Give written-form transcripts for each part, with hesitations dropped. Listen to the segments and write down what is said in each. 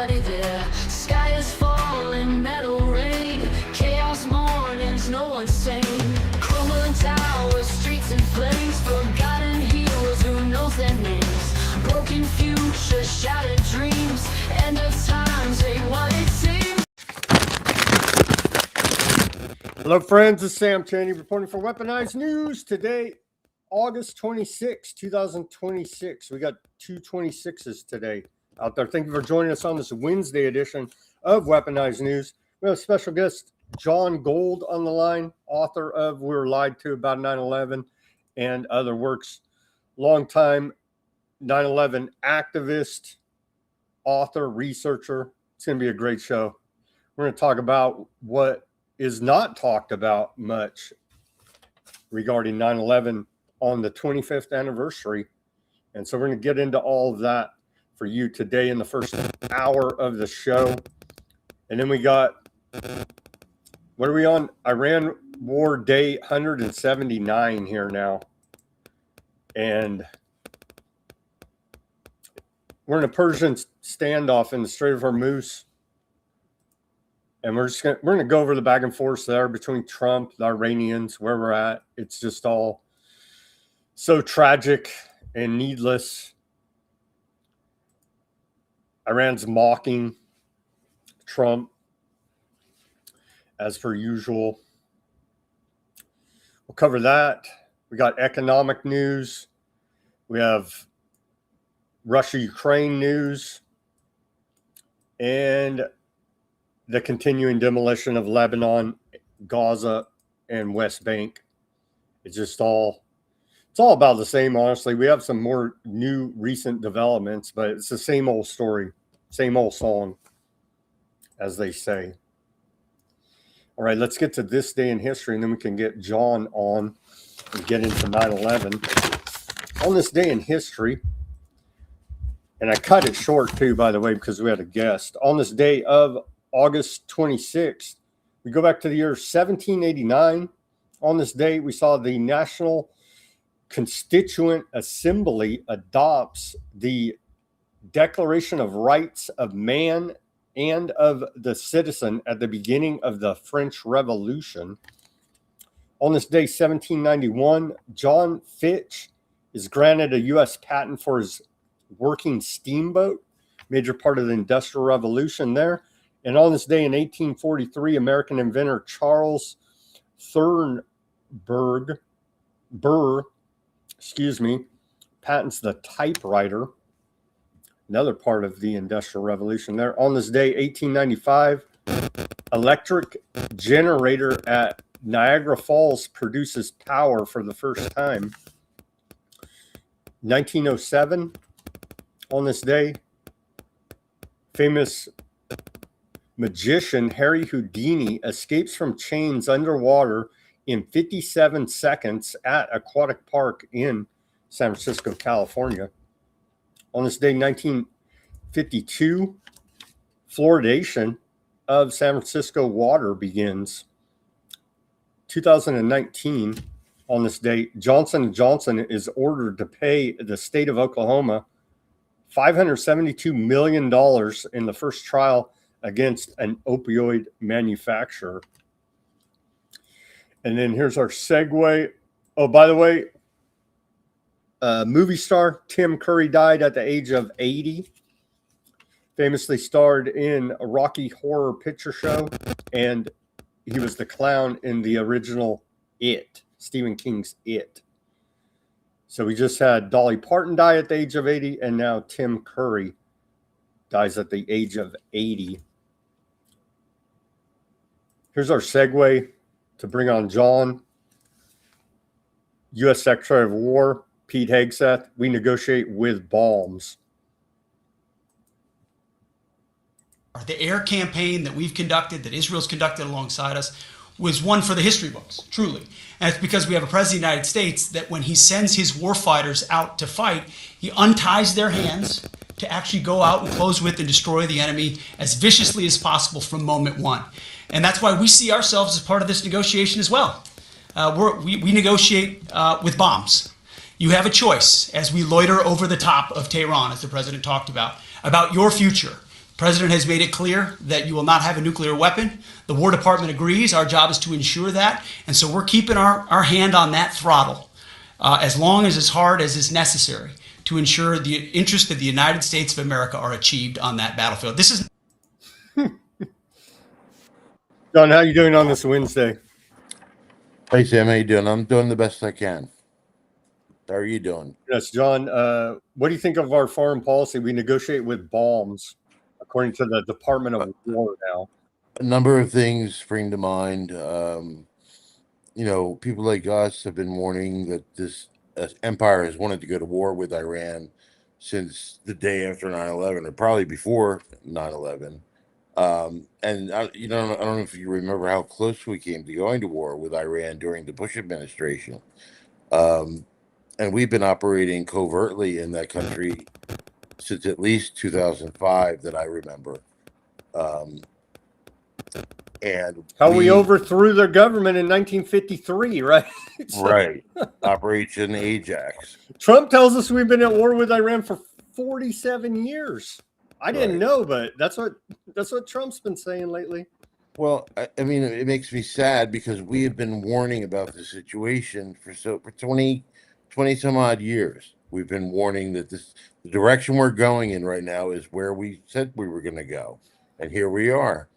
nobody there. Sky is falling, metal rain, chaos mornings, no one's sane. Crumbling towers, streets in flames, forgotten heroes, who knows their names? Broken futures, shattered dreams, end of times ain't what it seems. Hello friends, it's Sam Chaney reporting for Weaponized News. Today, August 26, 2026. We got 226s today out there. Thank you for joining us on this Wednesday edition of Weaponized News. We have a special guest, John Gold, on the line, author of We Were Lied To About 9/11 and other works. Longtime 9/11 activist, author, researcher. It's going to be a great show. We're going to talk about what is not talked about much regarding 9/11 on the 25th anniversary. And so we're going to get into all of that for you today in the first hour of the show. And then we got, what are we on? Iran War Day 179 here now. And we're in a Persian standoff in the Strait of Hormuz. And we're gonna go over the back and forth there between Trump, the Iranians, where we're at. It's just all so tragic and needless. Iran's mocking Trump as per usual. We'll cover that. We got economic news. We have Russia-Ukraine news. And the continuing demolition of Lebanon, Gaza, and West Bank. It's all about the same, honestly. We have some more new recent developments, but it's the same old story, same old song, as they say. All right, let's get to this day in history, and then we can get John on and get into 9/11. On this day in history, and I cut it short too, by the way, because we had a guest. On this day of August 26th, we go back to the year 1789. On this day, we saw the National Constituent Assembly adopts the Declaration of Rights of Man and of the Citizen at the beginning of the French Revolution. On this day, 1791, John Fitch is granted a U.S. patent for his working steamboat, major part of the Industrial Revolution there. And on this day in 1843, American inventor Charles Burr, patents the typewriter, another part of the Industrial Revolution there. On this day, 1895, electric generator at Niagara Falls produces power for the first time. 1907, on this day, famous magician Harry Houdini escapes from chains underwater in 57 seconds at Aquatic Park in San Francisco, California. On this day, 1952, fluoridation of San Francisco water begins. 2019, on this date, Johnson & Johnson is ordered to pay the state of Oklahoma $572 million in the first trial against an opioid manufacturer. And then here's our segue. Oh, by the way, movie star Tim Curry died at the age of 80. Famously starred in a Rocky Horror Picture Show, and he was the clown in the original It, Stephen King's It. So we just had Dolly Parton die at the age of 80, and now Tim Curry dies at the age of 80. Here's our segue to bring on John. U.S. Secretary of War, Pete Hegseth. We negotiate with bombs. The air campaign that we've conducted, that Israel's conducted alongside us, was one for the history books, truly. And it's because we have a president of the United States that when he sends his warfighters out to fight, he unties their hands to actually go out and close with and destroy the enemy as viciously as possible from moment one. And that's why we see ourselves as part of this negotiation as well. We negotiate with bombs. You have a choice as we loiter over the top of Tehran, as the president talked about your future. President has made it clear that you will not have a nuclear weapon. The War Department agrees. Our job is to ensure that. And so we're keeping our hand on that throttle as long as hard as is necessary to ensure the interests of the United States of America are achieved on that battlefield. This is John, how you doing on this Wednesday? Hey Sam, how you doing? I'm doing the best I can. How are you doing? Yes, John. What do you think of our foreign policy? We negotiate with bombs, according to the Department of War now. A number of things spring to mind. People like us have been warning that this empire has wanted to go to war with Iran since the day after 9/11, or probably before 9/11. And I don't know if you remember how close we came to going to war with Iran during the Bush administration. And we've been operating covertly in that country since at least 2005 that I remember. And How we overthrew their government in 1953, right? Right. Operation Ajax. Trump tells us we've been at war with Iran for 47 years. I didn't know, but that's what Trump's been saying lately. Well, I mean, it makes me sad because we have been warning about the situation for 20 some odd years. We've been warning that the direction we're going in right now is where we said we were going to go. And here we are.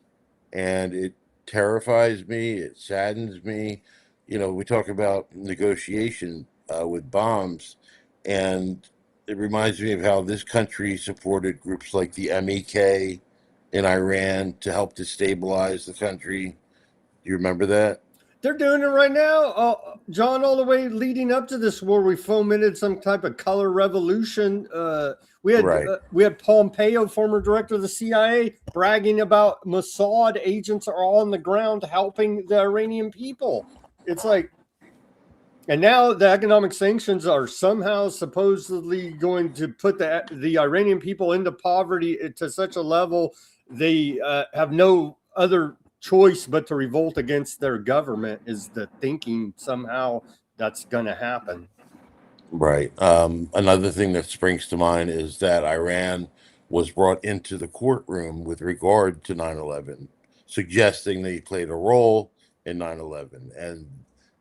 And it terrifies me. It saddens me. We talk about negotiation with bombs, and it reminds me of how this country supported groups like the MEK in Iran to help destabilize the country. Do you remember that? They're doing it right now, John. All the way leading up to this war, we fomented some type of color revolution. We had Pompeo, former director of the CIA, bragging about Mossad agents are on the ground helping the Iranian people. It's like, and now the economic sanctions are somehow supposedly going to put the Iranian people into poverty to such a level they have no other choice but to revolt against their government. Is the thinking somehow that's going to happen. Right. Another thing that springs to mind is that Iran was brought into the courtroom with regard to 9/11, suggesting they played a role in 9/11, and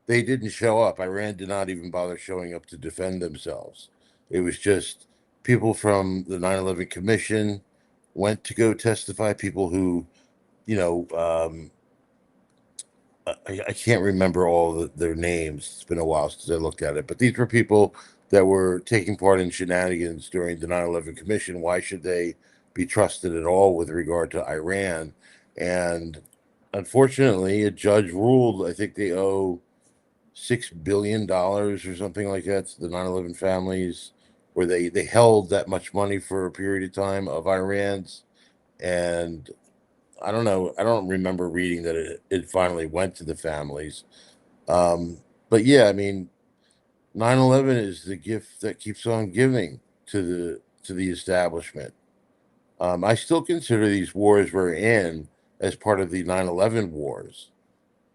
they didn't show up. Iran did not even bother showing up to defend themselves. It was just people from the 9/11 Commission went to go testify, people who, I can't remember all their names. It's been a while since I looked at it, but these were people that were taking part in shenanigans during the 9/11 Commission. Why should they be trusted at all with regard to Iran? And unfortunately, a judge ruled, I think they owe $6 billion or something like that to the 9/11 families, where they held that much money for a period of time of Iran's. And I don't know. I don't remember reading that it finally went to the families. But yeah, I mean, 9/11 is the gift that keeps on giving to the establishment. I still consider these wars we're in as part of the 9/11 wars.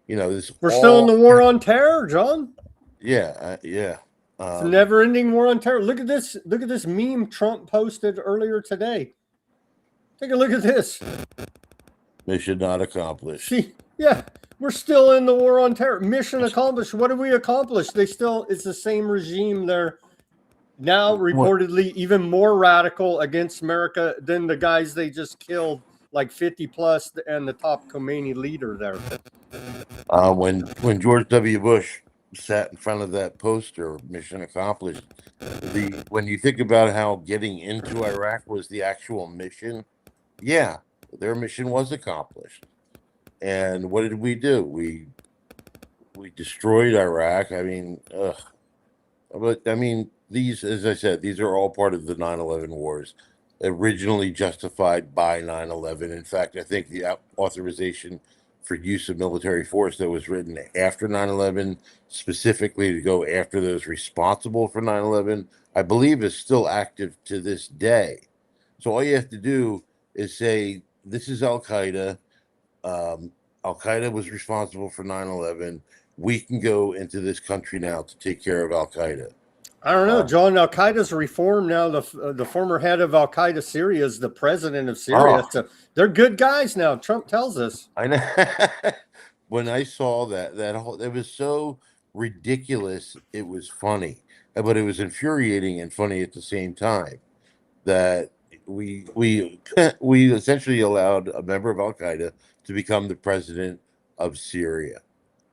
We're still in the war on terror, John. Yeah, yeah. It's a never-ending war on terror. Look at this. Look at this meme Trump posted earlier today. Take a look at this. Mission not accomplished. See, yeah, we're still in the war on terror. Mission accomplished. What have we accomplished? It's the same regime. They're now reportedly even more radical against America than the guys they just killed, like 50 plus, and the top Khomeini leader there. When George W. Bush sat in front of that poster, mission accomplished, when you think about how getting into Iraq was the actual mission, yeah, their mission was accomplished. And what did we do? We destroyed Iraq. I mean, but I mean, these, as I said, these are all part of the 9/11 wars, originally justified by 9/11. In fact, I think the authorization for use of military force that was written after 9/11, specifically to go after those responsible for 9/11, I believe is still active to this day. So all you have to do is say, this is Al Qaeda. Al Qaeda was responsible for 9/11. We can go into this country now to take care of Al Qaeda. I don't know, John. Al Qaeda's reformed now. The former head of Al Qaeda Syria is the president of Syria. Oh, So they're good guys now. Trump tells us. I know. When I saw that whole, it was so ridiculous. It was funny, but it was infuriating and funny at the same time. That we we essentially allowed a member of Al Qaeda to become the president of Syria,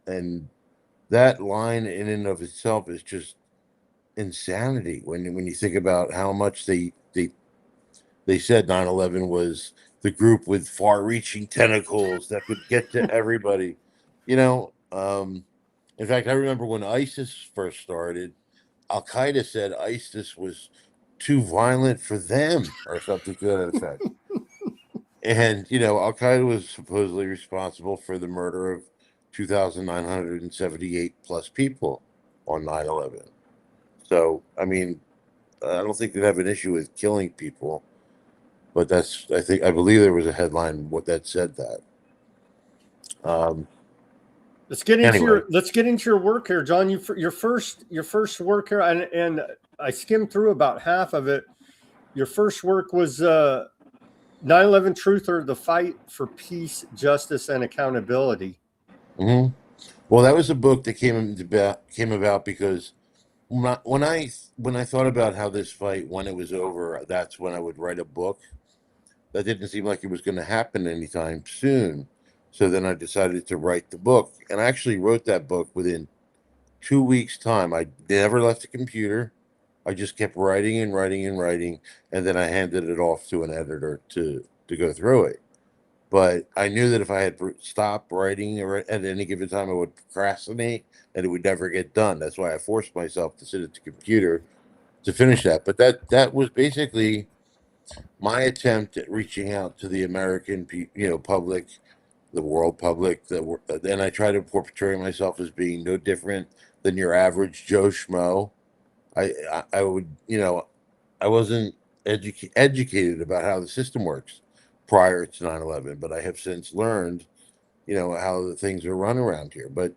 and that line in and of itself is just insanity. When you think about how much they said 9/11 was the group with far-reaching tentacles that could get to everybody, you know. In fact, I remember when ISIS first started, Al Qaeda said ISIS was too violent for them, or something to that effect. And Al Qaeda was supposedly responsible for the murder of 2,978 plus people on 9/11. So, I mean, I don't think they'd have an issue with killing people, but I believe there was a headline what that said that. Um, Let's get into anyway, your work here, John. Your first work here, and I skimmed through about half of it. Your first work was 9/11 Truth, or the Fight for Peace, Justice, and Accountability. mhm. Well, that was a book that came about because when I thought about how this fight, when it was over, that's when I would write a book. That didn't seem like it was going to happen anytime soon. So then I decided to write the book, and I actually wrote that book within 2 weeks' time. I never left the computer. I just kept writing and writing and writing, and then I handed it off to an editor to go through it. But I knew that if I had stopped writing at any given time, I would procrastinate and it would never get done. That's why I forced myself to sit at the computer to finish that. But that was basically my attempt at reaching out to the American public, the world public. Then I try to portray myself as being no different than your average Joe Schmo. I would, I wasn't educated about how the system works prior to 9/11, but I have since learned, how the things are run around here. But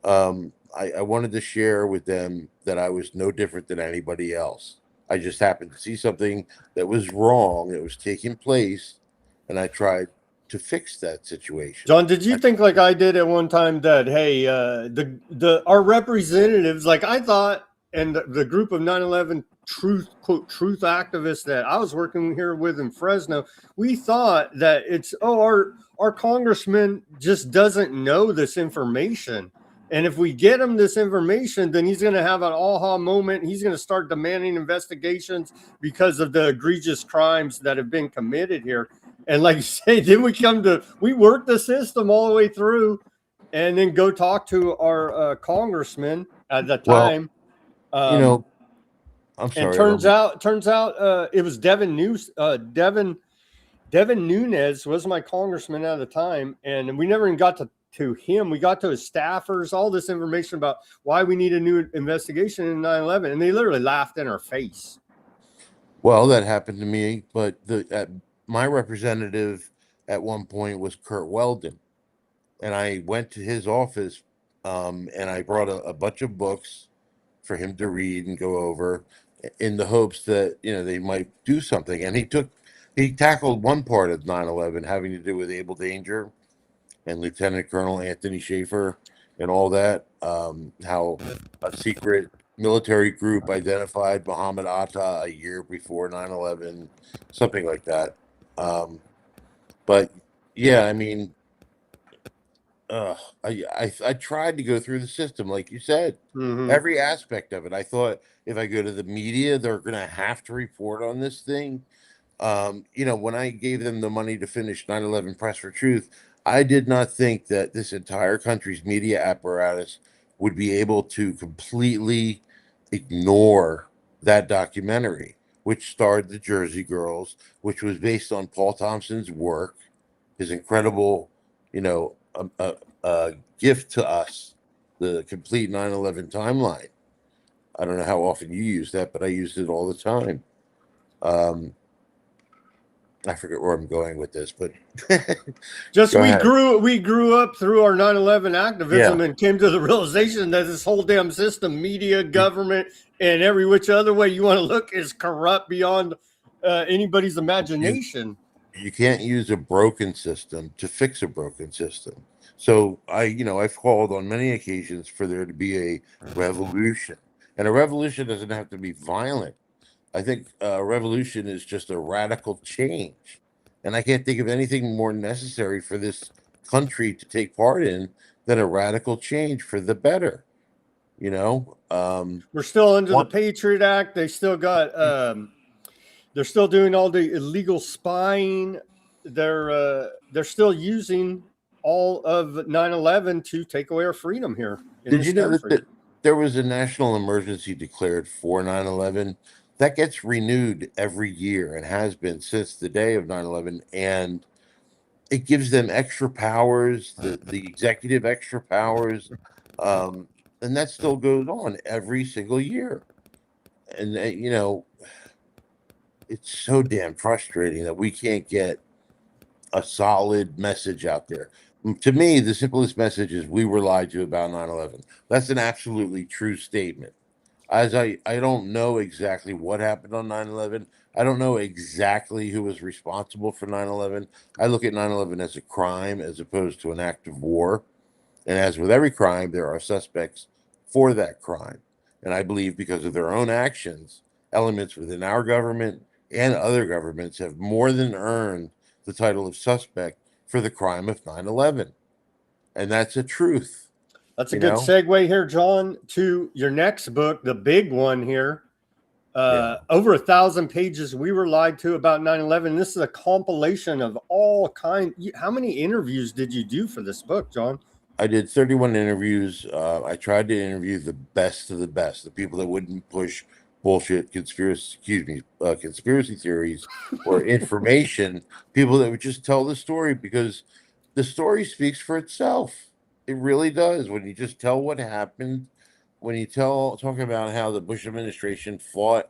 I wanted to share with them that I was no different than anybody else. I just happened to see something that was wrong, that was taking place, and I tried to fix that situation. John, did you think like I did at one time that hey, our representatives, like I thought, and the group of 9/11 truth truth activists that I was working here with in Fresno, we thought that it's our congressman just doesn't know this information. And if we get him this information, then he's going to have an aha moment. He's going to start demanding investigations because of the egregious crimes that have been committed here. And like you say, then we work the system all the way through, and then go talk to our congressman at the Well, time. I'm And sorry. turns out it was Devin Nunes was my congressman at the time, and we never even got to him. We got to his staffers, all this information about why we need a new investigation in 9/11, and they literally laughed in our face. Well, that happened to me, but my representative at one point was Kurt Weldon, and I went to his office, and I brought a bunch of books for him to read and go over, in the hopes that they might do something. And he tackled one part of 9/11 having to do with Able Danger and Lieutenant Colonel Anthony Schaefer and all that. How a secret military group identified Muhammad Atta a year before 9/11, something like that. But yeah, I mean, I tried to go through the system, like you said, Mm-hmm. every aspect of it. I thought if I go to the media, they're going to have to report on this thing. When I gave them the money to finish 9/11 Press for Truth, I did not think that this entire country's media apparatus would be able to completely ignore that documentary, which starred the Jersey Girls, which was based on Paul Thompson's work, his incredible, gift to us, the complete 9/11 timeline. I don't know how often you use that, but I used it all the time. Um, I forget where I'm going with this, but Just go we ahead. grew up through our 9/11 activism Yeah. and came to the realization that this whole damn system, media, government, and every which other way you want to look, is corrupt beyond anybody's You imagination. you can't use a broken system to fix a broken system. So I've called on many occasions for there to be a revolution, and a revolution doesn't have to be violent. I think a revolution is just a radical change, and I can't think of anything more necessary for this country to take part in than a radical change for the better. You know, We're still under the one, Patriot Act. They still got they're still doing all the illegal spying. They're still using all of 9/11 to take away our freedom here in did this you know country. that there was a national emergency declared for 9/11 that gets renewed every year and has been since the day of 9/11, and it gives them extra powers, the executive extra powers, um, and that still goes on every single year. And it's so damn frustrating that we can't get a solid message out there. To me, the simplest message is we were lied to about 9/11. That's an absolutely true statement. As I don't know exactly what happened on 9/11. I don't know exactly who was responsible for 9/11. I look at 9/11 as a crime as opposed to an act of war. And as with every crime, there are suspects for that crime. And I believe because of their own actions, elements within our government and other governments have more than earned the title of suspect for the crime of 9/11. And that's a truth, That's a you good know? segue here, John, to your next book, the big one here. Yeah. Over 1,000 pages. We were lied to about 9/11. This is a compilation of all kind. How many interviews did you do for this book, John? I did 31 interviews. I tried to interview the best of the best, the people that wouldn't push bullshit, conspiracy theories or information, people that would just tell the story because the story speaks for itself. It really does. When you just tell what happened, when you talk about how the Bush administration fought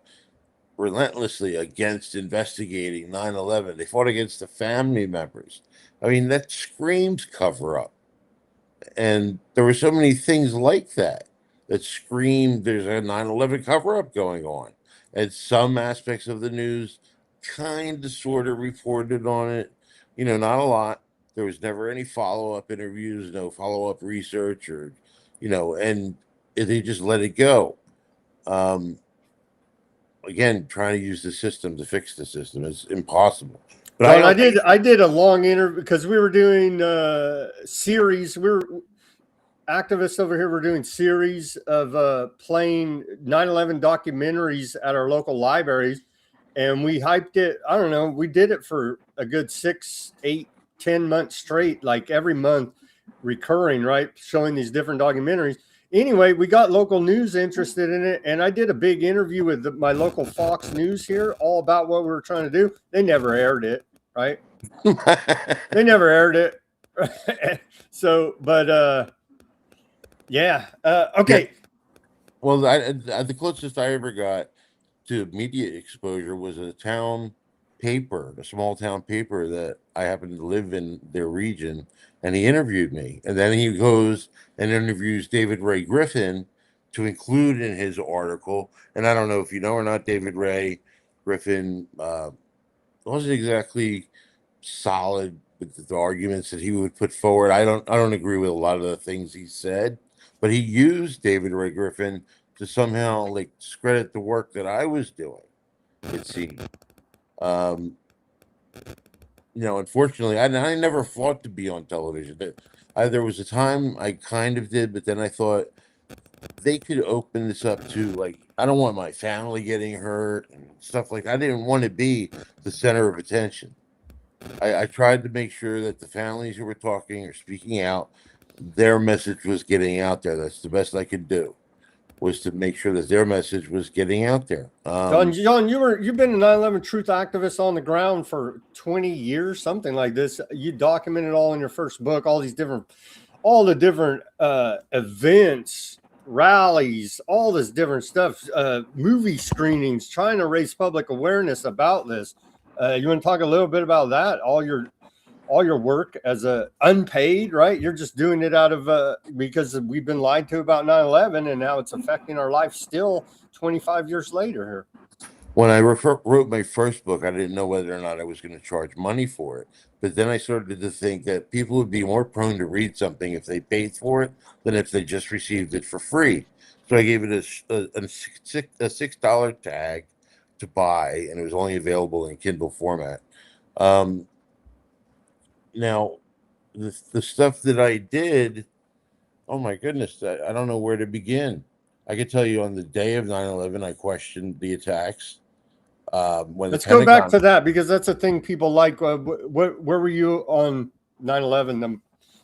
relentlessly against investigating 9/11, they fought against the family members. I mean, that screams cover up. And there were so many things like that that screamed there's a 9/11 cover up going on. And some aspects of the news kind of sort of reported on it, not a lot. There was never any follow up interviews, no follow up research, and they just let it go. Um, again, trying to use the system to fix the system is impossible. But I John, don't, I did a long interview because we were doing series. We were activists over here. We're doing series of playing 9/11 documentaries at our local libraries, and we hyped it. I don't know. We did it for a good 6, 8, 10 months straight, like every month, recurring, right? Showing these different documentaries. Anyway, we got local news interested in it, and I did a big interview with my local Fox News here, all about what we were trying to do. They never aired it, right? They never aired it. So, but yeah. yeah. Okay. Well, the closest I ever got to media exposure was a town paper, a small town paper that I happened to live in their region, and he interviewed me. And then he goes and interviews David Ray Griffin to include in his article. And I don't know if you know or not, David Ray Griffin wasn't exactly solid with the arguments that he would put forward. I don't agree with a lot of the things he said, but he used David Ray Griffin to somehow like discredit the work that I was doing, it seemed. Um, Unfortunately, I never fought to be on television. There was a time I kind of did, but then I thought they could open this up to like I don't want my family getting hurt and stuff like I didn't want to be the center of attention. I tried to make sure that the families who were talking or speaking out, their message was getting out there. That's the best I could do, was to make sure that their message was getting out there. John, you've been a 9/11 truth activist on the ground for 20 years, something like this. You documented all in your first book, all the different events, rallies, all this different stuff, movie screenings, trying to raise public awareness about this. You want to talk a little bit about that? All your work as a unpaid, right? You're just doing it out of because we've been lied to about 9/11, and now it's affecting our life still 25 years later here. When I wrote my first book, I didn't know whether or not I was going to charge money for it. But then I started to think that people would be more prone to read something if they paid for it than if they just received it for free. So I gave it a $6 tag to buy, and it was only available in Kindle format. Um, Now, the stuff that I did, oh my goodness, I don't know where to begin. I could tell you on the day of 9/11, I questioned the attacks. When the Let's go back to Pentagon, that because that's a thing people like. Where were you on 9/11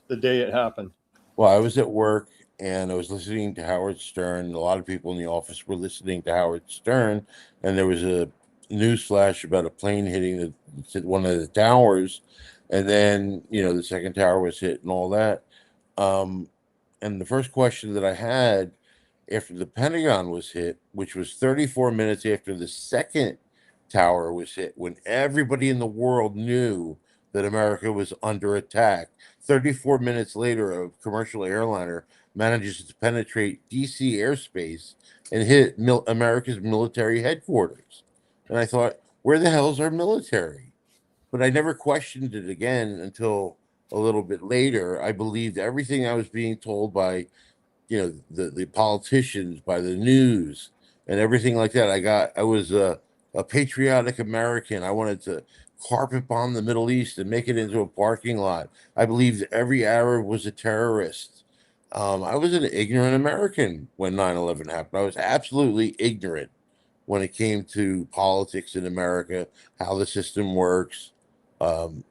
the day it happened? well, I was at work and I was listening to Howard Stern. A lot of people in the office were listening to Howard Stern, and there was a news flash about a plane hitting one of the towers, and then the second tower was hit and all that. Um, and the first question that I had after the Pentagon was hit, which was 34 minutes after the second tower was hit, when everybody in the world knew that America was under attack. 34 minutes later, a commercial airliner manages to penetrate DC airspace and hit America's military headquarters. And I thought, where the hell's our military? But I never questioned it again until a little bit later. I believed everything I was being told by the politicians, by the news and everything like that. I was a patriotic American. I wanted to carpet bomb the Middle East and make it into a parking lot. I believed every Arab was a terrorist. I was an ignorant American when 9/11 happened. I was absolutely ignorant when it came to politics in America, how the system works. Um,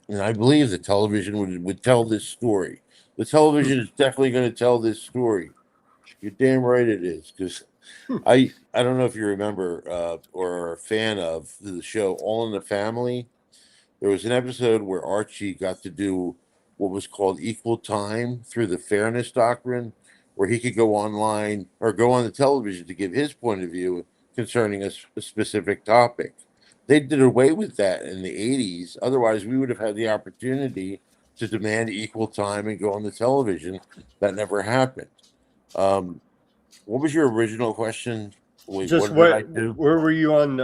and I believe the television would tell this story. The television is definitely going to tell this story. You're damn right it is, because I don't know if you remember or are a fan of the show All in the Family. There was an episode where Archie got to do what was called equal time through the fairness doctrine, where he could go online or go on the television to give his point of view concerning a specific topic. They did away with that in the 80s. Otherwise, we would have had the opportunity to demand equal time and go on the television. That never happened. Um, what was your original question? Wait, Just what did I do? where were you on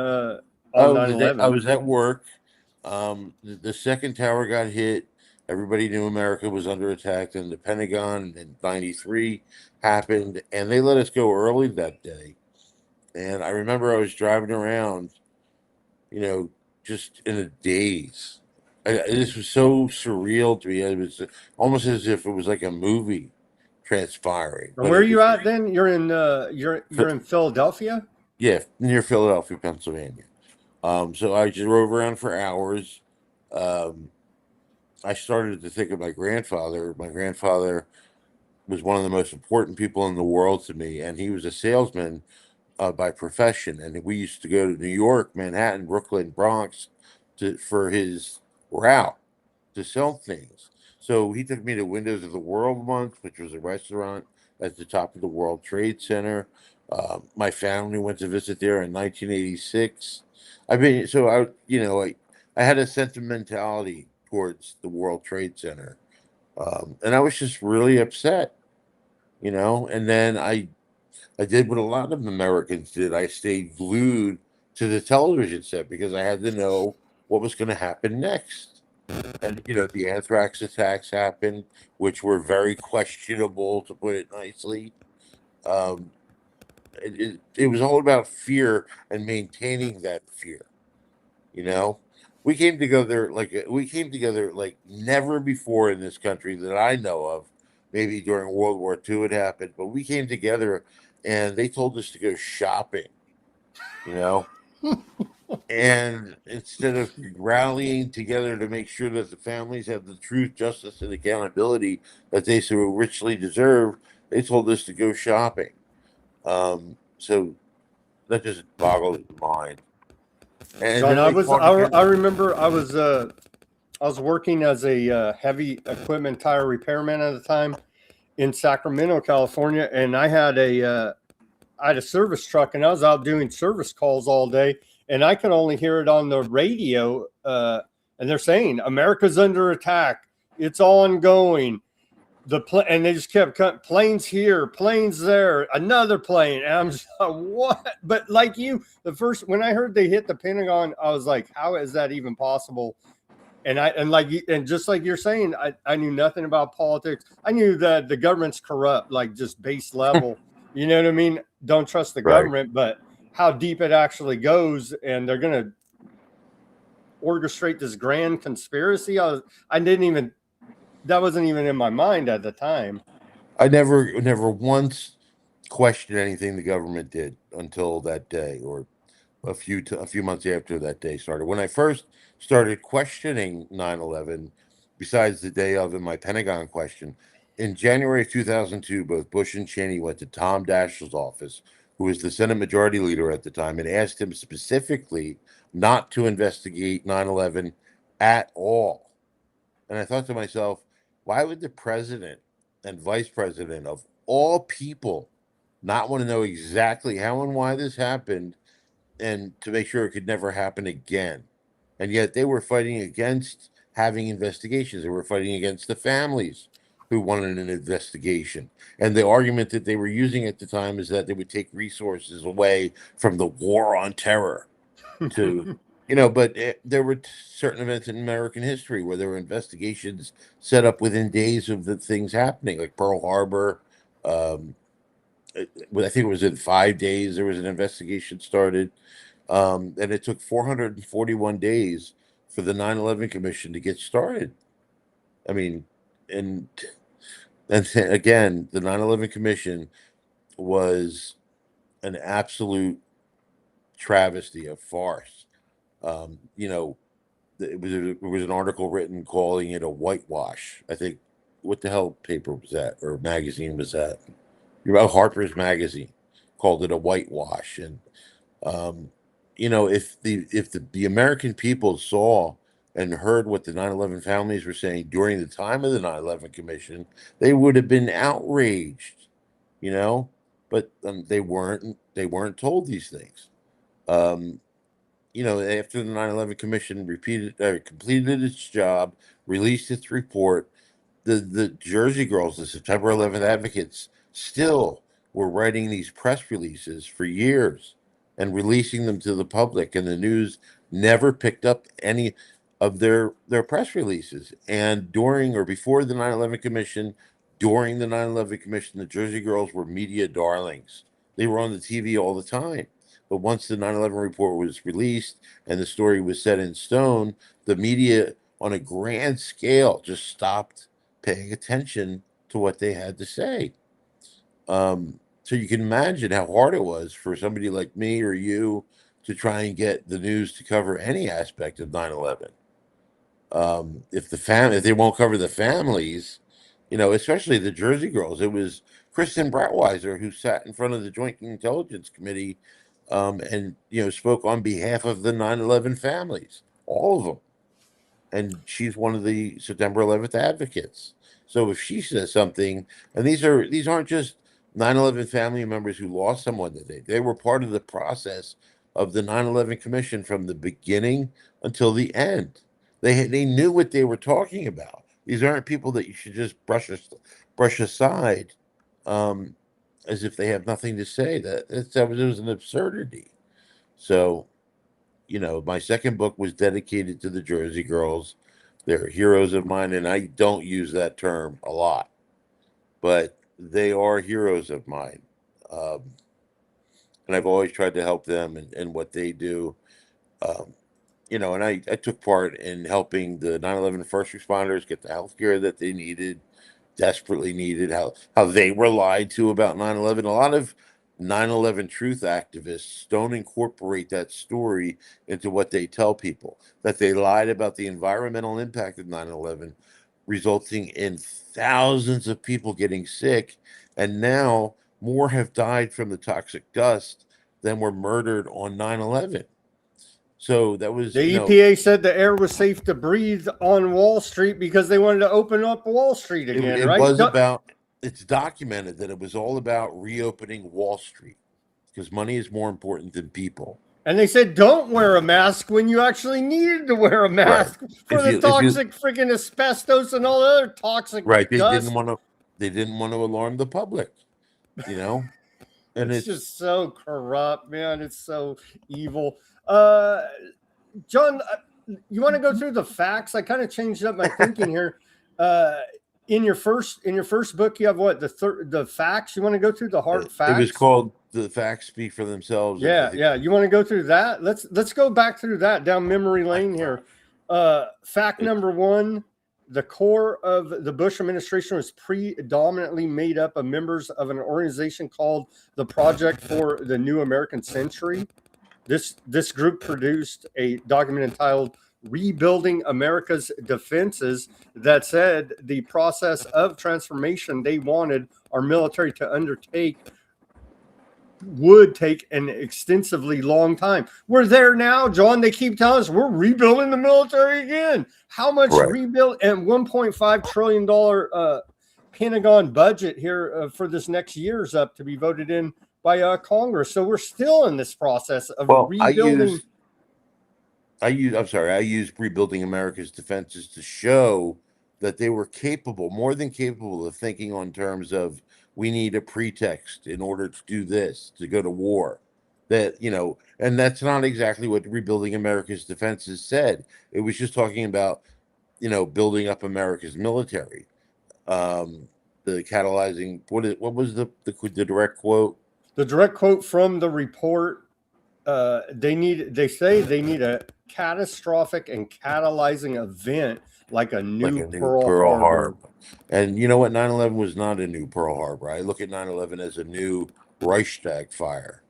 Oh, I 9/11? was at work. The second tower got hit. Everybody knew America was under attack. And the Pentagon in '93 happened, and they let us go early that day. And I remember I was driving around, just in a daze. This was so surreal to me. It was almost as if it was like a movie transpiring. And But where are it you was, at then? You're in you're in Philadelphia. yeah, near Philadelphia, Pennsylvania. So I just drove around for hours. Um, I started to think of my grandfather. My grandfather was one of the most important people in the world to me, and he was a salesman by profession. And we used to go to New York, Manhattan, Brooklyn, Bronx for his route to sell things. So he took me to Windows of the World once, which was a restaurant at the top of the World Trade Center. My family went to visit there in 1986. I mean, so I had a sentimentality towards the World Trade Center, and I was just really upset, And then I did what a lot of Americans did. I stayed glued to the television set because I had to know what was going to happen next. And the anthrax attacks happened, which were very questionable, to put it nicely. Um, it was all about fear and maintaining that fear. You know, we came together like never before in this country that I know of. Maybe during World War II it happened, but we came together and they told us to go shopping. You know, and instead of rallying together to make sure that the families have the truth, justice, and accountability that they so richly deserve, they told us to go shopping. So that just boggles the mind. And John, then they fought I again. remember I was working as a heavy equipment tire repairman at the time in Sacramento, California, and I had a service truck, and I was out doing service calls all day. and I could only hear it on the radio. And they're saying America's under attack. It's ongoing. And they just kept cutting planes here, planes there, another plane. And I'm just like, what? But like you, when I heard they hit the Pentagon, I was like, how is that even possible? And just like you're saying, I knew nothing about politics. I knew that the government's corrupt, like just base level. You know what I mean? Don't trust the government, but how deep it actually goes, and they're gonna orchestrate this grand conspiracy. I didn't even, that wasn't even in my mind at the time. I never once questioned anything the government did until that day, or a few months after that day started. When I first started questioning 9/11, besides the day of and my Pentagon question, in January of 2002, both Bush and Cheney went to Tom Daschle's office, who was the Senate Majority Leader at the time, and asked him specifically not to investigate 9/11 at all. And I thought to myself, why would the president and vice president of all people not want to know exactly how and why this happened, and to make sure it could never happen again? And yet they were fighting against having investigations. They were fighting against the families who wanted an investigation. And the argument that they were using at the time is that they would take resources away from the war on terror to, but there were certain events in American history where there were investigations set up within days of the things happening, like Pearl Harbor. Um, I think it was in 5 days there was an investigation started. And it took 441 days for the 9/11 Commission to get started. I mean, and again, the 9/11 Commission was an absolute travesty, a farce. It was an article written calling it a whitewash. I think, what the hell paper was that, or magazine was that? Harper's Magazine called it a whitewash. And if the American people saw and heard what the 9/11 families were saying during the time of the 9/11 Commission, they would have been outraged, but they weren't told these things. After the 9/11 Commission completed its job, released its report, the Jersey Girls, the September 11th advocates, still were writing these press releases for years and releasing them to the public, and the news never picked up any of their press releases. And during or before the 9/11 Commission, during the 9/11 Commission, the Jersey Girls were media darlings. They were on the TV all the time. But once the 9/11 report was released and the story was set in stone, the media on a grand scale just stopped paying attention to what they had to say. So you can imagine how hard it was for somebody like me or you to try and get the news to cover any aspect of 9/11. If they won't cover the families, especially the Jersey Girls. It was Kristen Bratweiser who sat in front of the Joint Intelligence Committee, and spoke on behalf of the 9/11 families, all of them. And she's one of the September 11th advocates. So if she says something, and these aren't just 9/11 family members who lost someone that they were part of the process of the 9/11 Commission from the beginning until the end. They knew what they were talking about. These aren't people that you should just brush aside, as if they have nothing to say. It was an absurdity. So, my second book was dedicated to the Jersey Girls. They're heroes of mine, and I don't use that term a lot, but they are heroes of mine. And I've always tried to help them and what they do. And I took part in helping the 9/11 first responders get the health care that they desperately needed, how they were lied to about 9/11. A lot of 9/11 truth activists don't incorporate that story into what they tell people, that they lied about the environmental impact of 9/11, resulting in thousands of people getting sick, and now more have died from the toxic dust than were murdered on 9/11. So that was, The EPA said the air was safe to breathe on Wall Street because they wanted to open up Wall Street again, it right? was it's documented that it was all about reopening Wall Street because money is more important than people. And they said, don't wear a mask when you actually needed to wear a Right. mask for the toxic freaking asbestos and all the other toxic right, they dust. didn't want to alarm the public, you know, and It's it's just so corrupt, man. It's so evil. Uh, John, you want to go through the facts? I kind of changed up my thinking here. Uh, in your first book, you have what, the facts? You want to go through the hard it was facts? called "The Facts Speak for Themselves." And I Yeah, think yeah. You want to go through that? Let's go back through that down memory lane here. Fact it, number one: the core of the Bush administration was predominantly made up of members of an organization called the Project for the New American Century. This group produced a document entitled "Rebuilding America's Defenses" that said the process of transformation they wanted our military to undertake would take an extensively long time. We're there now, John. They keep telling us we're rebuilding the military again. How much right. rebuild and $1.5 trillion Pentagon budget here for this next year is up to be voted in by Congress. So we're still in this process of Well, rebuilding. I used rebuilding America's defenses to show that they were capable, more than capable, of thinking on terms of we need a pretext in order to do this, to go to war. That, and that's not exactly what rebuilding America's defenses said. It was just talking about, building up America's military. The catalyzing, what was the direct quote? The direct quote from the report, they say they need a catastrophic and catalyzing event like a new Pearl Harbor. And you know what? 9/11 was not a new Pearl Harbor. I look at 9/11 as a new Reichstag fire.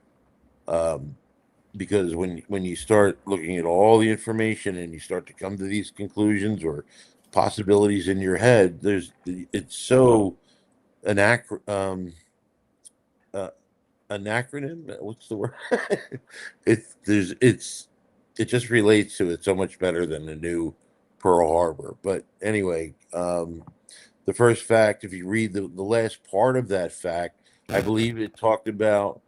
Because when you start looking at all the information and you start to come to these conclusions or possibilities in your head, it's so anachronism. What's the word? It just relates to it so much better than the new Pearl Harbor. But anyway, the first fact, if you read the last part of that fact, I believe it talked about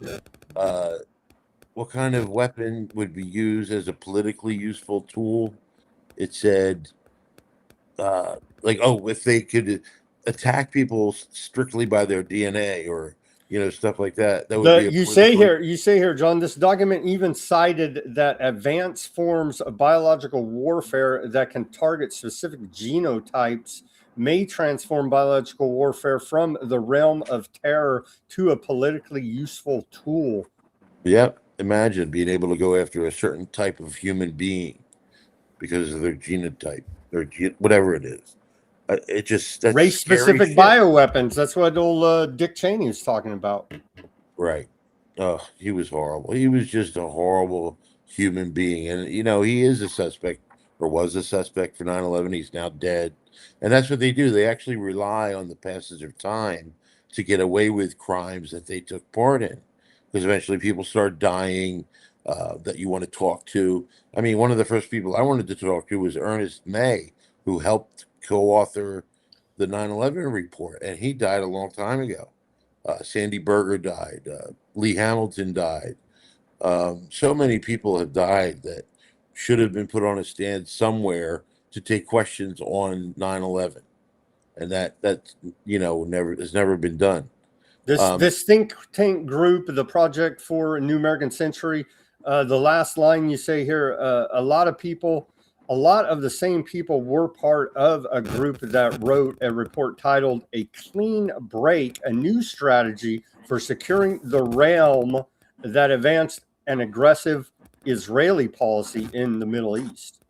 what kind of weapon would be used as a politically useful tool. It said, if they could attack people strictly by their DNA or stuff like that, that would be You say here, John, this document even cited that advanced forms of biological warfare that can target specific genotypes may transform biological warfare from the realm of terror to a politically useful tool. Yep. Imagine being able to go after a certain type of human being because of their genotype or whatever it is. That's Race-specific bioweapons. That's what old Dick Cheney was talking about. Right. Oh, he was horrible. He was just a horrible human being. And, he is a suspect or was a suspect for 9/11. He's now dead. And that's what they do. They actually rely on the passage of time to get away with crimes that they took part in. Because eventually people start dying that you want to talk to. I mean, one of the first people I wanted to talk to was Ernest May, who helped co-author the 9/11 report. And he died a long time ago. Sandy Berger died. Lee Hamilton died. So many people have died that should have been put on a stand somewhere to take questions on 9/11, and that never has never been done. This think tank group, the Project for a New American Century, the last line you say here, a lot of the same people were part of a group that wrote a report titled "A Clean Break: A New Strategy for Securing the Realm That Advanced an Aggressive Israeli Policy in the Middle East."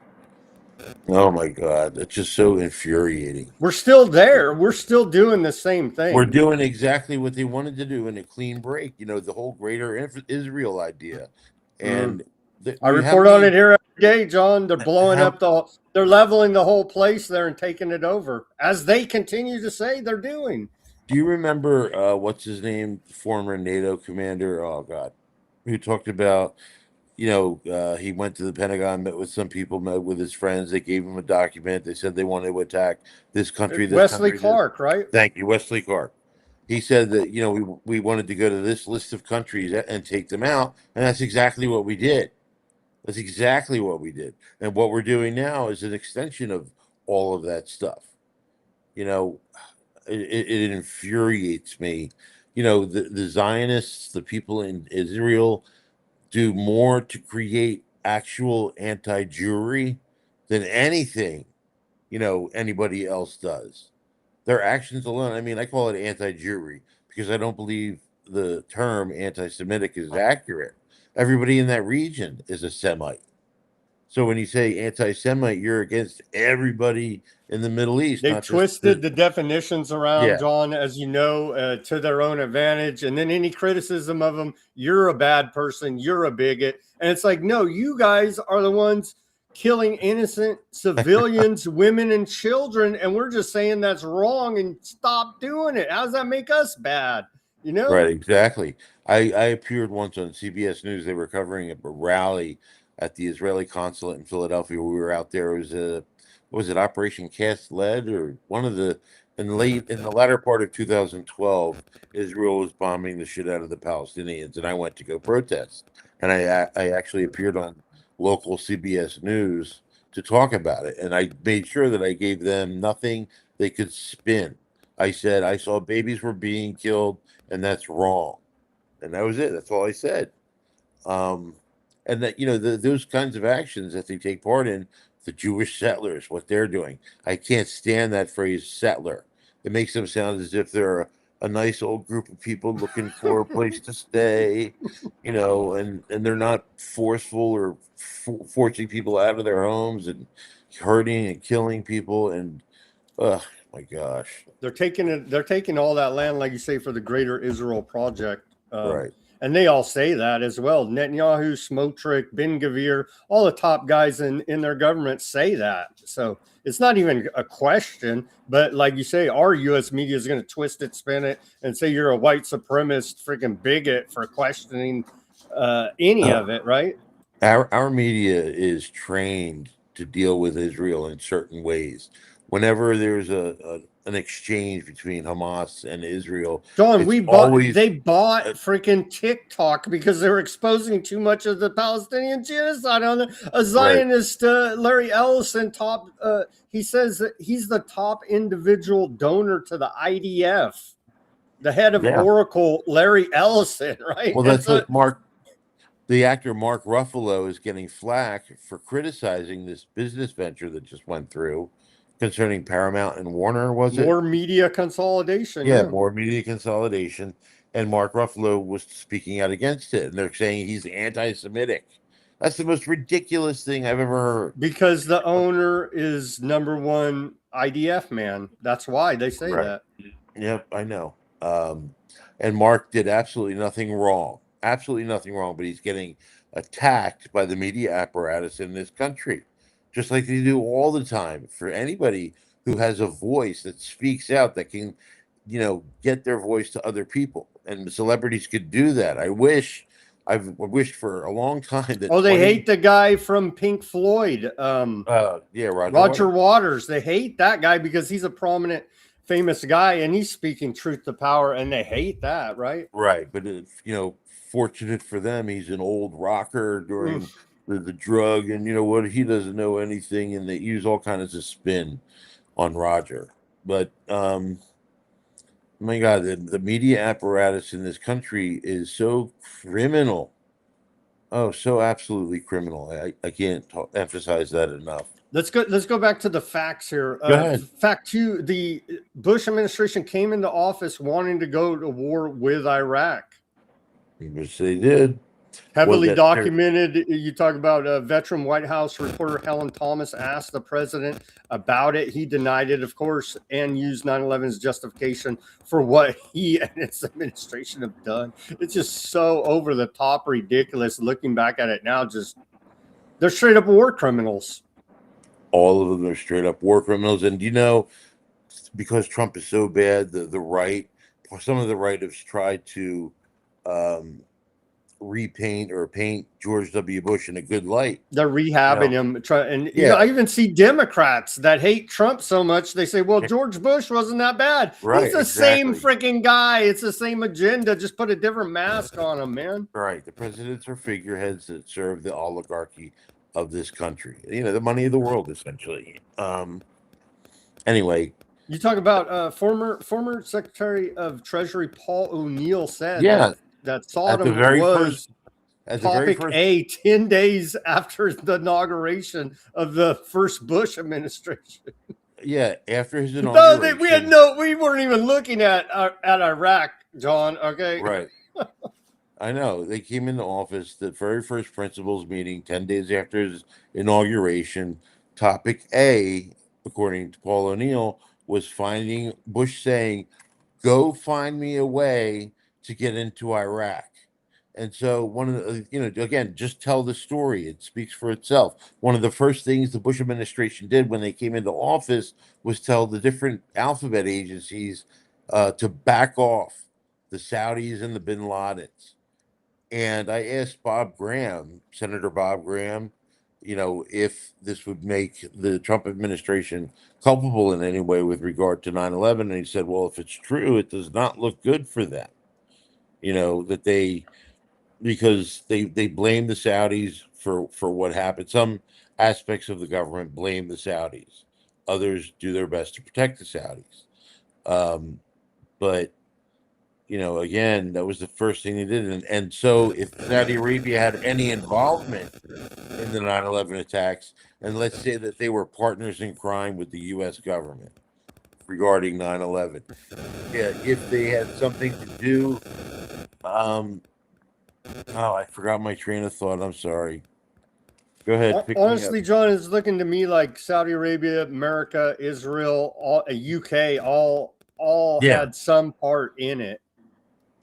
Oh my God, it's just so infuriating. We're still there. We're still doing the same thing. We're doing exactly what they wanted to do in a clean break. The whole greater Israel idea. And I report on it here every day, John. They're blowing up they're leveling the whole place there and taking it over, as they continue to say they're doing. Do you remember what's his name, former NATO commander? Oh God, who talked about, he went to the Pentagon, met with some people, met with his friends. They gave him a document. They said they wanted to attack this country. Wesley Clark, right? Thank you, Wesley Clark. He said that we wanted to go to this list of countries and take them out, and that's exactly what we did. That's exactly what we did. And what we're doing now is an extension of all of that stuff. You know, it infuriates me. You know, the Zionists, the people in Israel, do more to create actual anti-Jewry than anything, anybody else does. Their actions alone, I mean, I call it anti-Jewry because I don't believe the term anti-Semitic is accurate. Everybody in that region is a Semite. So when you say anti-Semite, you're against everybody in the Middle East, They've not just twisted the definitions around, yeah, John, as you know, to their own advantage. And then any criticism of them, you're a bad person, you're a bigot. And it's like, no, you guys are the ones killing innocent civilians, women, and children. And we're just saying that's wrong and stop doing it. How does that make us bad? You know? right, exactly. I appeared once on CBS News. They were covering a rally at the Israeli consulate in Philadelphia. We were out there. It was was it Operation Cast Lead or one of the in the latter part of 2012, Israel was bombing the shit out of the Palestinians, and I went to go protest. And I actually appeared on local CBS News to talk about it, and I made sure that I gave them nothing they could spin. I said I saw babies were being killed, and that's wrong, and that was it. That's all I said. Um, and that those kinds of actions that they take part in, the Jewish settlers, what they're doing. I can't stand that phrase settler. It makes them sound as if they're a nice old group of people looking for a place to stay, and they're not forceful or forcing people out of their homes and hurting and killing people. And oh my gosh, They're taking it. They're taking all that land, like you say, for the Greater Israel Project, right? and they all say that as well. Netanyahu, Smotrich, Ben Gvir, all the top guys in their government say that. So it's not even a question. But like you say, our U.S. media is going to twist it, spin it, and say you're a white supremacist, freaking bigot for questioning any of it, right? Our media is trained to deal with Israel in certain ways. Whenever there's an exchange between Hamas and Israel, John, it's they always bought uh, freaking TikTok because they were exposing too much of the Palestinian genocide on a right. Zionist. Larry Ellison, he says that he's the top individual donor to the IDF, the head of Yeah. Oracle, Larry Ellison, right? Well, And that's so what the actor Mark Ruffalo is getting flack for criticizing this business venture that just went through concerning Paramount and Warner, was it? more media consolidation, Yeah, yeah. more media consolidation. And Mark Ruffalo was speaking out against it, and they're saying he's anti-Semitic. That's the most ridiculous thing I've ever heard. Because the owner is number one IDF man. That's why they say Right. that. Yep, I know. Um, and Mark did absolutely nothing wrong. Absolutely nothing wrong, but he's getting attacked by the media apparatus in this country, just like they do all the time for anybody who has a voice that speaks out that can, get their voice to other people. And celebrities could do that. I've wished for a long time that Oh, they 20, hate the guy from Pink Floyd, yeah, Roger Roger Waters. Waters. They hate that guy because he's a prominent, famous guy, and he's speaking truth to power, and they hate that, right? Right, but fortunate for them, he's an old rocker during Oof. the drug, and you know what? He doesn't know anything, and they use all kinds of spin on Roger. But my God, the media apparatus in this country is so criminal. Oh, so absolutely criminal. I can't emphasize that enough. Let's go back to the facts here. Go ahead. Fact two: the Bush administration came into office wanting to go to war with Iraq. Which they did. Was Heavily that documented. You talk about veteran White House reporter Helen Thomas asked the president about it. He denied it, of course, and used 9/11 as justification for what he and his administration have done. It's just so over the top ridiculous. Looking back at it now, just they're straight up war criminals. all of them are straight up war criminals? And because Trump is so bad, the right, some of the right have tried to um, repaint or paint George W. Bush in a good light. They're rehabbing him, and Yeah. I even see Democrats that hate Trump so much they say, "Well, George Bush wasn't that bad." Right, He's the exactly. same freaking guy. It's the same agenda. Just put a different mask on him, man. Right. The presidents are figureheads that serve the oligarchy of this country. The money of the world, essentially. Anyway. You talk about former Secretary of Treasury Paul O'Neill said Yeah. that Sodom At the very was topic first, A 10 days after the inauguration of the first Bush administration. Yeah, after his No, inauguration. we weren't even looking at Iraq, John. Okay, Right. I know. They came into office, the very first principals meeting, 10 days after his inauguration. Topic A, according to Paul O'Neill, was finding Bush saying, "Go find me a way to get into Iraq." And so one of the, again, just tell the story. It speaks for itself. One of the first things the Bush administration did when they came into office was tell the different alphabet agencies to back off the Saudis and the Bin Ladens. And I asked Bob Graham, Senator Bob Graham, if this would make the Trump administration culpable in any way with regard to 9/11. And he said, well, if it's true, it does not look good for them. Because they blame the Saudis for what happened. Some aspects of the government blame the Saudis. Others do their best to protect the Saudis. But again, that was the first thing they did. And so if Saudi Arabia had any involvement in the 9/11 attacks, and let's say that they were partners in crime with the U.S. government regarding 9/11, if they had something to do, I forgot my train of thought. I'm sorry. Go ahead. Honestly, John, it's looking to me like Saudi Arabia, America, Israel, UK, all had some part in it.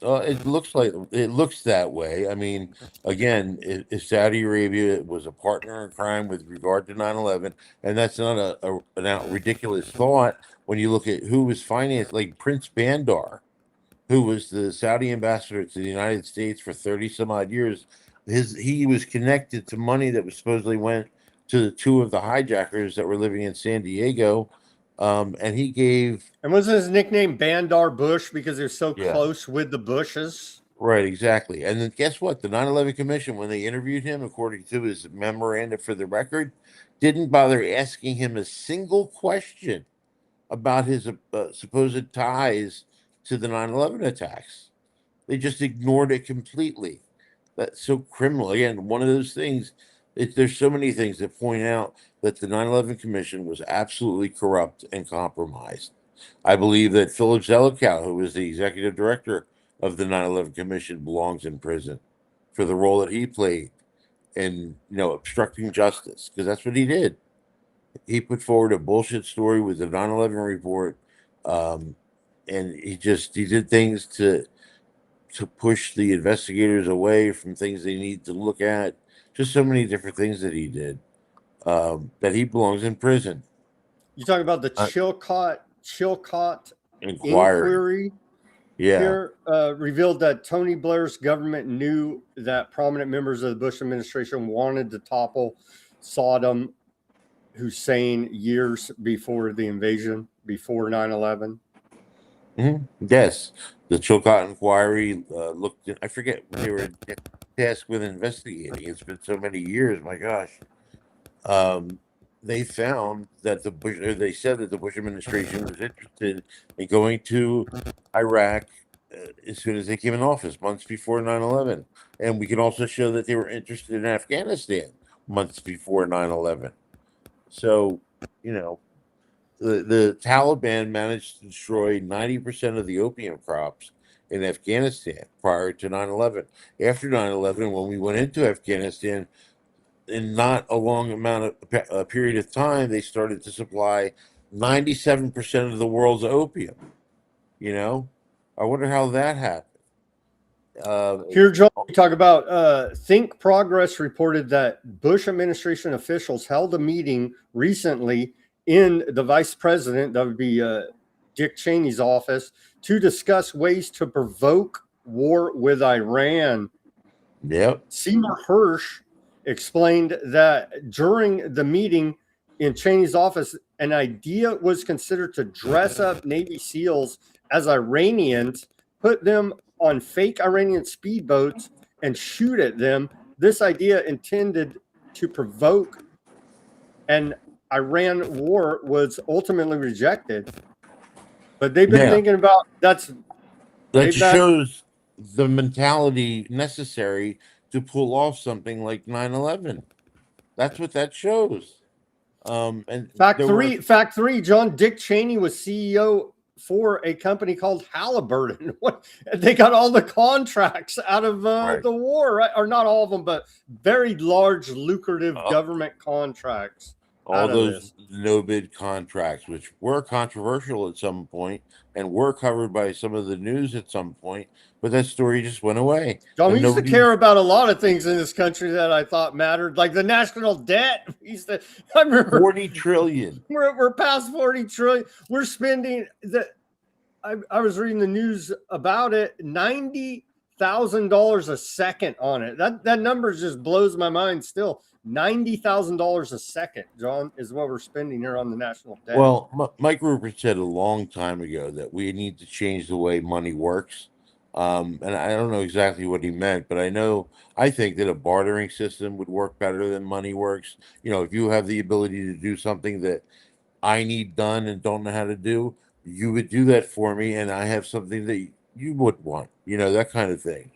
It looks that way. I mean, again, if Saudi Arabia was a partner in crime with regard to 9/11, and that's not an ridiculous thought when you look at who was financed, like Prince Bandar, who was the Saudi ambassador to the United States for 30 some odd years. He was connected to money that was supposedly went to two of the hijackers that were living in San Diego. And he gave. And wasn't his nickname Bandar Bush because they're so close with the Bushes? Right, exactly. And then guess what? The 9/11 Commission, when they interviewed him, according to his memoranda for the record, didn't bother asking him a single question about his supposed ties to the 9/11 attacks. They just ignored it completely. That's so criminal. Again, one of those things, there's so many things that point out that the 9/11 Commission was absolutely corrupt and compromised. I believe that Philip Zelikow, who was the executive director of the 9/11 Commission, belongs in prison for the role that he played in, obstructing justice, because that's what he did. He put forward a bullshit story with the 9/11 report, and he did things to push the investigators away from things they need to look at. Just so many different things that he did, that he belongs in prison. You talk about the Chilcot Inquiry. Here revealed that Tony Blair's government knew that prominent members of the Bush administration wanted to topple Saddam Hussein years before the invasion, before 9/11. Yes, the Chilcot Inquiry looked. I forget when they were tasked with investigating. It's been so many years. My gosh. They found that they said that the Bush administration was interested in going to Iraq as soon as they came in office, months before 9/11. And we can also show that they were interested in Afghanistan months before 9/11. So, the Taliban managed to destroy 90% of the opium crops in Afghanistan prior to 9/11. After 9/11, when we went into Afghanistan, in not a long amount of period of time, they started to supply 97% of the world's opium. I wonder how that happened. Here, John, we talk about Think Progress reported that Bush administration officials held a meeting recently in the vice president, that would be Dick Cheney's office, to discuss ways to provoke war with Iran. Yep. Seymour Hersh explained that during the meeting in Cheney's office, an idea was considered to dress up Navy SEALs as Iranians, put them on fake Iranian speedboats, and shoot at them. This idea intended to provoke an Iran war was ultimately rejected. But they've been Yeah. thinking about That they've just had shows the mentality necessary to pull off something like 9/11. That's what that shows. And there were fact three, John Dick Cheney was CEO for a company called Halliburton. What they got all the contracts out of right. the war, right? Or not all of them, but very large, lucrative Uh, government contracts all out of those this. no bid contracts, which were controversial at some point and were covered by some of the news at some point, but that story just went away. John, we And used to nobody, care about a lot of things in this country that I thought mattered, like the national debt. We used to, I remember 40 trillion. we're past 40 trillion. We're spending the I was reading the news about it, $90,000 a second on it. That number just blows my mind still. $90,000 a second, John, is what we're spending here on the national debt. Well, Mike Rupert said a long time ago that we need to change the way money works. And I don't know exactly what he meant, but I think that a bartering system would work better than money works. If you have the ability to do something that I need done and don't know how to do, you would do that for me, and I have something that you would want, that kind of thing.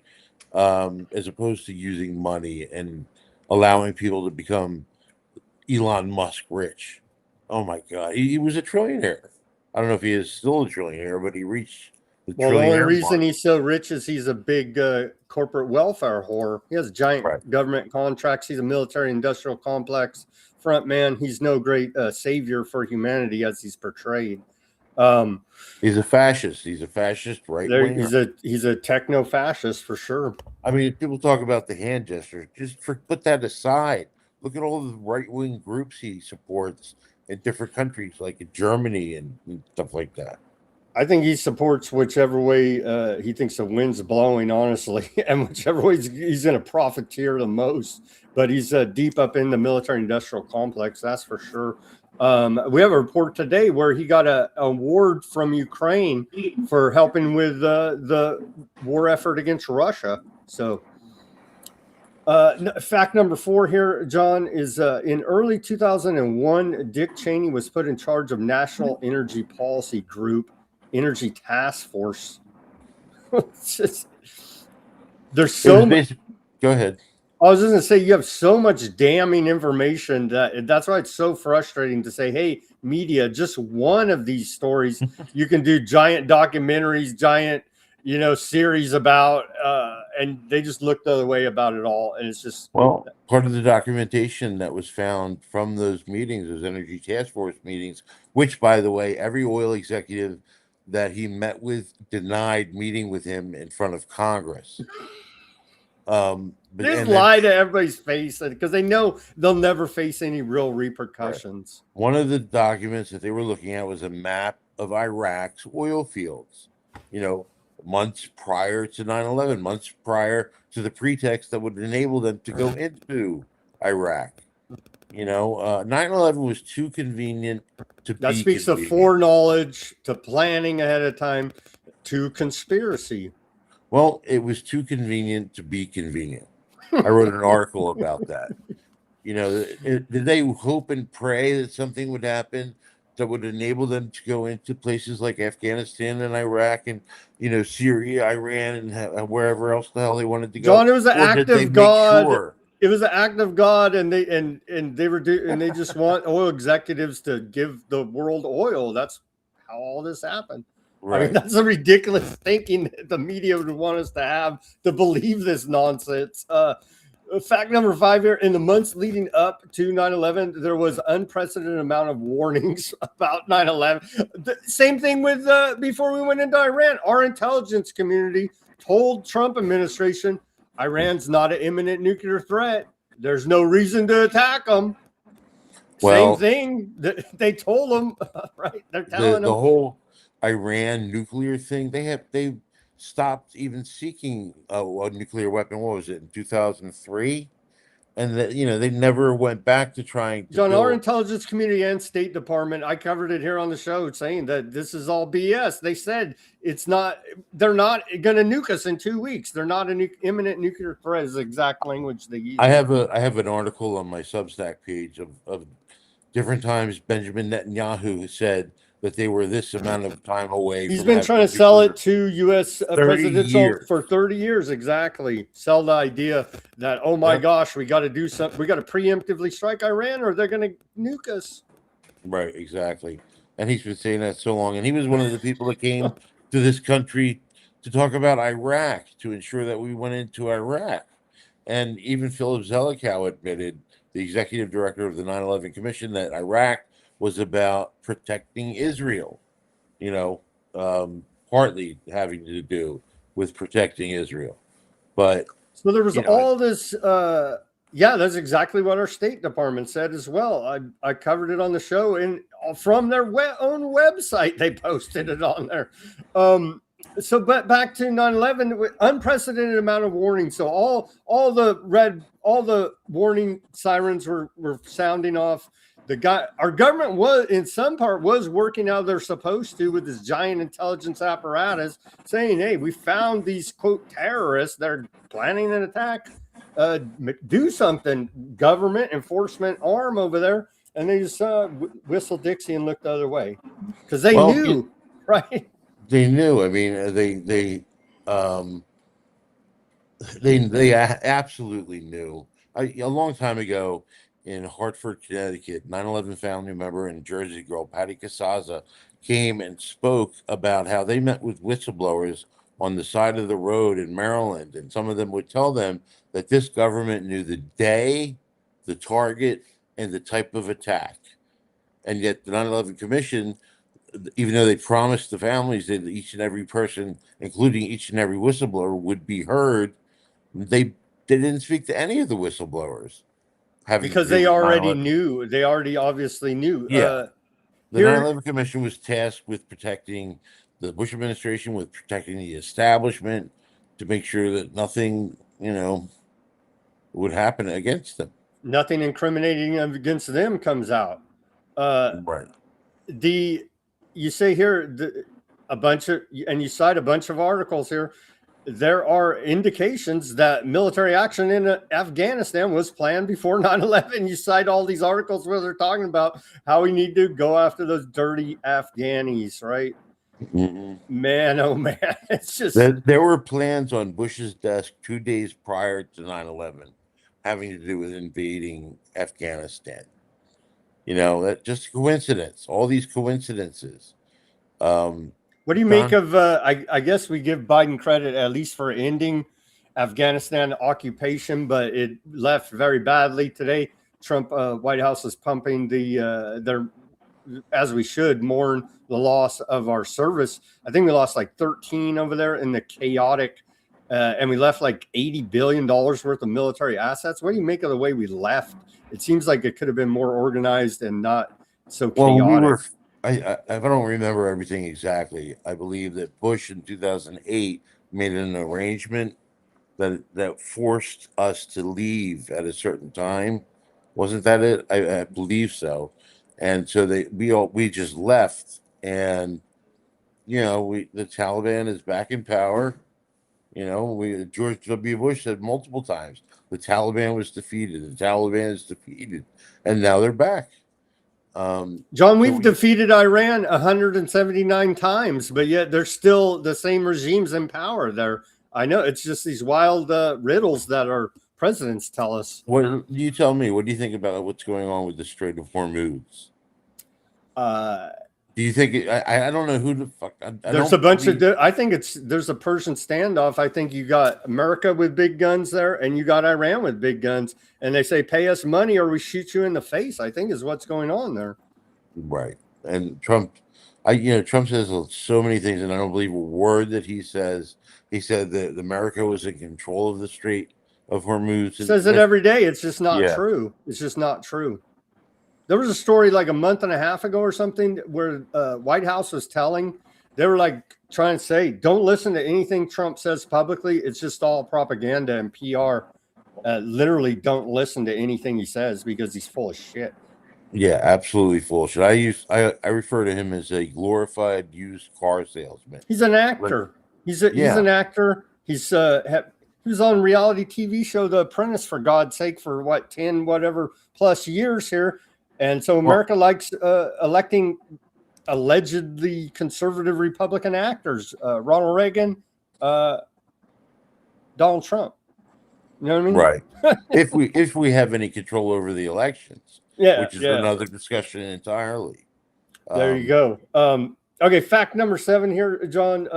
As opposed to using money and allowing people to become Elon Musk rich. Oh my God, he was a trillionaire. I don't know if he is still a trillionaire, but he reached the Well, the only trillionaire reason mark. he's so rich is he's a big corporate welfare whore. He has giant Right. government contracts. He's a military industrial complex front man. He's no great savior for humanity as he's portrayed. He's a fascist. He's a fascist right winger. He's a techno fascist for sure. I mean, people talk about the hand gesture. Put that aside. Look at all the right wing groups he supports in different countries, like in Germany and stuff like that. I think he supports whichever way he thinks the wind's blowing, honestly, and whichever way he's going to profiteer the most. But he's deep up in the military industrial complex, that's for sure. We have a report today where he got an award from Ukraine for helping with the war effort against Russia. So, fact number 4 here, John, is in early 2001, Dick Cheney was put in charge of National Energy Policy Group, Energy Task Force. There's so much. Go ahead. I was just going to say, you have so much damning information that's why it's so frustrating to say, hey, media, just one of these stories, you can do giant documentaries, giant, series about, and they just look the other way about it all. And it's just. Well, part of the documentation that was found from those meetings, those Energy Task Force meetings, which, by the way, every oil executive that he met with denied meeting with him in front of Congress. They just lie to everybody's face because they know they'll never face any real repercussions. Right. One of the documents that they were looking at was a map of Iraq's oil fields, months prior to 9/11, months prior to the pretext that would enable them to go into Iraq. 9/11 was too convenient to be. That speaks to foreknowledge, to planning ahead of time, to conspiracy. Well, it was too convenient to be convenient. I wrote an article about that. Did they hope and pray that something would happen that would enable them to go into places like Afghanistan and Iraq and, Syria, Iran, and wherever else the hell they wanted to go? John, it was an act of God. Sure? It was an act of God, and they just want oil executives to give the world oil. That's how all this happened. Right. I mean, that's a ridiculous thinking that the media would want us to have to believe this nonsense. Fact number 5 here: in the months leading up to 9/11, there was unprecedented amount of warnings about 9/11. The same thing with before we went into Iran. Our intelligence community told Trump administration Iran's not an imminent nuclear threat. There's no reason to attack them. Well, same thing. They told them, right? They're telling them the whole Iran nuclear thing. They stopped even seeking a nuclear weapon. What was it, in 2003? And that, they never went back to trying to John, our build. intelligence community and State Department, I covered it here on the show, saying that this is all BS. They said they're not going to nuke us in 2 weeks. They're not an imminent nuclear threat is the exact language they use. I have an article on my Substack page of different times Benjamin Netanyahu said that they were this amount of time away. He's from been having trying to sell nuclear- it to U.S. 30 presidential years. for 30 years. Exactly. Sell the idea that, oh my Yep. gosh, we got to do something. We got to preemptively strike Iran or they're going to nuke us. Right, exactly. And he's been saying that so long. And he was one of the people that came to this country to talk about Iraq, to ensure that we went into Iraq. And even Philip Zelikow admitted, the executive director of the 9/11 Commission, that Iraq was about protecting Israel, partly having to do with protecting Israel. But So there was all this. Yeah, that's exactly what our State Department said as well. I covered it on the show, and from their own website, they posted it on there. But back to 9/11, unprecedented amount of warning. So all the warning sirens were sounding off. Our government was, in some part, was working how they're supposed to with this giant intelligence apparatus, saying, "Hey, we found these quote terrorists. They're planning an attack. Do something, government enforcement arm over there." And they just whistled Dixie and looked the other way because they knew, right? They knew. I mean, they absolutely knew. A long time ago in Hartford, Connecticut, 9/11 family member and Jersey girl Patty Casaza came and spoke about how they met with whistleblowers on the side of the road in Maryland, and some of them would tell them that this government knew the day, the target, and the type of attack. And yet the 9/11 Commission, even though they promised the families that each and every person, including each and every whistleblower, would be heard, they didn't speak to any of the whistleblowers. Because they already knew. They already obviously knew. Yeah. The 9/11 Commission was tasked with protecting the Bush administration, with protecting the establishment, to make sure that nothing, would happen against them. Nothing incriminating against them comes out. Right. You say here and you cite a bunch of articles here. There are indications that military action in Afghanistan was planned before 9/11. You cite all these articles where they're talking about how we need to go after those dirty Afghanis, right? Mm-hmm. Man, oh man, it's just there were plans on Bush's desk 2 days prior to 9/11 having to do with invading Afghanistan. That just coincidence. All these coincidences. What do you make of? I guess we give Biden credit at least for ending Afghanistan occupation, but it left very badly today. Trump White House is pumping their, as we should, mourn the loss of our service. I think we lost like 13 over there in the chaotic, and we left like $80 billion worth of military assets. What do you make of the way we left? It seems like it could have been more organized and not so chaotic. I don't remember everything exactly. I believe that Bush in 2008 made an arrangement that forced us to leave at a certain time. Wasn't that it? I believe so. And so we just left, and the Taliban is back in power. George W. Bush said multiple times the Taliban was defeated. The Taliban is defeated, and now they're back. John, we've defeated Iran 179 times, but yet there's still the same regimes in power there. I know it's just these wild riddles that our presidents tell us. What you tell me? What do you think about what's going on with the Strait of Hormuz? Do you think I don't know who the fuck? There's a bunch of. I think there's a Persian standoff. I think you got America with big guns there, and you got Iran with big guns, and they say pay us money or we shoot you in the face. I think is what's going on there. Right, and Trump, Trump says so many things, and I don't believe a word that he says. He said that America was in control of the Strait of Hormuz. He says it every day. It's just not true. It's just not true. There was a story like a month and a half ago or something where White House was telling, they were like trying to say, don't listen to anything Trump says publicly. It's just all propaganda and PR. Literally, don't listen to anything he says because he's full of shit. Yeah, absolutely full of shit. I refer to him as a glorified used car salesman. He's an actor. He's an actor. He was on reality TV show The Apprentice, for God's sake, for what, 10 whatever plus years here. And so America likes electing allegedly conservative Republican actors, Ronald Reagan, Donald Trump. You know what I mean? Right. if we have any control over the elections, which is another discussion entirely. There you go. Okay, fact number 7 here, John.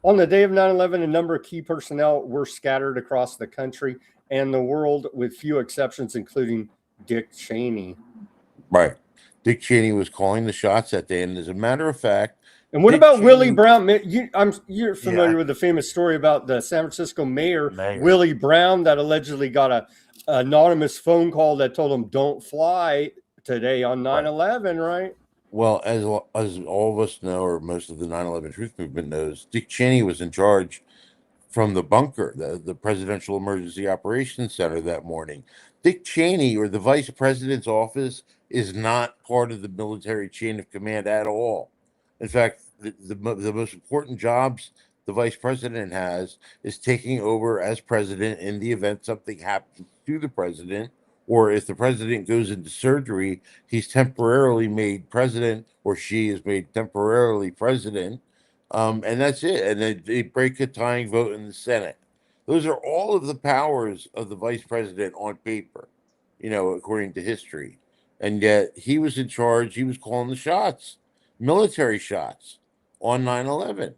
On the day of 9/11, a number of key personnel were scattered across the country and the world, with few exceptions, including Dick Cheney. Right. Dick Cheney was calling the shots that day. And as a matter of fact, and what about Willie Brown? You're familiar with the famous story about the San Francisco mayor. Willie Brown, that allegedly got an anonymous phone call that told him don't fly today on 9/11, right? Well, as all of us know, or most of the 9/11 Truth Movement knows, Dick Cheney was in charge from the bunker, the Presidential Emergency Operations Center that morning. Dick Cheney, or the Vice President's office, is not part of the military chain of command at all. In fact, the most important jobs the Vice President has is taking over as president in the event something happens to the president, or if the president goes into surgery, he's temporarily made president, or she is made temporarily president. And that's it. And they break a tying vote in the Senate. Those are all of the powers of the vice president on paper, according to history. And yet he was in charge. He was calling the shots, military shots on 9/11.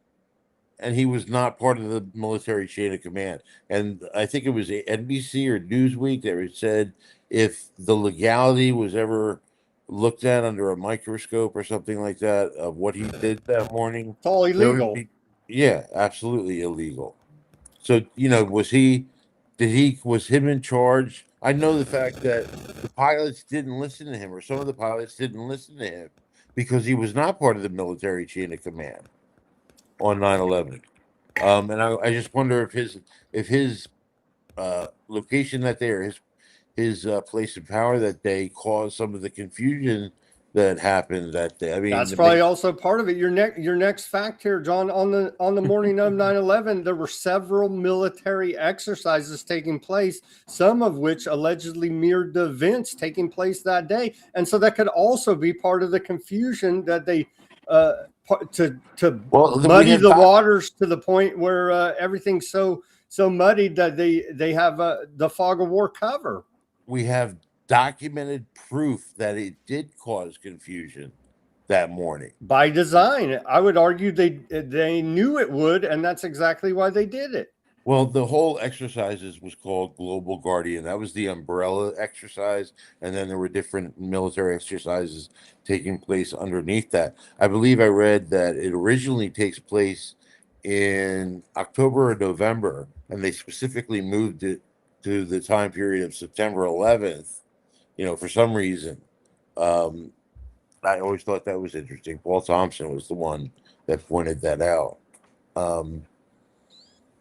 And he was not part of the military chain of command. And I think it was NBC or Newsweek that said if the legality was ever looked at under a microscope or something like that of what he did that morning, it's all illegal. Yeah, absolutely illegal. So, was him in charge? I know the fact that the pilots didn't listen to him, or some of the pilots didn't listen to him because he was not part of the military chain of command on 9/11. And I just wonder if his location that day, or his place of power that day, caused some of the confusion that happened that day. I mean, that's probably also part of it. Your next fact here, John, on the morning of 9/11, there were several military exercises taking place, some of which allegedly mirrored the events taking place that day. And so that could also be part of the confusion that they to muddy the waters to the point where everything's so muddied that they have the fog of war cover. We have documented proof that it did cause confusion that morning by design. I would argue they knew it would, and that's exactly why they did it. Well, the whole exercises was called Global Guardian. That was the umbrella exercise, and then there were different military exercises taking place underneath that. I believe I read that it originally takes place in October or November, and they specifically moved it to the time period of September 11th. For some reason. I always thought that was interesting. Paul Thompson was the one that pointed that out.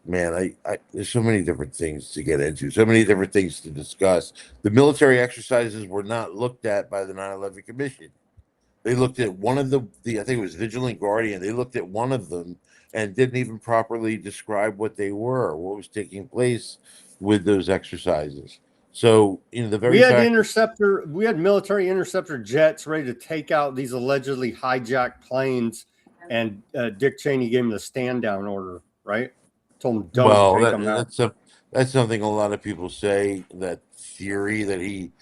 Man, there's so many different things to get into, so many different things to discuss. The military exercises were not looked at by the 9/11 Commission. They looked at one of the I think it was Vigilant Guardian. They looked at one of them and didn't even properly describe what they were, what was taking place with those exercises. So, the very we had military interceptor jets ready to take out these allegedly hijacked planes, and Dick Cheney gave him the stand down order, right? Told him don't take them out. That's something a lot of people say, that theory that he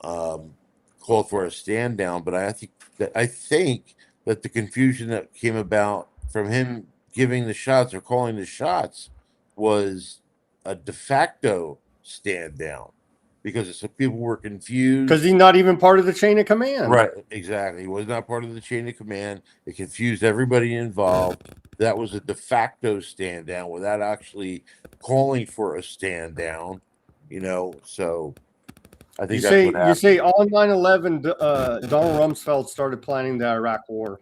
called for a stand down, but I think that the confusion that came about from him giving the shots or calling the shots was a de facto stand down. Because some people were confused. Because he's not even part of the chain of command. Right, exactly. He was not part of the chain of command. It confused everybody involved. That was a de facto stand down without actually calling for a stand down. So I think that's what happened. You say on 9/11, Donald Rumsfeld started planning the Iraq War.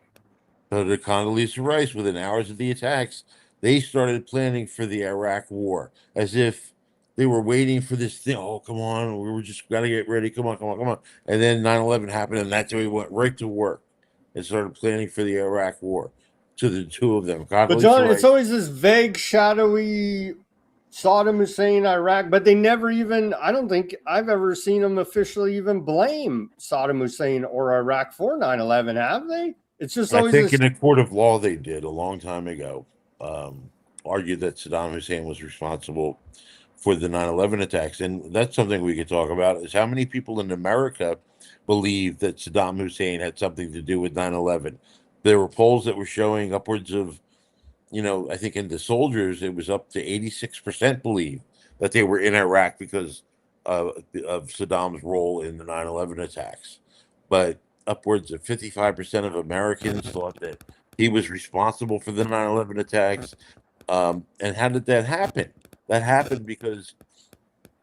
So to Condoleezza Rice, within hours of the attacks, they started planning for the Iraq War as if they were waiting for this thing. Oh, come on, we were just got to get ready. Come on, come on, come on. And then 9/11 happened, and that's when we went right to work and started planning for the Iraq War. To the two of them, But Condoleezza John, it's Rice. always this vague, shadowy Saddam Hussein, Iraq, but they never even, I don't think I've ever seen them officially even blame Saddam Hussein or Iraq for 9/11, have they? It's just I always think this. in a court of law they did a long time ago. Argued that Saddam Hussein was responsible for the 9/11 attacks, and that's something we could talk about. Is how many people in America believe that Saddam Hussein had something to do with 9/11? There were polls that were showing upwards of, I think in the soldiers it was up to 86% believe that they were in Iraq because of Saddam's role in the 9/11 attacks, but upwards of 55% of Americans thought that he was responsible for the 9/11 attacks. And how did that happen? That happened because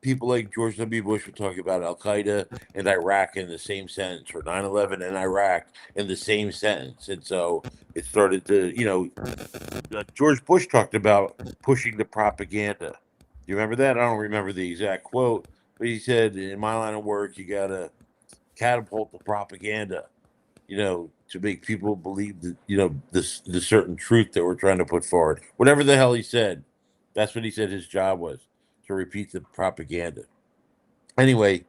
people like George W. Bush were talking about Al Qaeda and Iraq in the same sentence, or 9/11 and Iraq in the same sentence. And so it started to, George Bush talked about pushing the propaganda. You remember that? I don't remember the exact quote, but he said, in my line of work, you got to catapult the propaganda, to make people believe that, the certain truth that we're trying to put forward. Whatever the hell he said, that's what he said his job was, to repeat the propaganda. Anyway,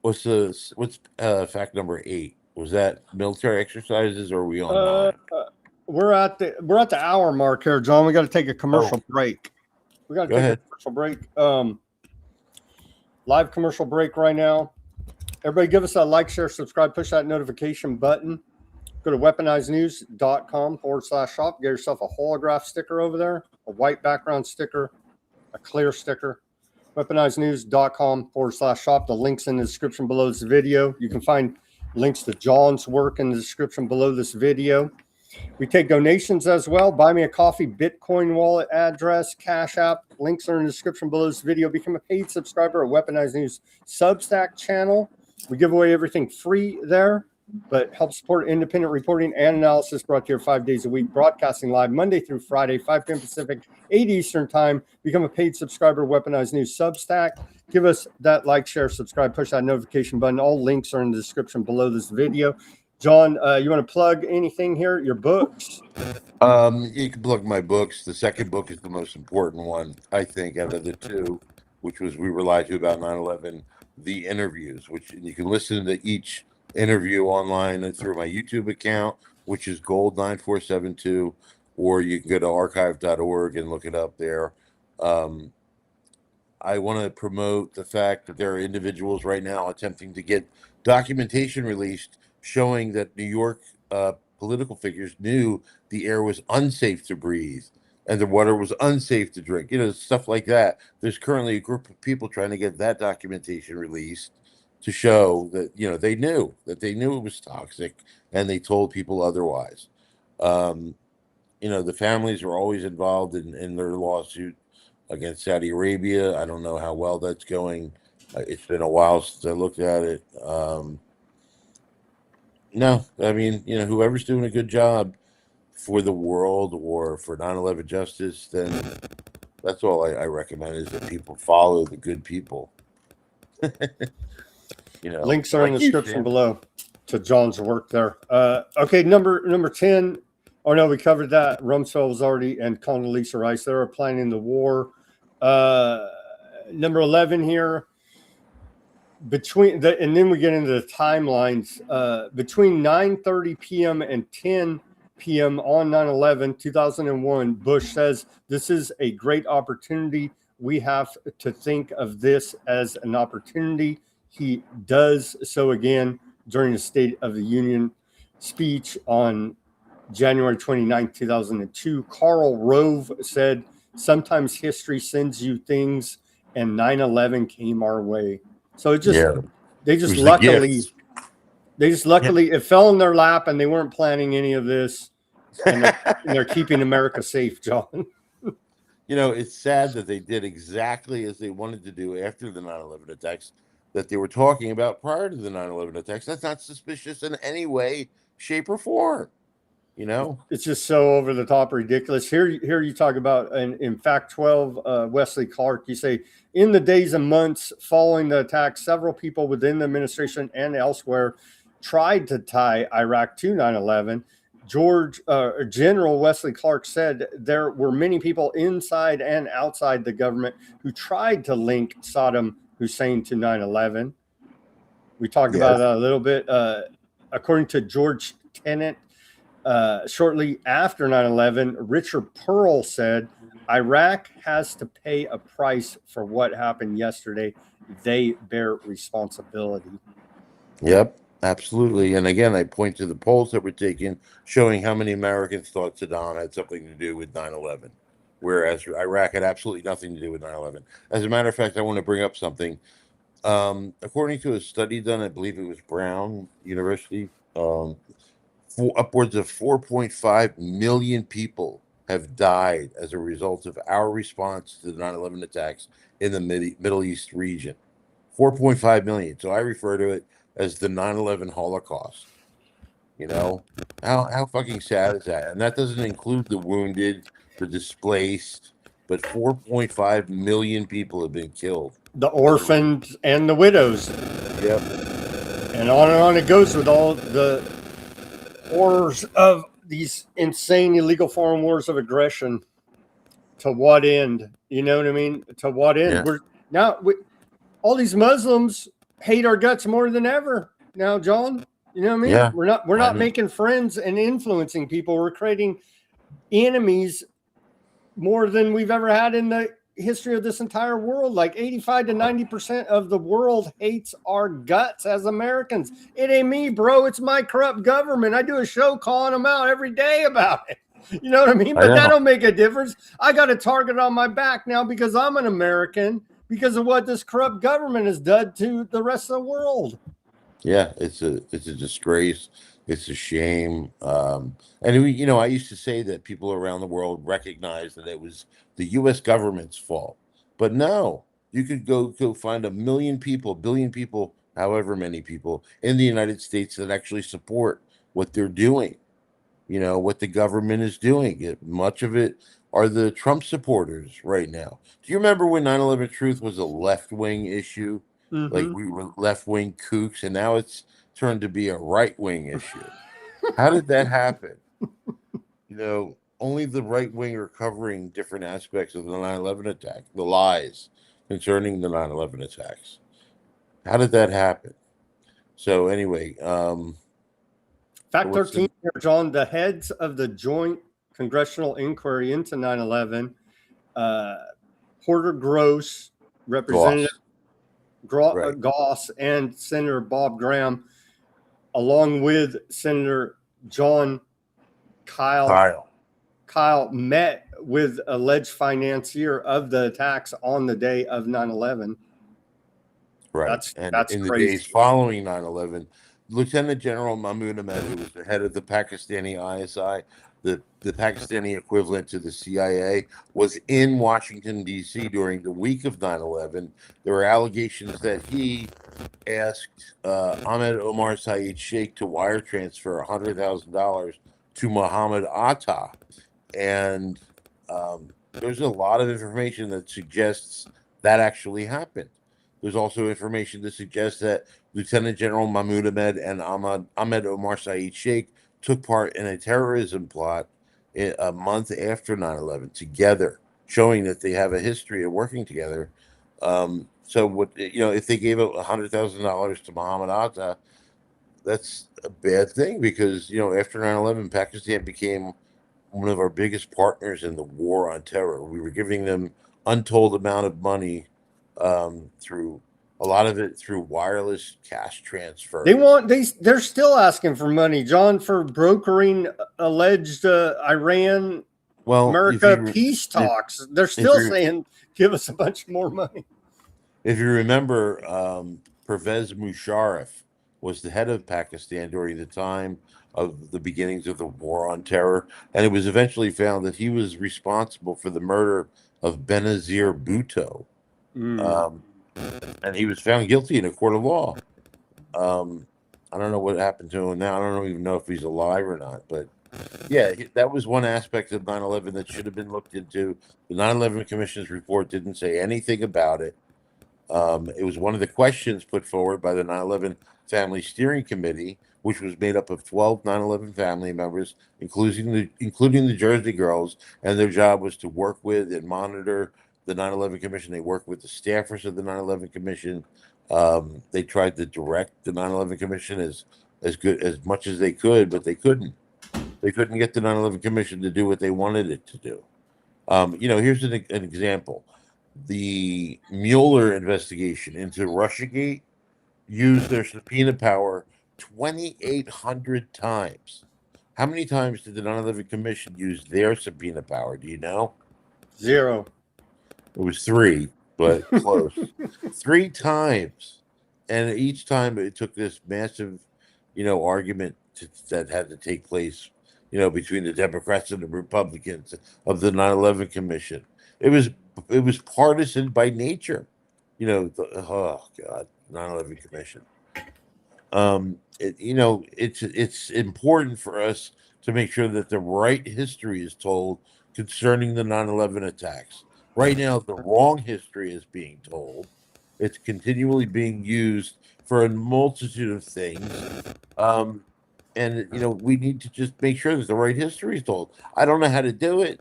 what's fact number 8? Was that military exercises, or are we on Uh, 9? we're at the hour mark here, John. We got to take a commercial Oh, break. We got to go take ahead. a commercial break. Live commercial break right now. Everybody give us a like, share, subscribe, push that notification button. Go to weaponizednews.com/shop. Get yourself a holograph sticker over there, a white background sticker, a clear sticker. Weaponizednews.com/shop. The link's in the description below this video. You can find links to John's work in the description below this video. We take donations as well. Buy me a coffee, Bitcoin wallet address, Cash App. Links are in the description below this video. Become a paid subscriber at Weaponized News Substack channel. We give away everything free there, but help support independent reporting and analysis brought to you 5 days a week, broadcasting live Monday through Friday, 5 p.m. Pacific, 8 Eastern time. Become a paid subscriber, Weaponized News Substack. Give us that like, share, subscribe, push that notification button. All links are in the description below this video. John, you want to plug anything here? Your books? You can plug my books. The second book is the most important one, I think, out of the two, which was We Were Lied to About 9/11, the interviews, which you can listen to each interview online through my YouTube account, which is Gold9472, or you can go to archive.org and look it up there. I want to promote the fact that there are individuals right now attempting to get documentation released showing that New York political figures knew the air was unsafe to breathe and the water was unsafe to drink, stuff like that. There's currently a group of people trying to get that documentation released to show that, they knew it was toxic and they told people otherwise. The families are always involved in their lawsuit against Saudi Arabia. I don't know how well that's going. It's been a while since I looked at it. No, I mean, whoever's doing a good job for the world or for 9/11 justice, then that's all I recommend, is that people follow the good people. Links are in the like you, description Sam. below to John's work there. Okay, number 10. Oh no, we covered that. Rumsfeld was already, and Condoleezza Rice. They were planning the war. Number 11 here. And then we get into the timelines. Between 9:30 p.m. and 10 p.m. on 9/11/2001, Bush says this is a great opportunity. We have to think of this as an opportunity. He does so again during the State of the Union speech on January 29, 2002. Karl Rove said, sometimes history sends you things, and 9/11 came our way. So they just luckily it fell in their lap, and they weren't planning any of this, and they're keeping America safe, John. It's sad that they did exactly as they wanted to do after the 9/11 attacks that they were talking about prior to the 9/11 attacks. That's not suspicious in any way, shape, or form. You know? It's just so over the top ridiculous. Here you talk about in fact 12, Wesley Clark, you say, in the days and months following the attack, several people within the administration and elsewhere tried to tie Iraq to 9/11. General Wesley Clark said there were many people inside and outside the government who tried to link Saddam Hussein to 9/11. We talked about that a little bit. According to George Tenet, shortly after 9/11, Richard Pearl said, Iraq has to pay a price for what happened yesterday. They bear responsibility. Yep, absolutely. And again, I point to the polls that were taken showing how many Americans thought Saddam had something to do with 9/11, whereas Iraq had absolutely nothing to do with 9/11. As a matter of fact, I want to bring up something. According to a study done, I believe it was Brown University, upwards of 4.5 million people have died as a result of our response to the 9/11 attacks in the Middle East region. 4.5 million. So I refer to it as the 9/11 Holocaust. You know, how fucking sad is that? And that doesn't include the wounded, the displaced, but 4.5 million people have been killed. The orphans and the widows. Yep. And on it goes with all the horrors of these insane illegal foreign wars of aggression. To what end? You know what I mean? To what end? Yeah. All these Muslims hate our guts more than ever now, John. You know what I mean? Yeah. We're not making friends and influencing people. We're creating enemies more than we've ever had in the history of this entire world. Like 85 to 90% of the world hates our guts as Americans. It ain't me, bro. It's my corrupt government. I do a show calling them out every day about it. You know what I mean? But that don't make a difference. I got a target on my back now because I'm an American, because of what this corrupt government has done to the rest of the world. Yeah, it's a disgrace. It's a shame. And we, I used to say that people around the world recognize that it was the U.S. government's fault, but no, you could go find a million people, billion people, however many people in the United States that actually support what they're doing. What the government is doing. Much of it are the Trump supporters right now. Do you remember when 9/11 Truth was a left-wing issue? Like we were left-wing kooks, and now it's turned to be a right-wing issue. How did that happen? Only the right wing are covering different aspects of the 9/11 attack, the lies concerning the 9/11 attacks. How did that happen? So anyway, Fact 13 here, John, the heads of the joint congressional inquiry into 9/11, Porter Gross, Representative Goss, and Senator Bob Graham, along with Senator John Kyle, met with alleged financier of the attacks on the day of 9/11. Right. That's in the crazy. days following 9/11, Lieutenant General Mahmoud Ahmed, who was the head of the Pakistani ISI, the Pakistani equivalent to the CIA, was in Washington, D.C. during the week of 9/11. There were allegations that he asked Ahmed Omar Saeed Sheikh to wire transfer $100,000 to Muhammad Atta. And there's a lot of information that suggests that actually happened. There's also information that suggests that Lieutenant General Mahmoud Ahmed and Ahmed Omar Saeed Sheikh took part in a terrorism plot a month after 9/11 together, showing that they have a history of working together. So what, if they gave out $100,000 to Muhammad Atta, that's a bad thing because, after 9/11, Pakistan became one of our biggest partners in the war on terror. We were giving them untold amount of money, through a lot of it through wireless cash transfer. They're still asking for money, John, for brokering alleged Iran America peace talks. They're still saying, give us a bunch more money. If you remember, Pervez Musharraf was the head of Pakistan during the time of the beginnings of the war on terror, and it was eventually found that he was responsible for the murder of Benazir Bhutto. And he was found guilty in a court of law. I don't know what happened to him now. I don't even know if he's alive or not, but Yeah, that was one aspect of 9/11 that should have been looked into. The 9/11 Commission's report didn't say anything about it. It was one of the questions put forward by the 9/11 Family Steering Committee, which was made up of 12 9/11 family members, including the Jersey girls, and their job was to work with and monitor the 9/11 Commission. They worked with the staffers of the 9/11 Commission. They tried to direct the 9/11 Commission as much as they could, but they couldn't. They couldn't get the 9/11 Commission to do what they wanted it to do. Here's an example. The Mueller investigation into Russiagate used their subpoena power 2,800 times. How many times did the 9/11 Commission use their subpoena power? Do you know? 0. It was 3, but close. 3 times. And each time it took this massive, argument that had to take place, between the Democrats and the Republicans of the 9/11 Commission. It was partisan by nature. Oh God, 9/11 Commission. It's important for us to make sure that the right history is told concerning the 9/11 attacks. Right now, the wrong history is being told. It's continually being used for a multitude of things. And we need to just make sure that the right history is told. I don't know how to do it,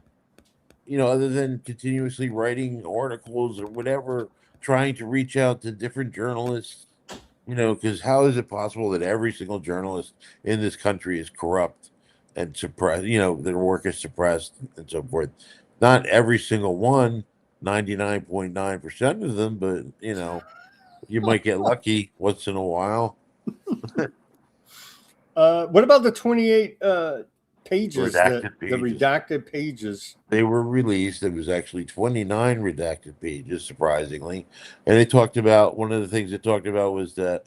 other than continuously writing articles or whatever, trying to reach out to different journalists, because how is it possible that every single journalist in this country is corrupt and suppressed, their work is suppressed and so forth? Not every single one, 99.9% of them, but, you might get lucky once in a while. What about the 28 pages, Redacted the pages. redacted pages? They were released. It was actually 29 redacted pages, surprisingly. And they talked about, one of the things they talked about was that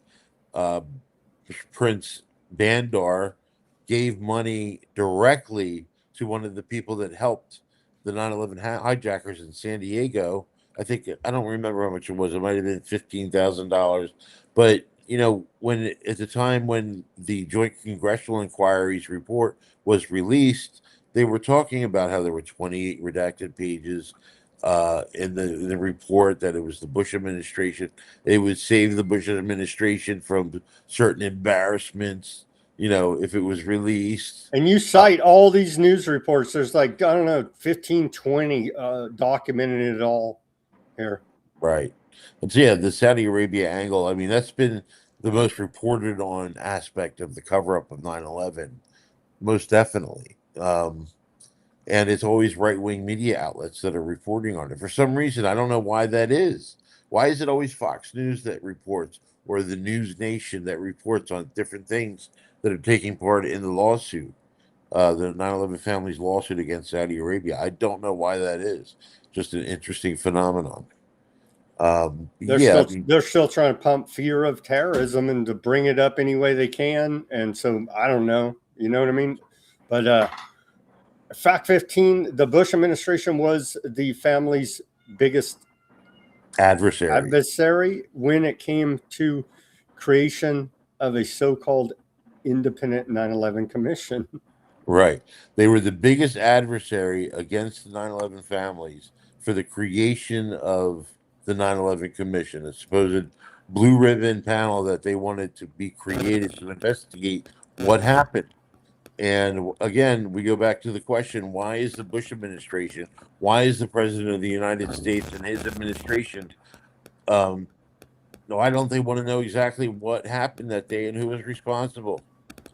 Prince Bandar gave money directly to one of the people that helped the 9/11 hijackers in San Diego. I don't remember how much it was. It might have been $15,000. But, when at the time when the Joint Congressional Inquiry's report was released, they were talking about how there were 28 redacted pages in the report, that it was the Bush administration. It would save the Bush administration from certain embarrassments, if it was released. And you cite all these news reports. There's like, I don't know, 15, 20 documenting it all here. Right. And so, yeah, the Saudi Arabia angle, I mean, that's been the most reported on aspect of the cover up of 9/11, most definitely. And it's always right wing media outlets that are reporting on it. For some reason, I don't know why that is. Why is it always Fox News that reports, or the News Nation that reports on different things that are taking part in the lawsuit, the 9/11 family's lawsuit against Saudi Arabia? I don't know why that is. Just an interesting phenomenon. They're still trying to pump fear of terrorism and to bring it up any way they can. And so I don't know, you know what I mean? But fact 15, the Bush administration was the family's biggest adversary when it came to creation of a so-called independent 9/11 commission. Right. They were the biggest adversary against the 9/11 families for the creation of the 9/11 Commission, a supposed blue ribbon panel that they wanted to be created to investigate what happened. And again, we go back to the question, why is the Bush administration, why is the President of the United States and his administration, why don't they want to know exactly what happened that day and who was responsible,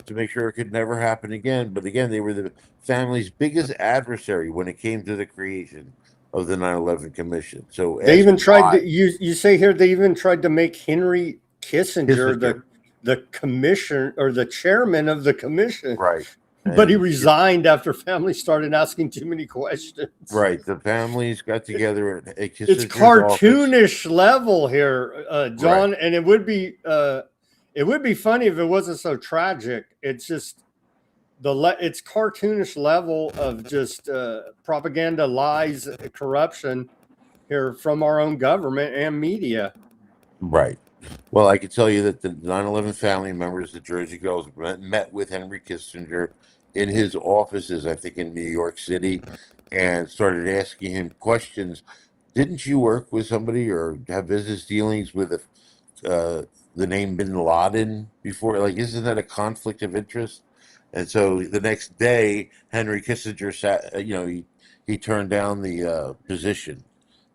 to make sure it could never happen again? But again, they were the family's biggest adversary when it came to the creation of the 9/11 Commission. So they even tried to, you say here, they even tried to make Henry Kissinger the commission, or the chairman of the commission. Right. But he resigned after family started asking too many questions. Right. The families got together at it's cartoonish level here, John. Right. And it would be funny if it wasn't so tragic. It's just it's cartoonish level of just propaganda, lies, corruption here from our own government and media. Right. Well, I can tell you that the 9/11 family members, the Jersey girls, met with Henry Kissinger in his offices, I think in New York City, and started asking him questions. Didn't you work with somebody or have business dealings with the name Bin Laden before? Like, isn't that a conflict of interest? And so the next day, Henry Kissinger sat, he turned down the position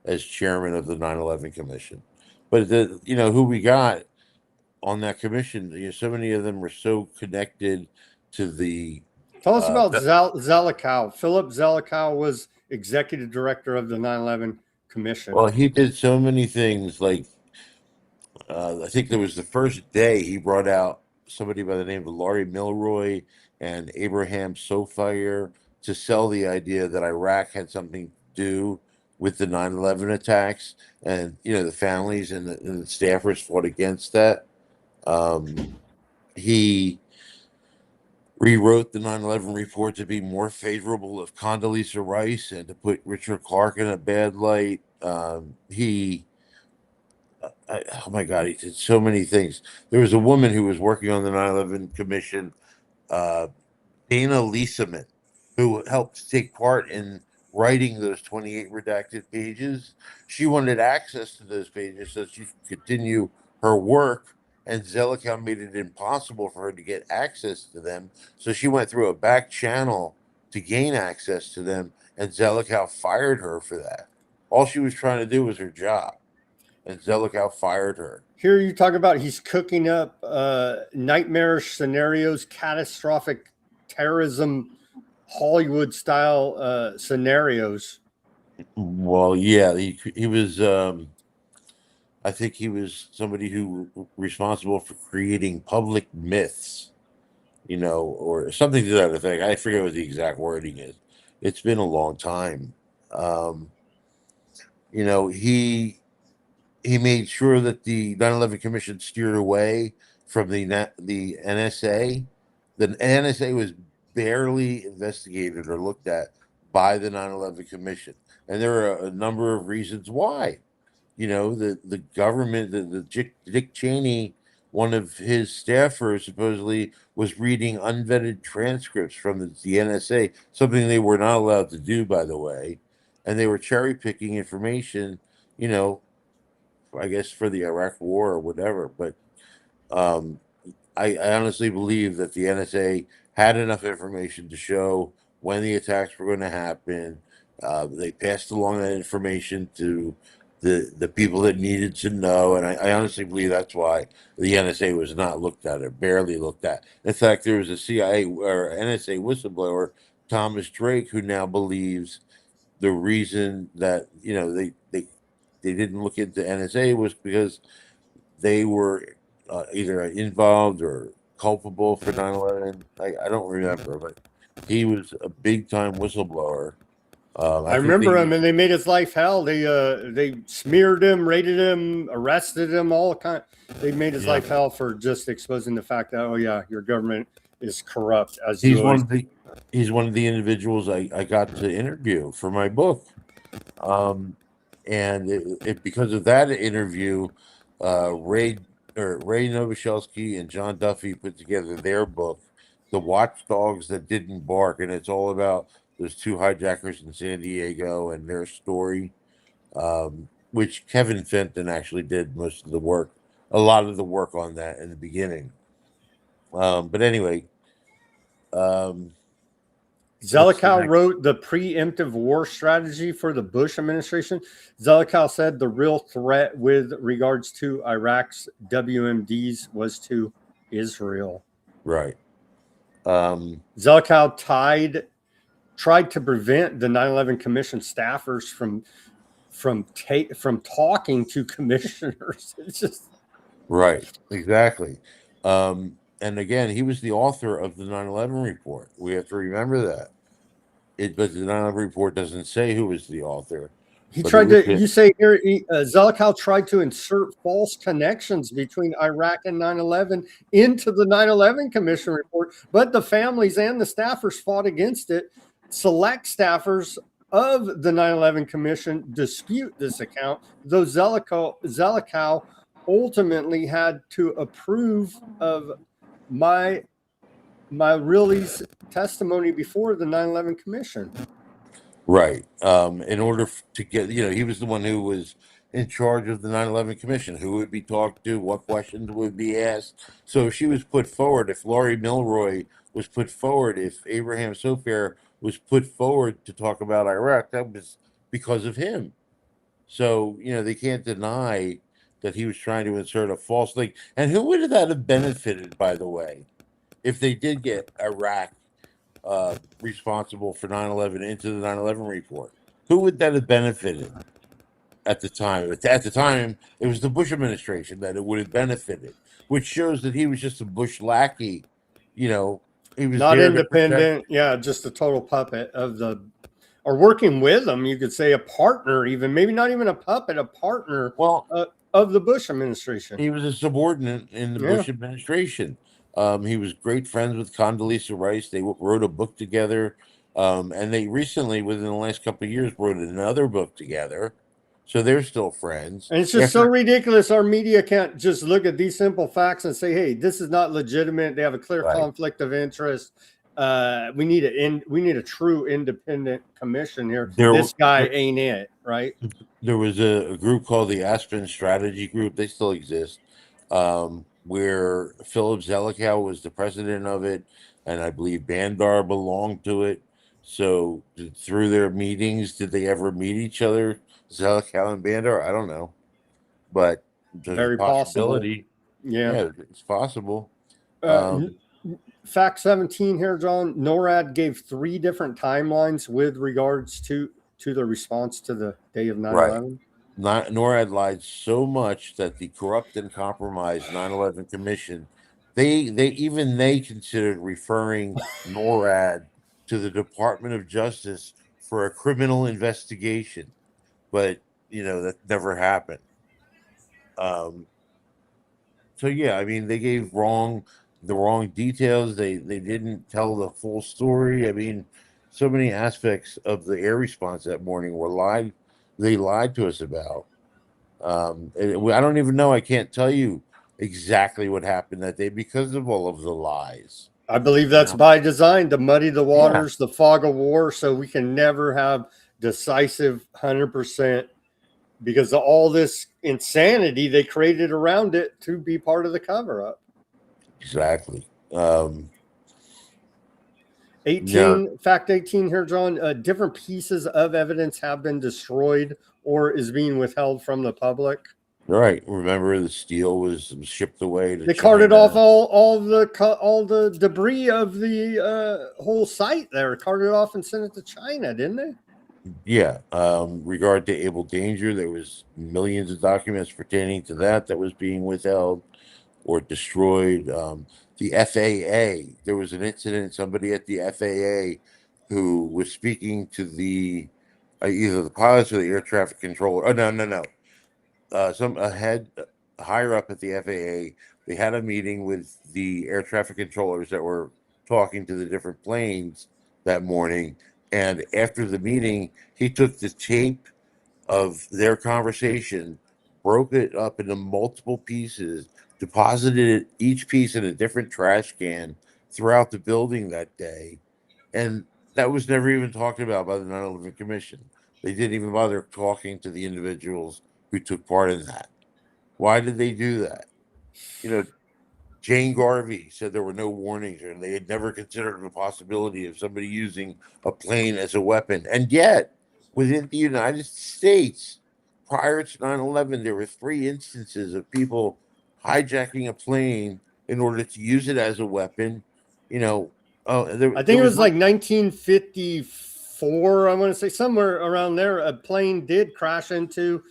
as chairman of the 9/11 Commission. But who we got on that commission, so many of them were so connected to the Tell us about the- Zelikow. Philip Zelikow was executive director of the 9/11 Commission. well, he did so many things. Like, I think there was the first day he brought out somebody by the name of Laurie Milroy and Abraham Sofire to sell the idea that Iraq had something to do with the 9/11 attacks, and the families and the staffers fought against that. He rewrote the 9/11 report to be more favorable of Condoleezza Rice and to put Richard Clark in a bad light. Oh my God, he did so many things. There was a woman who was working on the 9/11 Commission, uh, Dana Leeseman, who helped take part in writing those 28 redacted pages. She wanted access to those pages so she could continue her work, and Zelikow made it impossible for her to get access to them. So she went through a back channel to gain access to them, and Zelikow fired her for that. All she was trying to do was her job, and Zelikow fired her. Here you talk about he's cooking up nightmarish scenarios, catastrophic terrorism, Hollywood style scenarios. Well, yeah, he was. I think he was somebody who responsible for creating public myths, or something to that effect. I forget what the exact wording is. It's been a long time. Um, he made sure that the 9/11 Commission steered away from the NSA. The NSA was barely investigated or looked at by the 9/11 Commission, and there are a number of reasons why. The government, the Dick Cheney, one of his staffers supposedly was reading unvetted transcripts from the NSA, something they were not allowed to do, by the way, and they were cherry picking information, you know, I guess for the Iraq War or whatever. But um, I honestly believe that the NSA had enough information to show when the attacks were going to happen. They passed along that information to the people that needed to know, and I honestly believe that's why the NSA was not looked at or barely looked at. In fact, there was a CIA or NSA whistleblower, Thomas Drake, who now believes the reason that they didn't look into NSA was because they were either involved or culpable for 9/11. I don't remember, but he was a big time whistleblower. I I think remember they, him, and they made his life hell. They smeared him, raided him, arrested him, all kind. They made his yeah, life hell for just exposing the fact that, oh yeah, your government is corrupt, as you he's one always. of the he's one of the individuals I got to interview for my book. And because of that interview, Ray Novoselsky and John Duffy put together their book, "The Watchdogs That Didn't Bark," and it's all about those two hijackers in San Diego and their story, which Kevin Fenton actually did most of the work, a lot of the work on that in the beginning. But anyway, um, what's the Zelikow next? wrote the preemptive war strategy for the Bush administration. Zelikow said the real threat with regards to Iraq's WMDs was to Israel. Right. Um, Zelikow tried to prevent the 9/11 Commission staffers from talking to commissioners. It's just Right, exactly. And again, he was the author of the 9/11 report. We have to remember that. But the 9/11 report doesn't say who was the author, he but it tried was to. him. You say here, Zelikow tried to insert false connections between Iraq and 9/11 into the 9/11 Commission report, but the families and the staffers fought against it. Select staffers of the 9/11 Commission dispute this account, though Zelikow ultimately had to approve of my Really's testimony before the 9/11 Commission. Right. In order to get, he was the one who was in charge of the 9/11 Commission, who would be talked to, what questions would be asked. So if she was put forward, if Laurie Milroy was put forward, if Abraham Sofair was put forward to talk about Iraq, that was because of him. So, they can't deny that he was trying to insert a false link. And who would that have benefited, by the way, if they did get Iraq responsible for 9/11 into the 9/11 report? Who would that have benefited at the time? At the time, it was the Bush administration that it would have benefited, which shows that he was just a Bush lackey. He was Not there to protect. independent. Yeah, just a total puppet of the, or working with them. You could say a partner, even maybe not even a puppet, a partner. Well, of the Bush administration. He was a subordinate in the Bush administration. He was great friends with Condoleezza Rice. They wrote a book together, and they recently, within the last couple of years, wrote another book together. So they're still friends. And it's just so ridiculous. Our media can't just look at these simple facts and say, "Hey, this is not legitimate. They have a clear conflict of interest. We need a true independent commission here. This guy ain't it, right?" There was a group called the Aspen Strategy Group. They still exist, where Philip Zelikow was the president of it, and I believe Bandar belonged to it. So through their meetings, did they ever meet each other, Zelikow and Bandar? I don't know, but there's very a possibility. Yeah, it's possible. Fact 17 here, John. NORAD gave 3 different timelines with regards to the response to the day of 9/11. NORAD lied so much that the corrupt and compromised 9/11 Commission, they considered referring NORAD to the Department of Justice for a criminal investigation, but that never happened. So yeah, I mean, they gave the wrong details. They didn't tell the full story. I mean, so many aspects of the air response that morning were lied. They lied to us about. I don't even know. I can't tell you exactly what happened that day because of all of the lies. I believe that's by design, to muddy the waters, the fog of war, so we can never have decisive 100%, because of all this insanity they created around it to be part of the cover-up. Exactly. 18, fact 18 here, John. Different pieces of evidence have been destroyed or is being withheld from the public. Right. Remember, the steel was shipped away to They carted off all the debris of the whole site there. Carted it off and sent it to China, didn't they? Yeah. Regard to Able Danger, there was millions of documents pertaining to that was being withheld or destroyed. The FAA, there was an incident, somebody at the FAA who was speaking to the either the pilots or the air traffic controller. Oh, no. A head higher up at the FAA, they had a meeting with the air traffic controllers that were talking to the different planes that morning. And after the meeting, he took the tape of their conversation, broke it up into multiple pieces, deposited each piece in a different trash can throughout the building that day. And that was never even talked about by the 9/11 Commission. They didn't even bother talking to the individuals who took part in that. Why did they do that? Jane Garvey said there were no warnings, and they had never considered the possibility of somebody using a plane as a weapon. And yet, within the United States, prior to 9/11, there were 3 instances of people hijacking a plane in order to use it as a weapon. I think it was like 1954. I want to say somewhere around there, a plane did crash into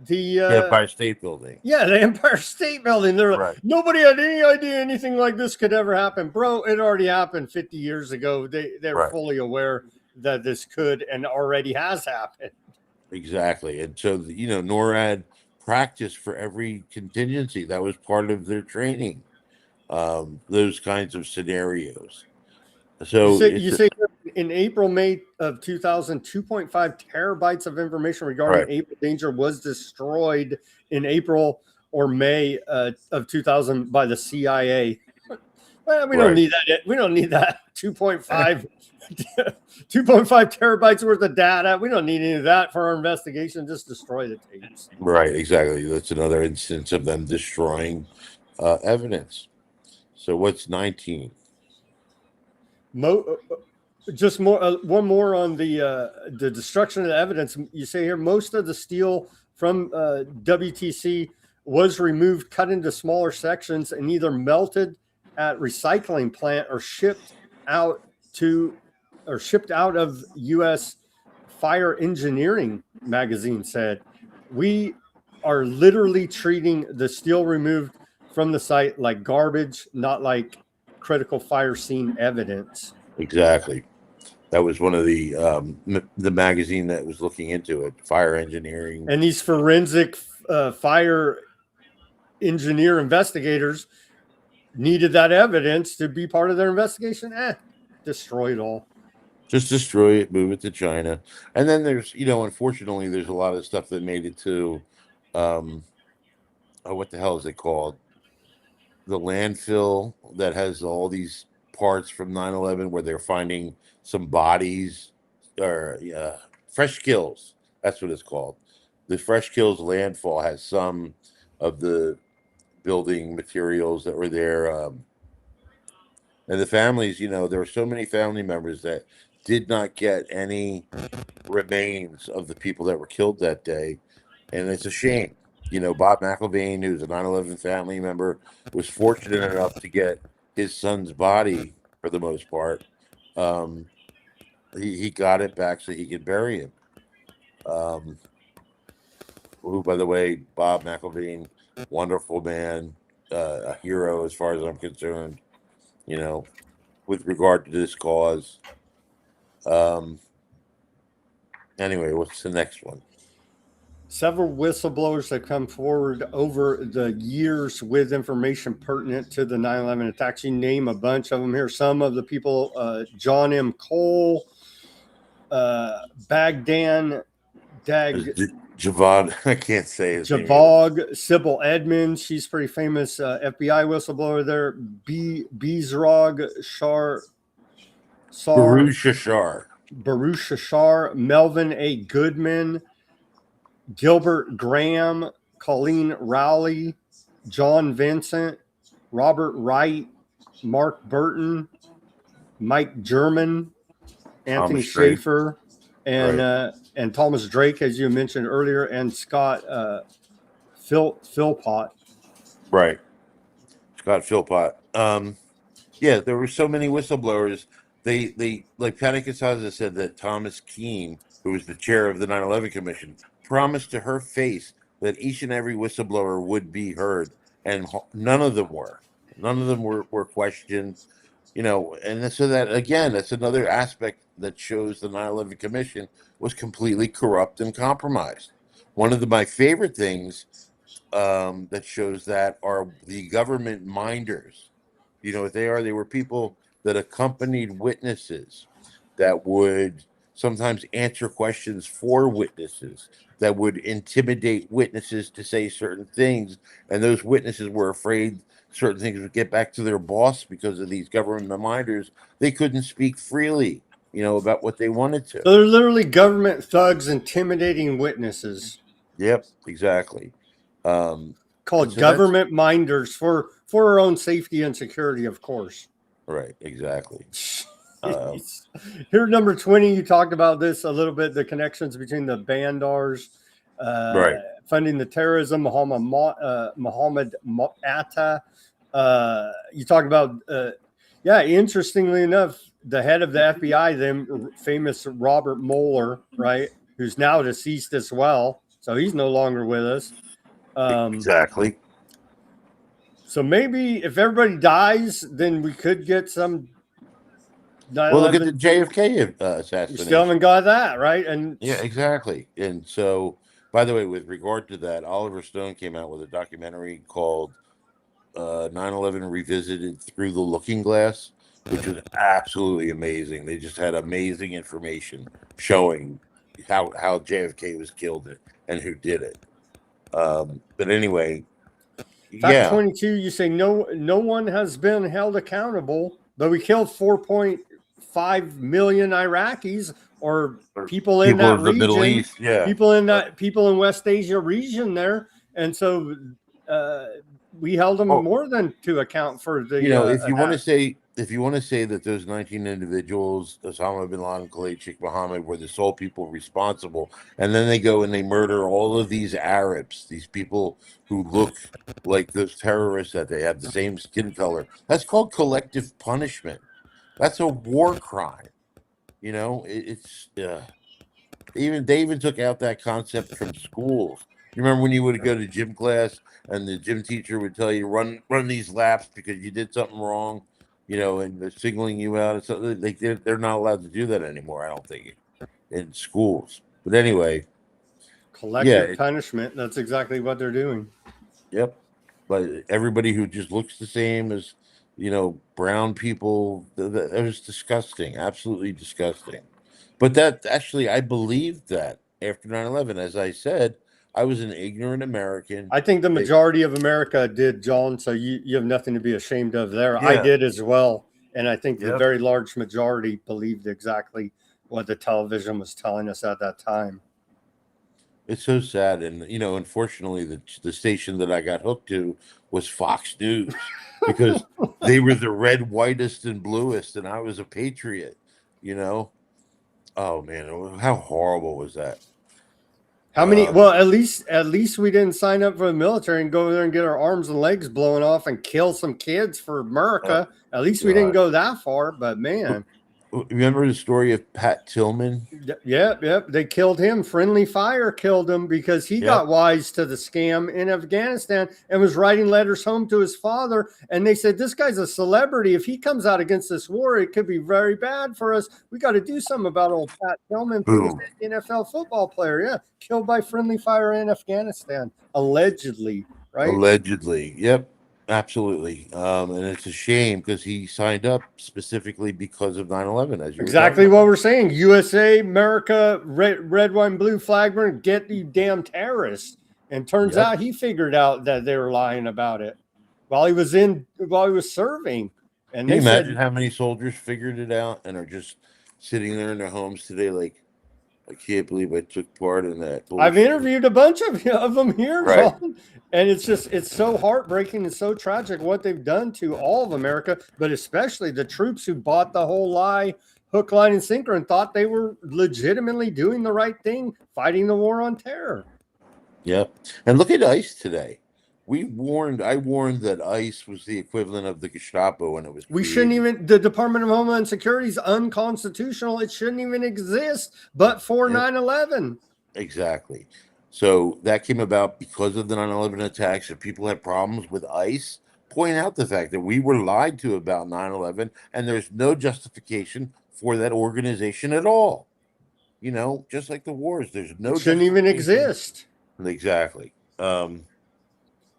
the Empire State Building. Yeah, the Empire State Building. They're like, nobody had any idea anything like this could ever happen. Bro, it already happened 50 years ago. They're fully aware that this could and already has happened. Exactly. And so, NORAD practiced for every contingency. That was part of their training, those kinds of scenarios. So you say in April, May of 2000, 2.5 terabytes of information regarding Able Danger was destroyed in April or May of 2000 by the CIA. Well, we don't need that. We don't need that 2.5 terabytes worth of data. We don't need any of that for our investigation. Just destroy the tapes. Right, exactly. That's another instance of them destroying evidence. So what's 19? Just more, one more on the destruction of the evidence. You say here most of the steel from WTC was removed, cut into smaller sections, and either melted at recycling plant or shipped out of U.S. Fire Engineering magazine said. We are literally treating the steel removed from the site like garbage, not like critical fire scene evidence. Exactly. That was one of the magazine that was looking into it, Fire Engineering. And these forensic fire engineer investigators needed that evidence to be part of their investigation. Destroy it all. Just destroy it, move it to China. And then there's, unfortunately, there's a lot of stuff that made it to, what the hell is it called? The landfill that has all these parts from 9/11 where they're finding some bodies or fresh kills. That's what it's called. The Fresh Kills landfill has some of the building materials that were there. And the families, there were so many family members that did not get any remains of the people that were killed that day. And it's a shame. Bob McIlvaine, who's a 9/11 family member, was fortunate enough to get his son's body for the most part. He got it back so he could bury him. Who, by the way, Bob McIlvaine, wonderful man, a hero as far as I'm concerned, with regard to this cause. Anyway, what's the next one? Several whistleblowers have come forward over the years with information pertinent to the 9/11 attacks. You name a bunch of them here. Some of the people, John M. Cole, Bagdan Javad, I can't say his name. Javog, Sybil Edmonds, she's pretty famous FBI whistleblower there. Bezrog Baruch Shashar, Melvin A. Goodman, Gilbert Graham, Colleen Rowley, John Vincent, Robert Wright, Mark Burton, Mike German, Anthony Schaefer, and Thomas Drake, as you mentioned earlier, and Scott Philpott. Right. Scott Philpott. Yeah, there were so many whistleblowers. They like Patty Casaza said that Thomas Keene, who was the chair of the 9/11 Commission, promised to her face that each and every whistleblower would be heard, and none of them were. None of them were questioned, and so that, again, that's another aspect that shows the 9/11 Commission was completely corrupt and compromised. One of my favorite things that shows that are the government minders. You know what they are? They were people that accompanied witnesses that would sometimes answer questions for witnesses, that would intimidate witnesses to say certain things. And those witnesses were afraid certain things would get back to their boss because of these government reminders. They couldn't speak freely, about what they wanted to. So they're literally government thugs intimidating witnesses. Yep, exactly. Called government minders for our own safety and security, of course. Right, exactly. Here, number 20, you talked about this a little bit, the connections between the bandars, funding the terrorism, Muhammad Atta. You talk about, interestingly enough, the head of the FBI, the famous Robert Mueller, right, who's now deceased as well. So he's no longer with us. Exactly. So maybe if everybody dies, then we could get some. Well, look at the JFK assassination. We still haven't got that, right? And yeah, exactly. And so, by the way, with regard to that, Oliver Stone came out with a documentary called 9/11 Revisited Through the Looking Glass, which was absolutely amazing. They just had amazing information showing how JFK was killed and who did it. But anyway, Fact Yeah. 22, you say no one has been held accountable, but we killed 4.5 million Iraqis or Or people in people that of the Middle region, East. Yeah. people in West Asia region there, and so uh, we held them Well, more than to account for the if you want to attack. say that those 19 individuals, Osama bin Laden, Khalid Sheikh Mohammed, were the sole people responsible, and then they go and they murder all of these Arabs, these people who look like those terrorists, that they have the same skin color. That's called collective punishment. That's a war crime. It's they even took out that concept from schools. You remember when you would go to gym class and the gym teacher would tell you run these laps because you did something wrong, and they're singling you out. So they're not allowed to do that anymore. I don't think in schools. But anyway, yeah, Collective punishment. That's exactly what they're doing. yep. But everybody who just looks the same as brown people, that was disgusting, absolutely disgusting. But that actually, I believed that after 9/11. As I said, I was an ignorant American. I think the They- majority of America did, John. So you have nothing to be ashamed of there. I Yeah. did as well, and I think the Yep. very large majority believed exactly what the television was telling us at that time. It's so sad, and unfortunately, the station that I got hooked to was Fox News because they were the red, whitest, and bluest, and I was a patriot. You know, oh man, how horrible was that? How many? Well, at least we didn't sign up for the military and go there and get our arms and legs blown off and kill some kids for America. At least we didn't God. go that far. But man, Remember the story of Pat Tillman? yep. They killed him. Friendly Fire killed him because he got wise to the scam in Afghanistan and was writing letters home to his father. And they said, this guy's a celebrity. If he comes out against this war, it could be very bad for us. We got to do something about old Pat Tillman, who was an NFL football player. Yeah, killed by Friendly Fire in Afghanistan, allegedly, right? Allegedly. Yep. Absolutely. And it's a shame because he signed up specifically because of 9/11, as you Exactly were what talking we're saying. USA, America, red, white, and blue flag burn, get you damn terrorists. And turns Yep. out he figured out that they were lying about it while he was serving. And Can they you said, imagine how many soldiers figured it out and are just sitting there in their homes today like, I can't believe I took part in that. I've bullshit." interviewed a bunch of them here, Right. John. And it's so heartbreaking and so tragic what they've done to all of America, but especially the troops who bought the whole lie, hook, line, and sinker, and thought they were legitimately doing the right thing, fighting the war on terror. Yep. And look at ICE today. I warned that ICE was the equivalent of the Gestapo when it was We created. shouldn't even, the Department of Homeland Security is unconstitutional. It shouldn't even exist, but for 9/11. Exactly. So that came about because of the 9/11 attacks. If people had problems with ICE, point out the fact that we were lied to about 9/11, and there's no justification for that organization at all. Just like the wars, there's no It shouldn't even justification. exist. Exactly.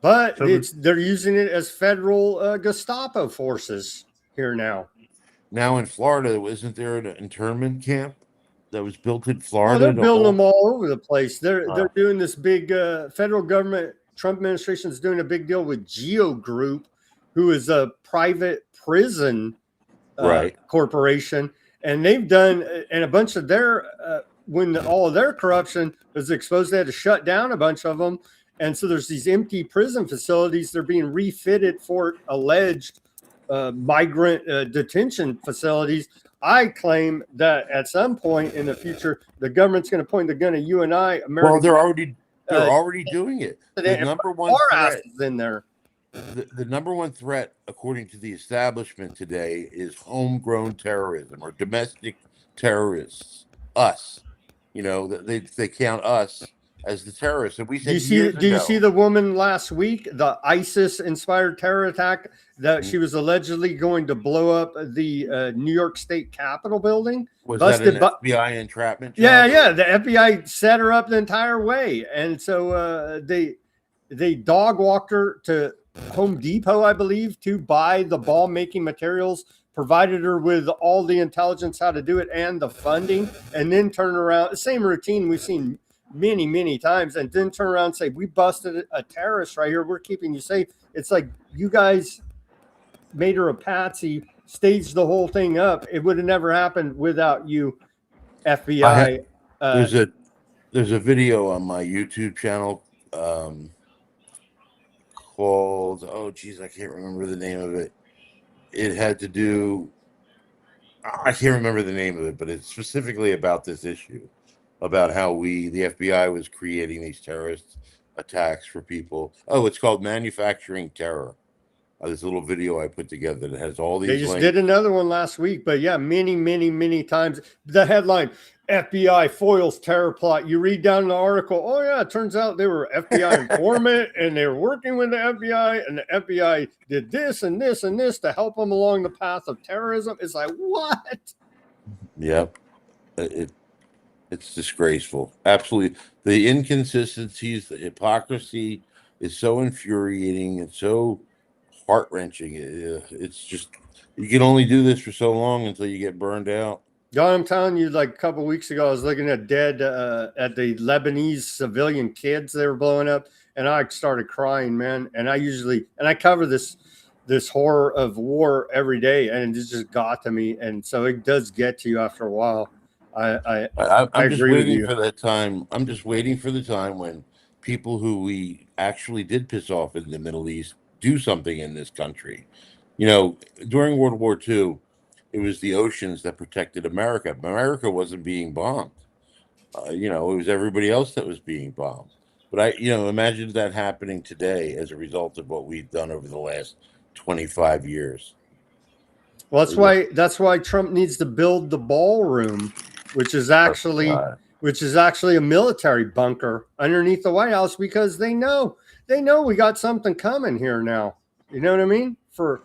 But So they're using it as federal Gestapo forces here now. now in Florida, isn't there an internment camp that was built in Oh, Florida? they're building them all over the place. They're Wow. doing this big federal government. Trump administration is doing a big deal with Geo Group, who is a private prison Right. corporation, and they've done and a bunch of their when all of their corruption was exposed, they had to shut down a bunch of them, and so there's these empty prison facilities. They're being refitted for alleged migrant detention facilities. I claim that at some point in the future, the government's going to point the gun at you and I, American. Well, they're already doing it. The number one threat in there. The number one threat, according to the establishment today, is homegrown terrorism or domestic terrorists. Us, they count us as the terrorists, and we said Do you see the woman last week, the ISIS-inspired terror attack that she was allegedly going to blow up the New York State Capitol building? Was that an FBI entrapment job? Yeah. The FBI set her up the entire way, and so they dog walked her to Home Depot, I believe, to buy the bomb making materials, provided her with all the intelligence how to do it and the funding, and then turn around. Same routine we've seen many, many times, and then turn around and say, we busted a terrorist right here. We're keeping you safe. It's like you guys made her a patsy, staged the whole thing up. It would have never happened without you, FBI. There's a video on my YouTube channel called, oh geez, I can't remember the name of it. It had to do, I can't remember the name of it, but it's specifically about this issue, about how the FBI was creating these terrorist attacks for people. Oh, it's called Manufacturing Terror. This little video I put together that has all these They just links. did another one last week, but yeah, many, many, many times. The headline: FBI foils terror plot. You read down the article. Oh yeah, it turns out they were FBI informant, and they were working with the FBI, and the FBI did this and this and this to help them along the path of terrorism. It's like, what? Yep, it's disgraceful. Absolutely, the inconsistencies, the hypocrisy is so infuriating and so heart-wrenching. It's just, you can only do this for so long until you get burned out. John, I'm telling you, like a couple of weeks ago, I was looking at at the Lebanese civilian kids they were blowing up, and I started crying, man. And I cover this horror of war every day, and it just got to me. And so it does get to you after a while. I I'm just agree with waiting you. for that time. I'm just waiting for the time when people who we actually did piss off in the Middle East do something in this country. You know, during World War II, it was the oceans that protected America. America wasn't being bombed. You know, it was everybody else that was being bombed. But imagine that happening today as a result of what we've done over the last 25 years. Well, that's why Trump needs to build the ballroom, which is actually a military bunker underneath the White House, because they know we got something coming here now. You know what I mean? For,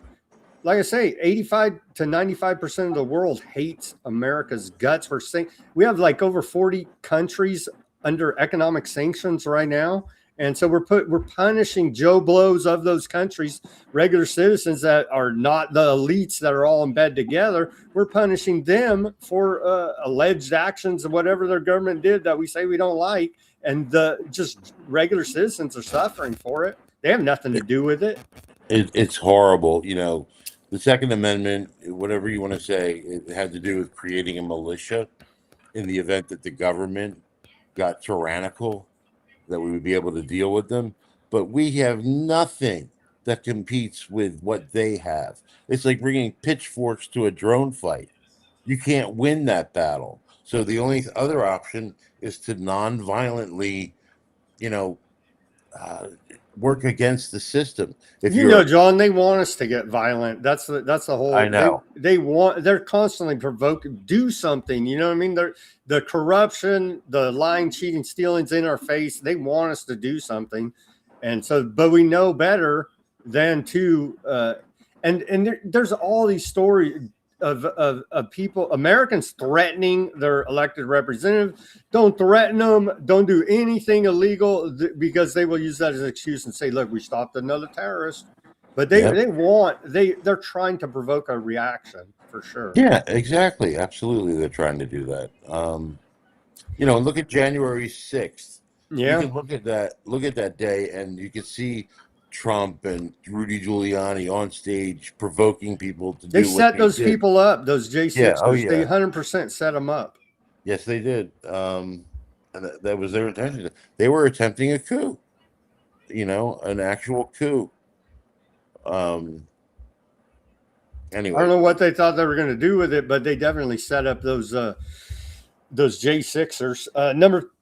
like I say, 85 to 95% of the world hates America's guts. We have like over 40 countries under economic sanctions right now. And so we're punishing Joe Blows of those countries, regular citizens that are not the elites that are all in bed together. We're punishing them for alleged actions of whatever their government did that we say we don't like. And just regular citizens are suffering for it. They have nothing to do with it. It's horrible. You know, the Second Amendment, whatever you want to say, it had to do with creating a militia in the event that the government got tyrannical, that we would be able to deal with them. But we have nothing that competes with what they have. It's like bringing pitchforks to a drone fight. You can't win that battle. So the only other option is to non-violently, work against the system. John, they want us to get violent. That's the whole. I know. They're constantly provoking. Do something. You know what I mean? The corruption, the lying, cheating, stealing's in our face. They want us to do something, and so, but we know better than to. There's all these stories of people, Americans threatening their elected representative. Don't threaten them. Don't do anything illegal, because they will use that as an excuse and say, look, we stopped another terrorist. But they're trying to provoke a reaction for sure. Yeah, exactly. Absolutely. They're trying to do that. Look at January 6th. Yeah. You can look at that day, and you can see Trump and Rudy Giuliani on stage provoking people to do what they set those did. people up, those J6ers. Yeah, oh yeah. They 100% set them up. Yes, they did. And that was their intention. They were attempting a coup, an actual coup. Anyway, I don't know what they thought they were going to do with it, but they definitely set up those J6ers.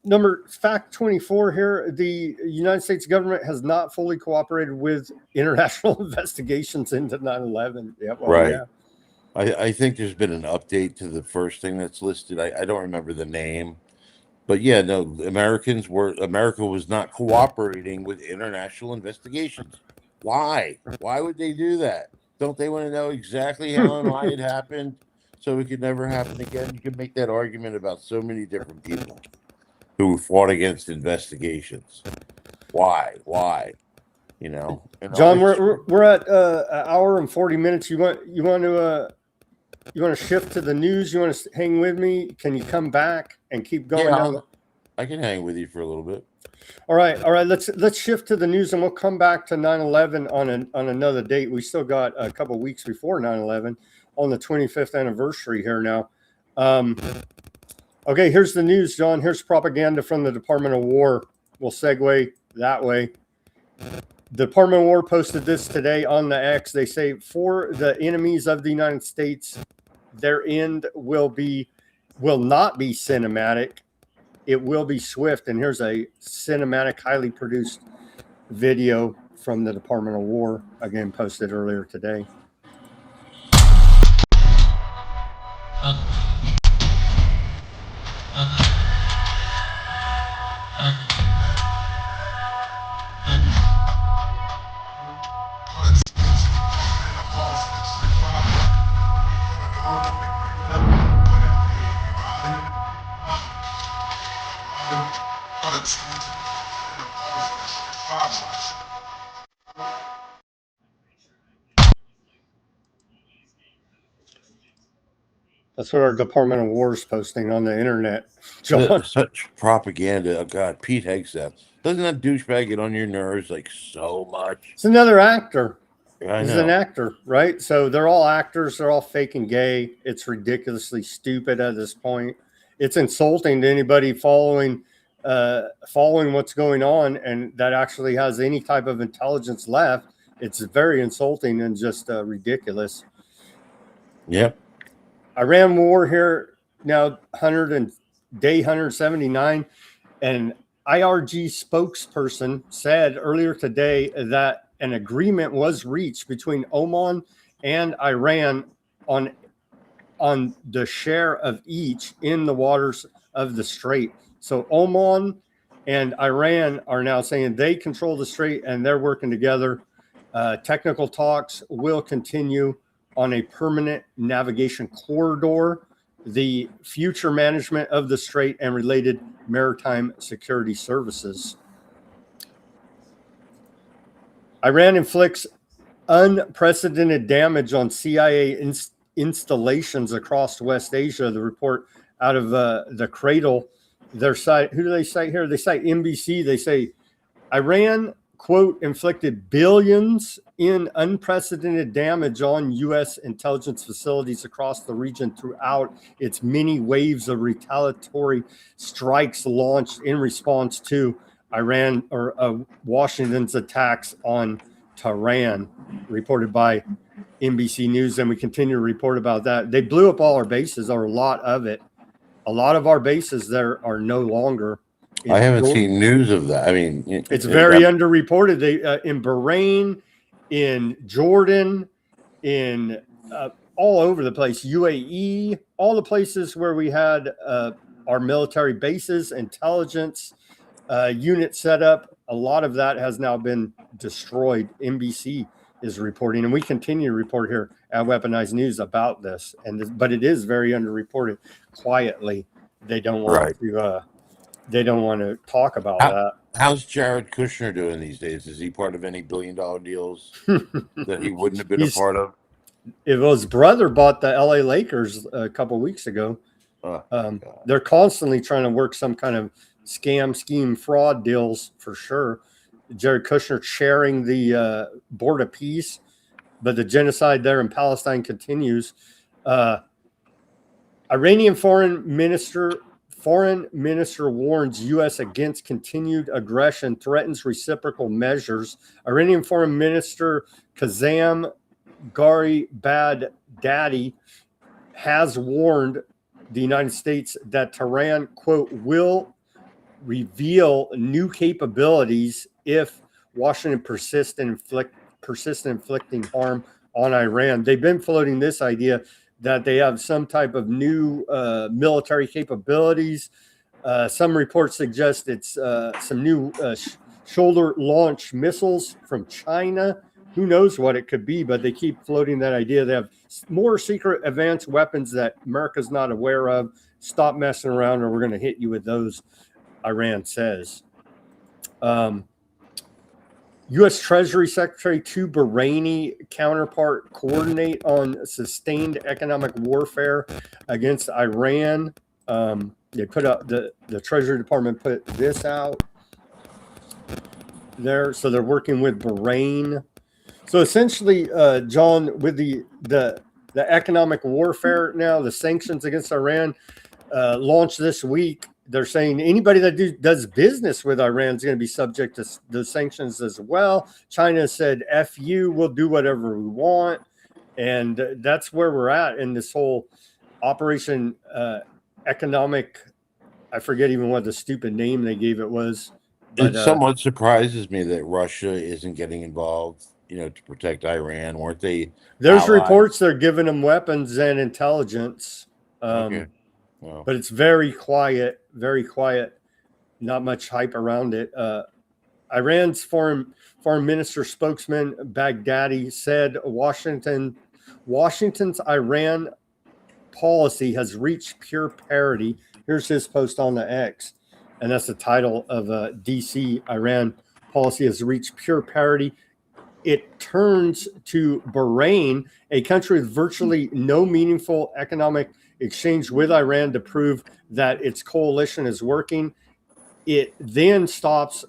Number fact 24 here: the United States government has not fully cooperated with international investigations into 9/11. Yeah, well, right. Yeah. I think there's been an update to the first thing that's listed. I don't remember the name, but yeah, no, America was not cooperating with international investigations. Why? Why would they do that? Don't they want to know exactly how and why it happened, so it could never happen again? You can make that argument about so many different people who fought against investigations. Why? John, we're at an hour and 40 minutes. You want to shift to the news? You want to hang with me? Can you come back and keep going down? I can hang with you for a little bit. All right. Let's shift to the news, and we'll come back to 9/11 on another date. We still got a couple weeks before 9/11 on the 25th anniversary here now. Okay, here's the news, John. Here's propaganda from the Department of War. We'll segue that way. The Department of War posted this today on the X. They say, for the enemies of the United States, their end will not be cinematic. It will be swift. And here's a cinematic, highly produced video from the Department of War, again posted earlier today. That's what our Department of War is posting on the internet, John. Such propaganda. Oh God, Pete Hegseth. Doesn't that douchebag get on your nerves like so much? It's another actor. I He's know. an actor, right? So they're all actors. They're all fake and gay. It's ridiculously stupid at this point. It's insulting to anybody following what's going on and that actually has any type of intelligence left. It's very insulting and just ridiculous. Yep. Iran war here now, day 179, and IRG spokesperson said earlier today that an agreement was reached between Oman and Iran on the share of each in the waters of the strait. So Oman and Iran are now saying they control the strait and they're working together. Technical talks will continue on a permanent navigation corridor, the future management of the strait, and related maritime security services. Iran inflicts unprecedented damage on CIA installations across West Asia. The report out of the Cradle, their site, who do they cite here? They cite NBC. They say Iran, quote, inflicted billions in unprecedented damage on U.S. intelligence facilities across the region throughout its many waves of retaliatory strikes launched in response to Iran or Washington's attacks on Tehran, reported by NBC News. And we continue to report about that. They blew up all our bases, or a lot of it. A lot of our bases there are no longer. I haven't seen news of that. I mean, it's very underreported. They in Bahrain, in Jordan, in all over the place, UAE, all the places where we had our military bases, intelligence unit set up. A lot of that has now been destroyed. NBC is reporting, and we continue to report here at Weaponized News about this. But it is very underreported. Quietly, they don't want to. They don't want to talk about that. How's Jared Kushner doing these days? Is he part of any billion-dollar deals that he wouldn't have been a part of? His brother bought the LA Lakers a couple weeks ago. They're constantly trying to work some kind of scam, scheme, fraud deals for sure. Jared Kushner sharing the Board of Peace, but the genocide there in Palestine continues. Iranian foreign minister warns U.S. against continued aggression, threatens reciprocal measures. Iranian Foreign Minister Kazem Gharibabadi has warned the United States that Tehran, quote, will reveal new capabilities if Washington persists in inflicting harm on Iran. They've been floating this idea that they have some type of new military capabilities. Some reports suggest it's some new shoulder-launched missiles from China. Who knows what it could be, but they keep floating that idea. They have more secret advanced weapons that America's not aware of. Stop messing around or we're going to hit you with those, Iran says. U.S. Treasury Secretary to Bahraini counterpart coordinate on sustained economic warfare against Iran. They put out the Treasury Department put this out there. So they're working with Bahrain. So essentially, John, with the economic warfare now, the sanctions against Iran launched this week. They're saying anybody that does business with Iran is going to be subject to the sanctions as well. China said, F you, we'll do whatever we want. And that's where we're at in this whole Operation Economic. I forget even what the stupid name they gave it was. But, It somewhat surprises me that Russia isn't getting involved, to protect Iran. Weren't they? There's allies? reports they're giving them weapons and intelligence. Okay. Well, But it's very quiet, not much hype around it. Iran's foreign minister spokesman Baghdadi said Washington's Iran policy has reached pure parity. Here's his post on the X, and that's the title of DC. Iran policy has reached pure parity. It turns to Bahrain, a country with virtually no meaningful economic exchange with Iran, to prove that its coalition is working. It then stops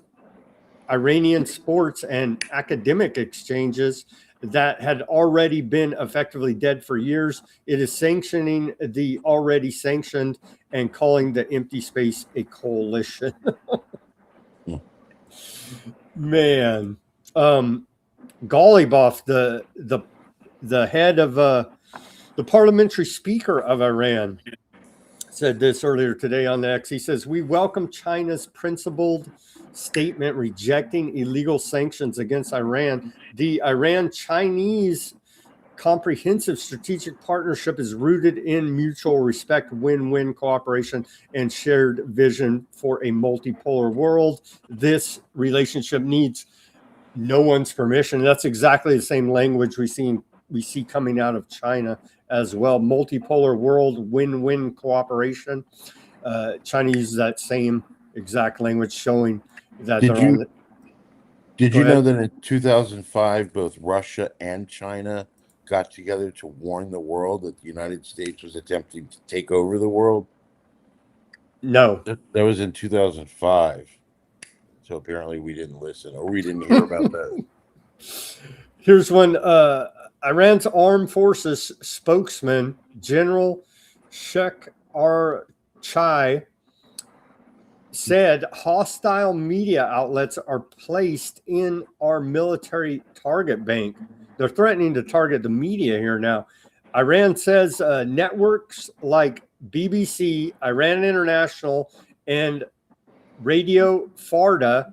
Iranian sports and academic exchanges that had already been effectively dead for years. It is sanctioning the already sanctioned and calling the empty space a coalition. Man. Ghalibaf, the head of the parliamentary speaker of Iran, said this earlier today on the X. He says, "We welcome China's principled statement rejecting illegal sanctions against Iran. The Iran-Chinese comprehensive strategic partnership is rooted in mutual respect, win-win cooperation, and shared vision for a multipolar world. This relationship needs no one's permission." That's exactly the same language we see coming out of China as well. Multipolar world, win-win cooperation. China uses that same exact language, showing that Did they're you- on the. did Go you know ahead. that in 2005, both Russia and China got together to warn the world that the United States was attempting to take over the world? No. That was in 2005. So apparently we didn't listen, or we didn't hear about that. Here's one. Iran's armed forces spokesman, General Sheikh Archai, said hostile media outlets are placed in our military target bank. They're threatening to target the media here now. Iran says networks like BBC, Iran International, and Radio Farda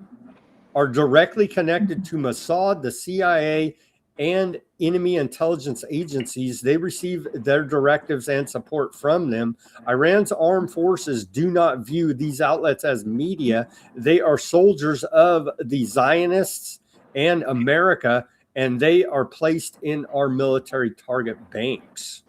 are directly connected to Mossad, the CIA, and enemy intelligence agencies. They receive their directives and support from them. Iran's armed forces do not view these outlets as media. They are soldiers of the Zionists and America, and they are placed in our military target banks.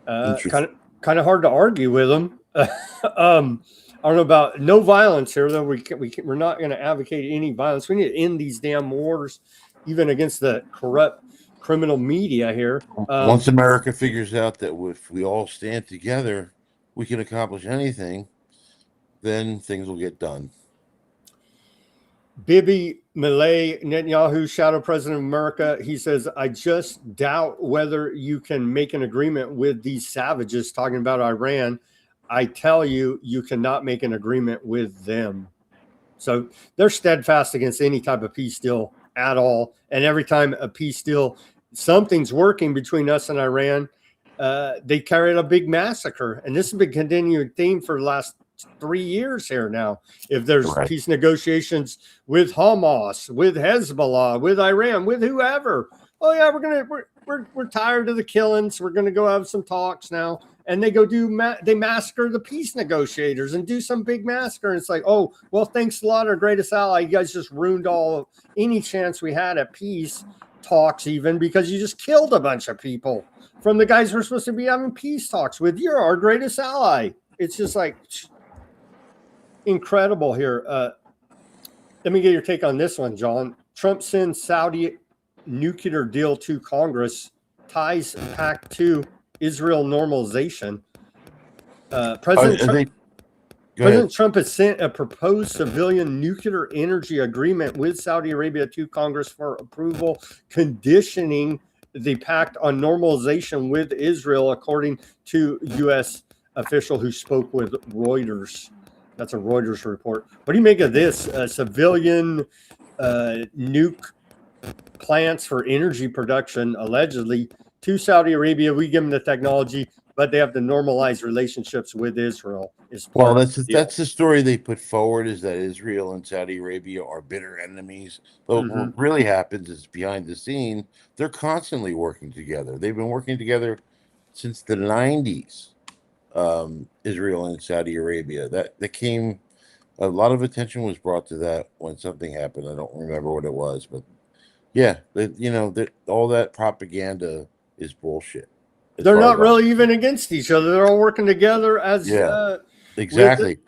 Kind of hard to argue with them. I don't know about no violence here, though. We're not going to advocate any violence. We need to end these damn wars, even against the corrupt criminal media here. Once America figures out that if we all stand together, we can accomplish anything, then things will get done. Bibi Malay, Netanyahu, shadow president of America, he says, "I just doubt whether you can make an agreement with these savages," talking about Iran. "I tell you, you cannot make an agreement with them." So they're steadfast against any type of peace deal at all. And every time a peace deal, something's working between us and Iran, they carry out a big massacre. And this has been a continuing theme for the last 3 years here now. If there's peace negotiations with Hamas, with Hezbollah, with Iran, with whoever, oh yeah, we're tired of the killings. We're gonna go have some talks now. And they go they massacre the peace negotiators and do some big massacre. And it's like, oh, well, thanks a lot, our greatest ally. You guys just ruined any chance we had at peace talks, even because you just killed a bunch of people from the guys we're supposed to be having peace talks with. You're our greatest ally. It's just like incredible here. Let me get your take on this one, John. Trump sends Saudi nuclear deal to Congress, ties Pact to Israel normalization. President I Trump. think, go President ahead. Trump has sent a proposed civilian nuclear energy agreement with Saudi Arabia to Congress for approval, conditioning the pact on normalization with Israel, according to U.S. official who spoke with Reuters. That's a Reuters report. What do you make of this? Civilian nuke plants for energy production, allegedly, to Saudi Arabia. We give them the technology, but they have to normalize relationships with Israel. Is Well, part of the deal. that's the story they put forward, is that Israel and Saudi Arabia are bitter enemies. But what really happens is, behind the scene, they're constantly working together. They've been working together since the 90s. Israel and Saudi Arabia. That came, a lot of attention was brought to that when something happened. I don't remember what it was, but yeah, all that propaganda is bullshit. As They're far as not really even against each other. They're all working together as Yeah, with exactly.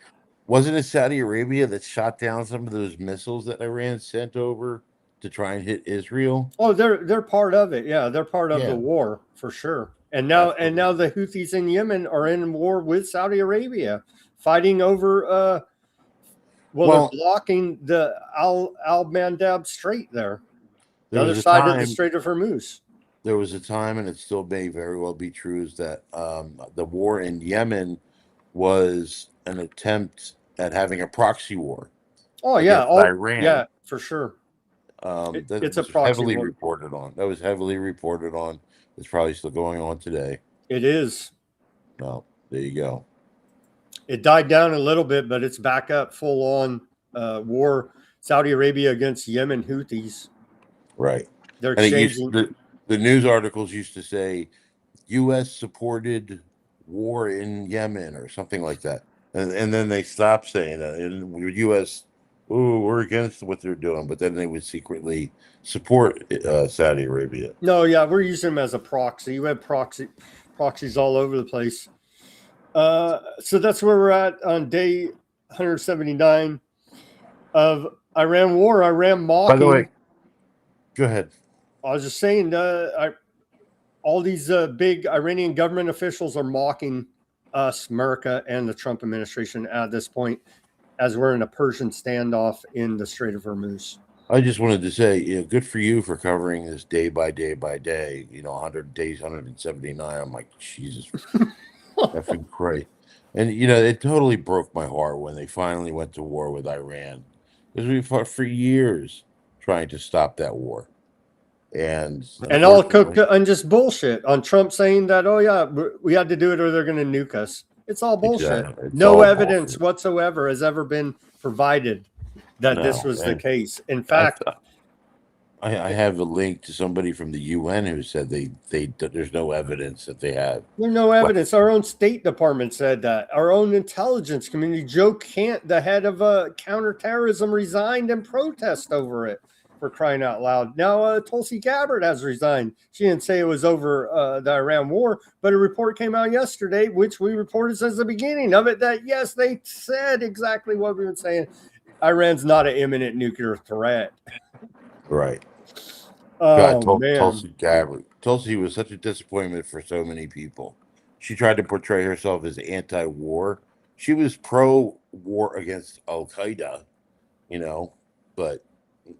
Wasn't it Saudi Arabia that shot down some of those missiles that Iran sent over to try and hit Israel? Oh, they're part of it. Yeah, they're part of the Yeah, war for sure. And now absolutely. the Houthis in Yemen are in war with Saudi Arabia, fighting over they're Well, blocking the Al Mandab Strait there, the there other was a side of the time, Strait of Hormuz. and it still may very well be true, is that the war in Yemen was an attempt at having a proxy war Oh yeah, against Iran. yeah, for sure. That It's a was proxy heavily war. reported on. That was heavily reported on. It's probably still going on today. It is. No, there you go. It died down a little bit, but it's back up full on war. Saudi Arabia against Yemen Houthis. Right. They're And it used exchanging. the news articles used to say U.S. supported war in Yemen or something like that, and then they stopped saying that. And U.S. Oh, we're against what they're doing, but then they would secretly support Saudi Arabia. No, yeah, we're using them as a proxy. You have proxies all over the place. So that's where we're at on day 179 of Iran war. Iran By the way, mocking. go ahead. I was just saying, all these big Iranian government officials are mocking us, America, and the Trump administration at this point, as we're in a Persian standoff in the Strait of Hormuz. I just wanted to say, good for you for covering this day by day by day. 100 days, 179. I'm like, Jesus, effing Christ. And it totally broke my heart when they finally went to war with Iran, because we fought for years trying to stop that war. And And all cooked unfortunately, on just bullshit on Trump saying that, oh, yeah, we had to do it or they're going to nuke us. It's all bullshit. exactly, it's No all evidence bullshit. whatsoever has ever been provided that this No, was the and case. In I, fact, I have a link to somebody from the UN who said there's no evidence that they have. there's no What? evidence. Our own State Department said that. Our own intelligence community, Joe Kant, the head of counterterrorism, resigned in protest over it, for crying out loud. Now, Tulsi Gabbard has resigned. She didn't say it was over the Iran war, but a report came out yesterday, which we reported since the beginning of it, that yes, they said exactly what we've been saying. Iran's not an imminent nuclear threat. Right. God, Oh, man. Tulsi Gabbard. Tulsi was such a disappointment for so many people. She tried to portray herself as anti-war. She was pro-war against Al Qaeda, but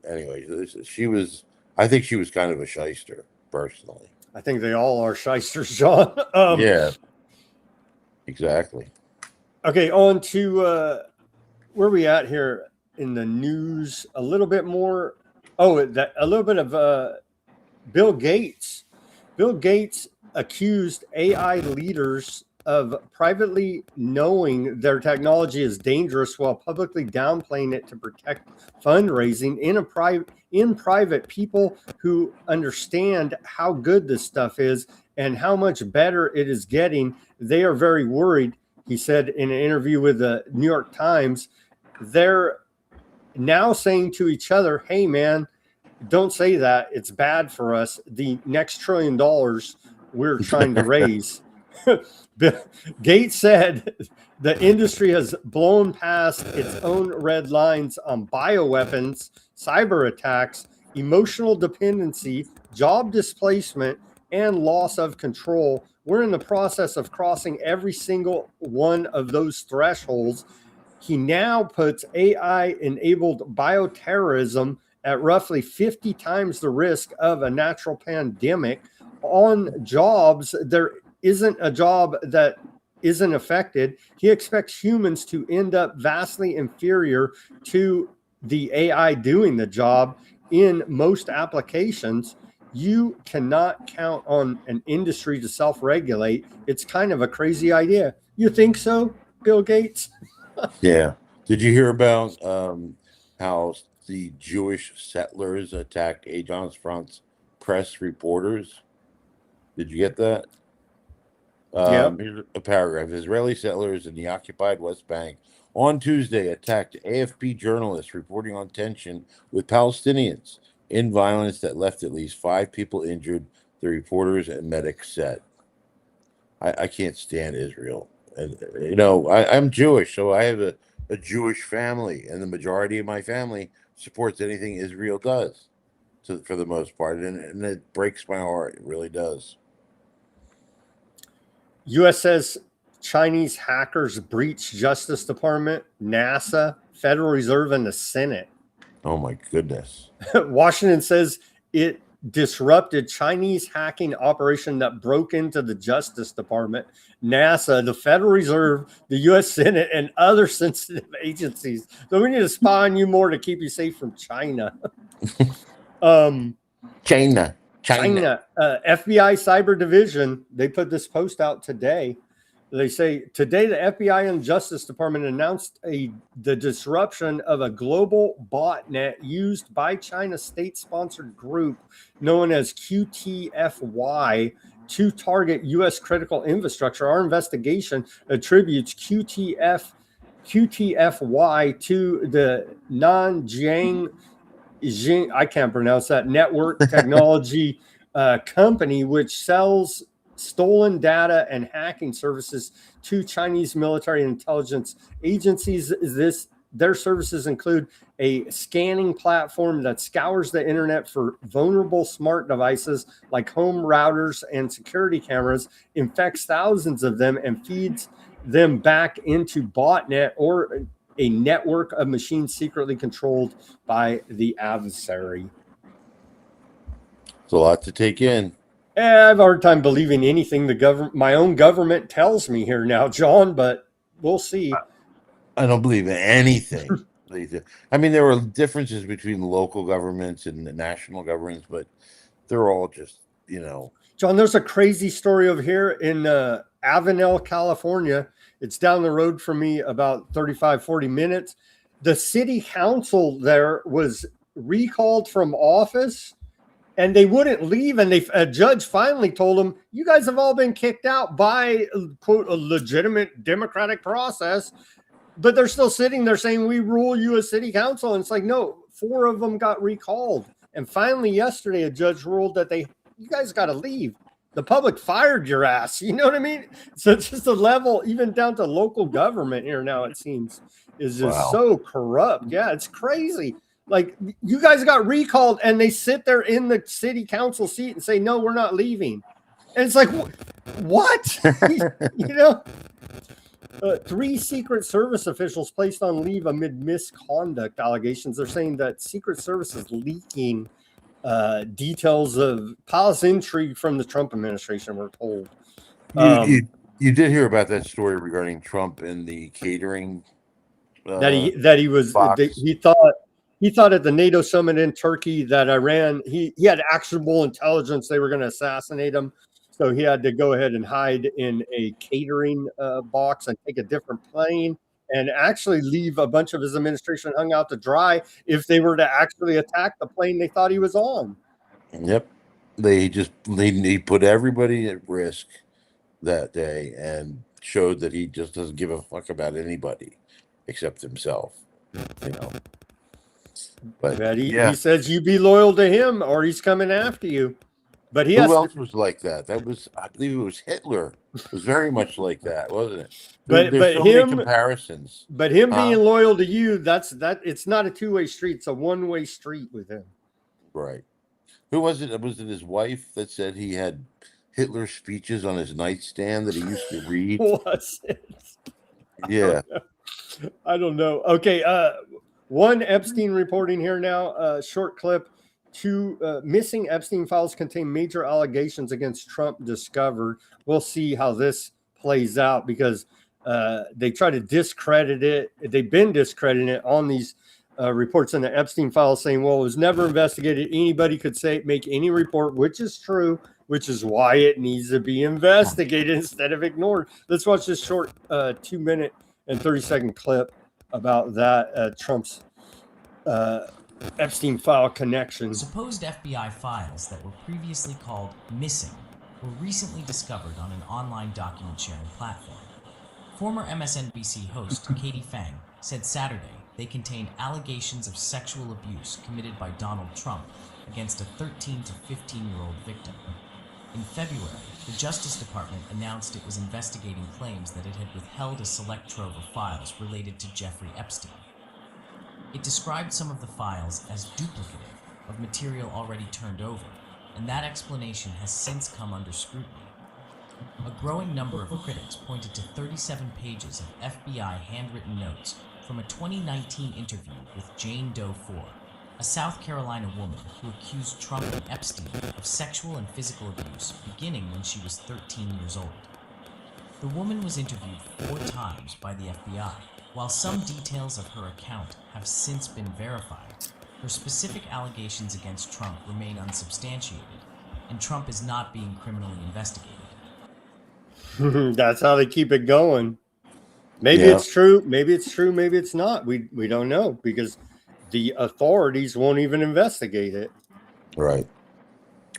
anyway, she was. I think she was kind of a shyster, personally. I think they all are shysters, John. Yeah, exactly. Okay, on to where we at here in the news a little bit more. Oh, a little bit of Bill Gates. Bill Gates accused AI leaders of privately knowing their technology is dangerous while publicly downplaying it to protect fundraising. In private, people who understand how good this stuff is and how much better it is getting, they are very worried. He said in an interview with the New York Times, they're now saying to each other, hey, man, don't say that. It's bad for us. The next $1 trillion we're trying to raise. Gates said the industry has blown past its own red lines on bioweapons, cyber attacks, emotional dependency, job displacement, and loss of control We're in the process of crossing every single one of those thresholds. He now puts AI-enabled bioterrorism at roughly 50 times the risk of a natural pandemic. On jobs, there isn't a job that isn't affected. He expects humans to end up vastly inferior to the AI doing the job in most applications. You cannot count on an industry to self-regulate. It's kind of a crazy idea. You think so, Bill Gates? Yeah. Did you hear about how the Jewish settlers attacked Agence France press reporters? Did you get that? Yep. Here's a paragraph. Israeli settlers in the occupied West Bank on Tuesday attacked AFP journalists reporting on tension with Palestinians in violence that left at least 5 people injured, the reporters and medics said. I can't stand Israel. And, I'm Jewish, so I have a Jewish family, and the majority of my family supports anything Israel does for the most part. And it breaks my heart. It really does. U.S. says Chinese hackers breach Justice Department, NASA, Federal Reserve, and the Senate. Oh, my goodness. Washington says it disrupted Chinese hacking operation that broke into the Justice Department, NASA, the Federal Reserve, the U.S. Senate, and other sensitive agencies. So we need to spy on you more to keep you safe from China. China. FBI Cyber Division, they put this post out today. They say today the FBI and Justice Department announced the disruption of a global botnet used by China's state-sponsored group known as QTFY to target U.S. critical infrastructure. Our investigation attributes QTFY to the Nanjiang, I can't pronounce that, network technology company, which sells stolen data and hacking services to Chinese military and intelligence agencies. Their services include a scanning platform that scours the internet for vulnerable smart devices like home routers and security cameras, infects thousands of them, and feeds them back into botnet or a network of machines secretly controlled by the adversary. It's a lot to take in. I have a hard time believing anything my own government tells me here now, John, but we'll see. I don't believe in anything. I mean, there are differences between local governments and the national governments, but they're all just, John, there's a crazy story over here in Avenel, California. It's down the road from me about 35, 40 minutes. The city council there was recalled from office and they wouldn't leave. And a judge finally told them, you guys have all been kicked out by, quote, a legitimate democratic process. But they're still sitting there saying, we rule you as city council. And it's like, no, 4 of them got recalled. And finally, yesterday, a judge ruled that you guys got to leave. The public fired your ass. You know what I mean? So it's just a level, even down to local government here now, it seems, is just so corrupt. Yeah, it's crazy. Like, you guys got recalled and they sit there in the city council seat and say, no, we're not leaving. And it's like, what? 3 Secret Service officials placed on leave amid misconduct allegations. They're saying that Secret Service is leaking details of policy intrigue from the Trump administration, we're told. You did hear about that story regarding Trump and the catering that he was box. He thought at the NATO summit in Turkey that Iran, he had actionable intelligence they were going to assassinate him. So he had to go ahead and hide in a catering box and take a different plane and actually leave a bunch of his administration hung out to dry if they were to actually attack the plane they thought he was on. Yep. He put everybody at risk that day and showed that he just doesn't give a fuck about anybody except himself. But he says you be loyal to him or he's coming after you. But who else was like that? I believe it was Hitler. It was very much like that, wasn't it? There's so many comparisons. But him being loyal to you, it's not a 2-way street. It's a 1-way street with him. Right. Who was it? Was it his wife that said he Hitler's speeches on his nightstand that he used to read? Was it? Yeah. I don't know. Okay. One Epstein reporting here now. Short clip. Two missing Epstein files contain major allegations against Trump discovered. We'll see how this plays out because they try to discredit it. They've been discrediting it on these reports in the Epstein files, saying, "Well, it was never investigated. Anybody could make any report," which is true. Which is why it needs to be investigated instead of ignored. Let's watch this short 2-minute and 30-second clip about that Trump's Epstein file connection. Supposed FBI files that were previously called missing were recently discovered on an online document sharing platform. Former MSNBC host Katie Phang said Saturday they contained allegations of sexual abuse committed by Donald Trump against a 13 to 15-year-old victim. In February, the Justice Department announced it was investigating claims that it had withheld a select trove of files related to Jeffrey Epstein. It described some of the files as duplicative of material already turned over, and that explanation has since come under scrutiny. A growing number of critics pointed to 37 pages of FBI handwritten notes from a 2019 interview with Jane Doe Ford, a South Carolina woman who accused Trump and Epstein of sexual and physical abuse beginning when she was 13 years old. The woman was interviewed 4 times by the FBI. While some details of her account have since been verified, her specific allegations against Trump remain unsubstantiated, and Trump is not being criminally investigated. That's how they keep it going. Maybe it's true, maybe it's not. We don't know because the authorities won't even investigate it. Right.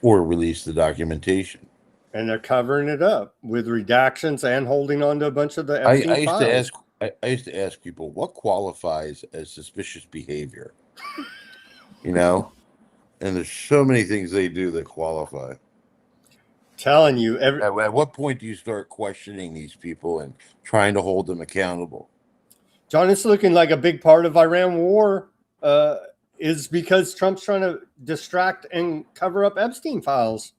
Or release the documentation. And they're covering it up with redactions and holding on to a bunch of the Epstein I used files. to ask I used to ask people what qualifies as suspicious behavior. You know? And there's so many things they do that qualify. Telling you, At what point do you start questioning these people and trying to hold them accountable? John, it's looking like a big part of Iran war is because Trump's trying to distract and cover up Epstein files.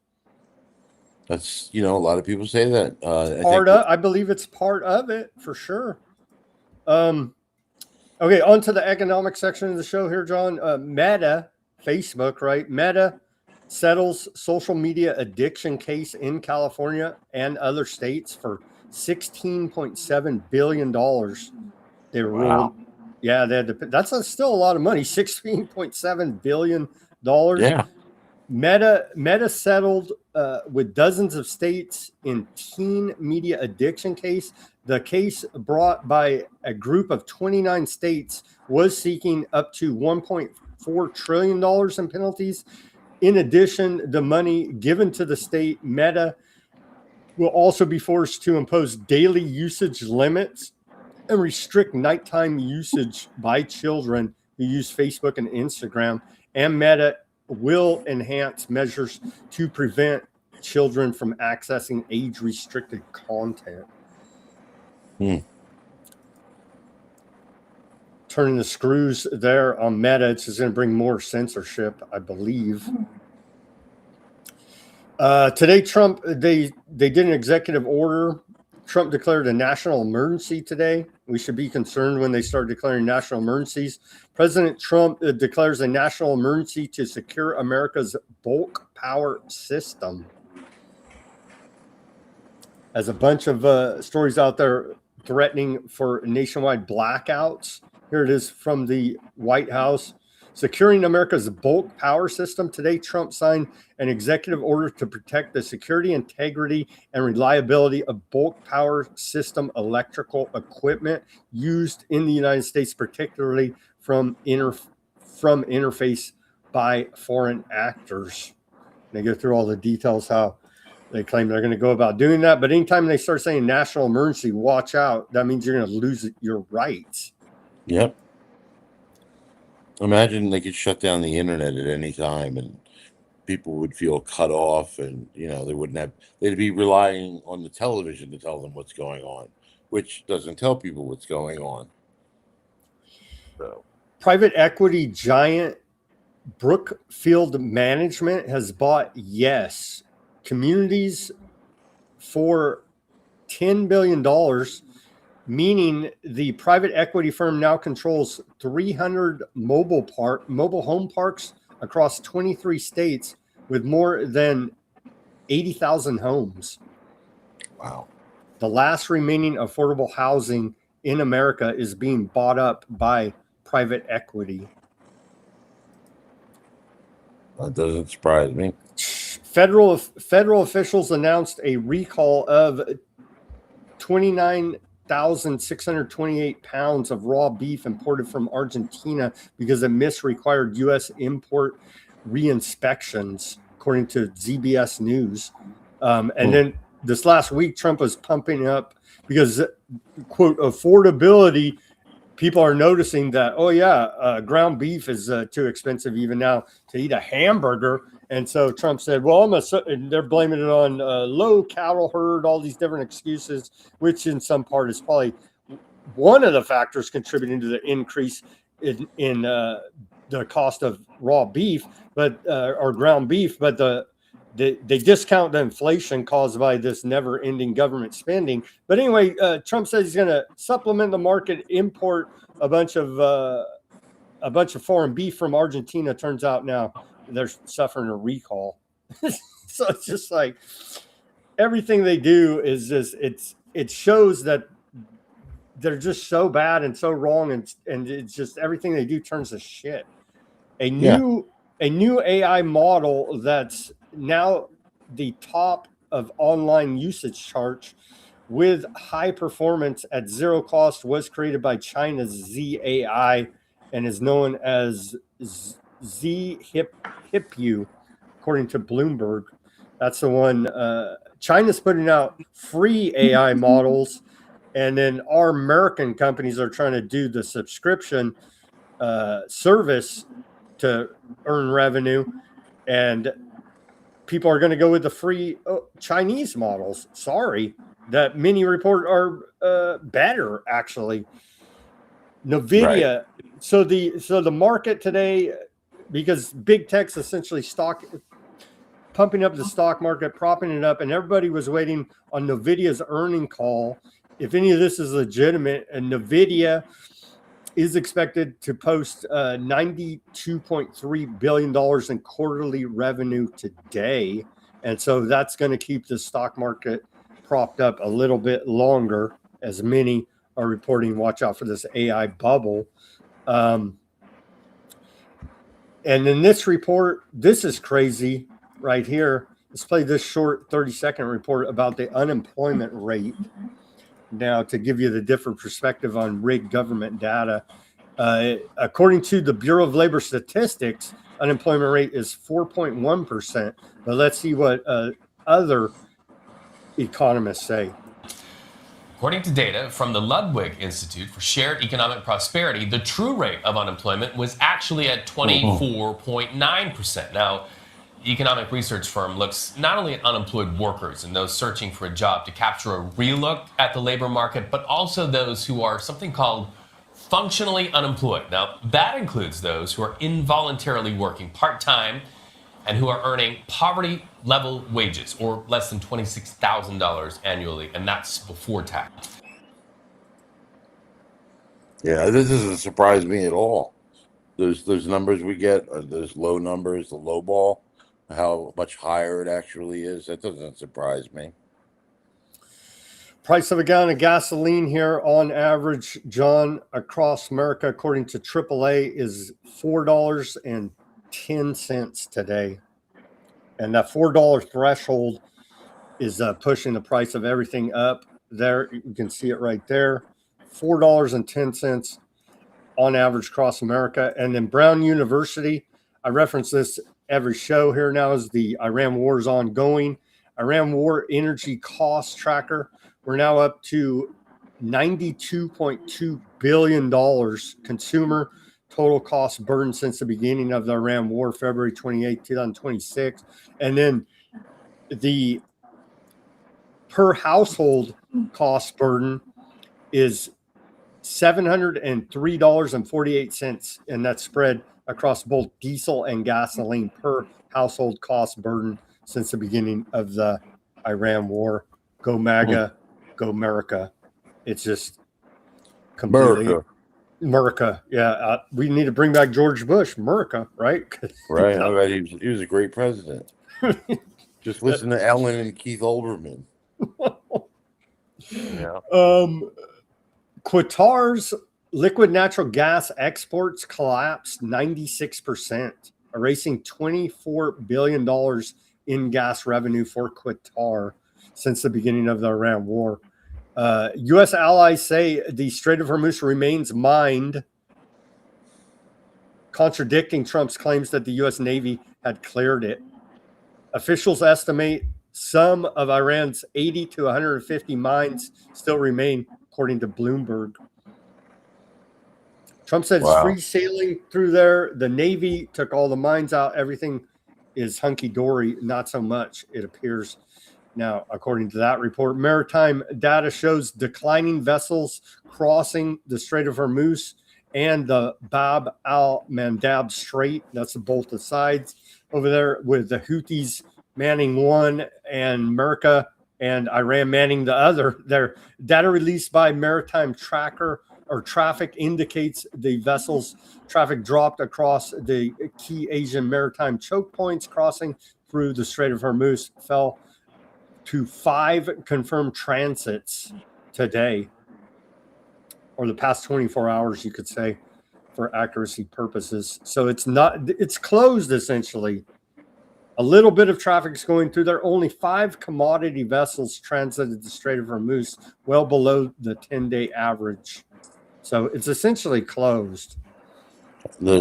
That's, a lot of people say that. I believe it's part of it for sure. Okay, on to the economic section of the show here, John. Meta, Facebook, right? Meta settles social media addiction case in California and other states for $16.7 billion. They were ruled. Yeah, that's still a lot of money. $16.7 billion. Yeah. Meta settled with dozens of states in teen media addiction case. The case brought by a group of 29 states was seeking up to $1.4 trillion in penalties. In addition, the money given to the state, Meta will also be forced to impose daily usage limits and restrict nighttime usage by children who use Facebook and Instagram. And Meta will enhance measures to prevent children from accessing age-restricted content. Turning the screws there on Meta, it's just going to bring more censorship, I believe. Today, Trump, they did an executive order. Trump declared a national emergency today. We should be concerned when they start declaring national emergencies. President Trump declares a national emergency to secure America's bulk power system. As a bunch of stories out there threatening for nationwide blackouts. Here it is from the White House. Securing America's bulk power system. Today, Trump signed an executive order to protect the security, integrity, and reliability of bulk power system electrical equipment used in the United States, particularly from interface by foreign actors. They go through all the details how they claim they're going to go about doing that. But anytime they start saying national emergency, watch out. That means you're going to lose your rights. Yep. Imagine they could shut down the internet at any time and people would feel cut off and, they'd be relying on the television to tell them what's going on, which doesn't tell people what's going on. So. Private equity giant Brookfield Management has bought Yes, Communities for $10 billion, meaning the private equity firm now controls 300 mobile home parks across 23 states with more than 80,000 homes. Wow. The last remaining affordable housing in America is being bought up by private equity. That doesn't surprise me. Federal officials announced a recall of 29,628 pounds of raw beef imported from Argentina because it missed required U.S. import re-inspections, according to ZBS News. And then this last week, Trump was pumping up because, quote, affordability. People are noticing that, oh, yeah, ground beef is too expensive even now to eat a hamburger. And so Trump said, well, and they're blaming it on low cattle herd, all these different excuses, which in some part is probably one of the factors contributing to the increase in the cost of raw beef, but or ground beef. But they discount the inflation caused by this never-ending government spending. But anyway, Trump says he's going to supplement the market, import a bunch of foreign beef from Argentina. Turns out now they're suffering a recall. So it's just like everything they do is just it shows that they're just so bad and so wrong, and it's just everything they do turns to shit. A new AI model that's now the top of online usage charts with high performance at zero cost was created by China's ZAI and is known as ZHipu, according to Bloomberg. That's the one. China's putting out free AI models, and then our American companies are trying to do the subscription service to earn revenue, and people are going to go with the free Chinese models. Sorry, that many report are better actually. Nvidia. Right. So the market today, because big tech's essentially pumping up the stock market, propping it up, and everybody was waiting on Nvidia's earning call. If any of this is legitimate, and Nvidia is expected to post $92.3 billion in quarterly revenue today. And so that's going to keep the stock market propped up a little bit longer, as many are reporting, watch out for this AI bubble. And in this report, this is crazy right here. Let's play this short 30-second report about the unemployment rate. Now, to give you the different perspective on rigged government data, according to the Bureau of Labor Statistics, unemployment rate is 4.1%. But let's see what other economists say. According to data from the Ludwig Institute for Shared Economic Prosperity, the true rate of unemployment was actually at 24.9%. Now, the economic research firm looks not only at unemployed workers and those searching for a job to capture a relook at the labor market, but also those who are something called functionally unemployed. Now, that includes those who are involuntarily working part-time and who are earning poverty-level wages, or less than $26,000 annually, and that's before tax. Yeah, this doesn't surprise me at all. Those numbers we get, those low numbers, the low ball, how much higher it actually is, that doesn't surprise me. Price of a gallon of gasoline here on average, John, across America, according to AAA, is $4.10 today. And that $4 threshold is pushing the price of everything up there. You can see it right there. $4.10 on average across America. And then Brown University, I reference this every show here now, as the Iran war is ongoing. Iran war energy cost tracker. We're now up to $92.2 billion consumer total cost burden since the beginning of the Iran war, February 28, 2026. And then the per household cost burden is $703.48, and that's spread across both diesel and gasoline per household cost burden since the beginning of the Iran war. Go MAGA, go America. It's just completely America. Yeah, we need to bring back George Bush, America, right? Right. All right. He was a great president. Just listen to Ellen and Keith Olbermann. Yeah. Qatar's liquid natural gas exports collapsed 96%, erasing $24 billion in gas revenue for Qatar since the beginning of the Iran war. U.S. allies say the Strait of Hormuz remains mined, contradicting Trump's claims that the U.S. Navy had cleared it. Officials estimate some of Iran's 80 to 150 mines still remain, according to Bloomberg. Trump said it's free sailing through there. The Navy took all the mines out. Everything is hunky-dory. Not so much, it appears. Now, according to that report, maritime data shows declining vessels crossing the Strait of Hormuz and the Bab al-Mandab Strait. That's both the sides over there, with the Houthis manning one and America and Iran manning the other. Their data released by Maritime Tracker or Traffic indicates the vessels' traffic dropped across the key Asian maritime choke points. Crossing through the Strait of Hormuz fell to 5 confirmed transits today, or the past 24 hours, you could say, for accuracy purposes. So it's closed essentially. A little bit of traffic is going through there. Only 5 commodity vessels transited the Strait of Hormuz, well below the 10-day average. So it's essentially closed.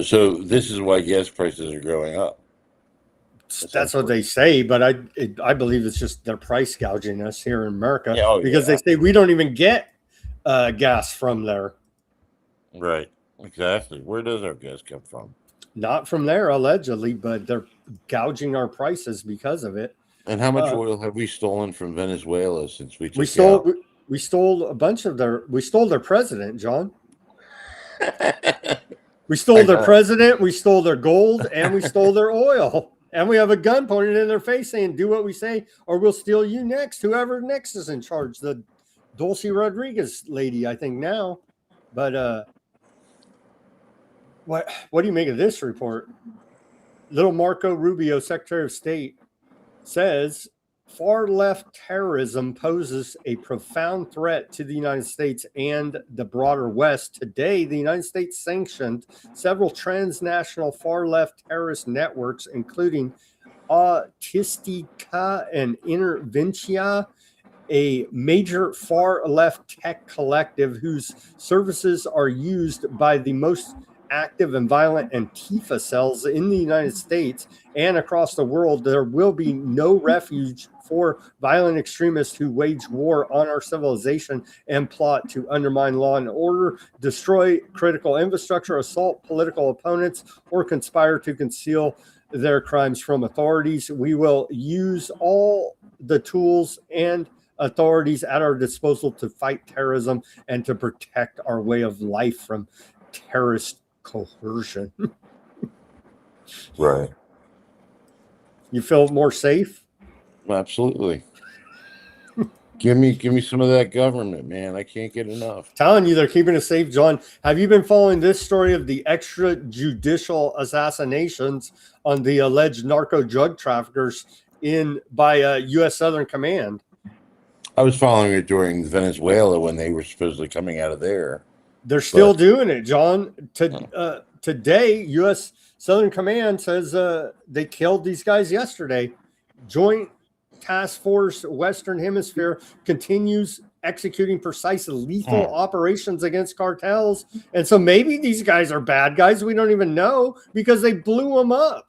So this is why gas prices are going up. That's what they say, but I believe it's just they're price gouging us here in America, because they say we don't even get gas from there. Right, exactly. Where does our gas come from? Not from there, allegedly, but they're gouging our prices because of it. And how much oil have we stolen from Venezuela since we stole a bunch of we stole their president, John. We stole their president, we stole their gold, and we stole their oil. And we have a gun pointed in their face saying, do what we say or we'll steal you next. Whoever next is in charge. The Dulce Rodriguez lady, I think now. But what do you make of this report? Little Marco Rubio, Secretary of State, says far-left terrorism poses a profound threat to the United States and the broader West. Today, the United States sanctioned several transnational far-left terrorist networks, including Autistica and Interventia, a major far-left tech collective whose services are used by the most active and violent Antifa cells in the United States and across the world. There will be no refuge for violent extremists who wage war on our civilization and plot to undermine law and order, destroy critical infrastructure, assault political opponents, or conspire to conceal their crimes from authorities. We will use all the tools and authorities at our disposal to fight terrorism and to protect our way of life from terrorist coercion. Right. You feel more safe? Absolutely. Give me some of that government, man. I can't get enough. Telling you, they're keeping us safe, John. Have you been following this story of the extrajudicial assassinations on the alleged narco drug traffickers by U.S. Southern Command? I was following it during Venezuela when they were supposedly coming out of there. They're still doing it, John. Today, U.S. Southern Command says they killed these guys yesterday. Joint Task Force Western Hemisphere continues executing precise lethal operations against cartels. And so maybe these guys are bad guys. We don't even know because they blew them up.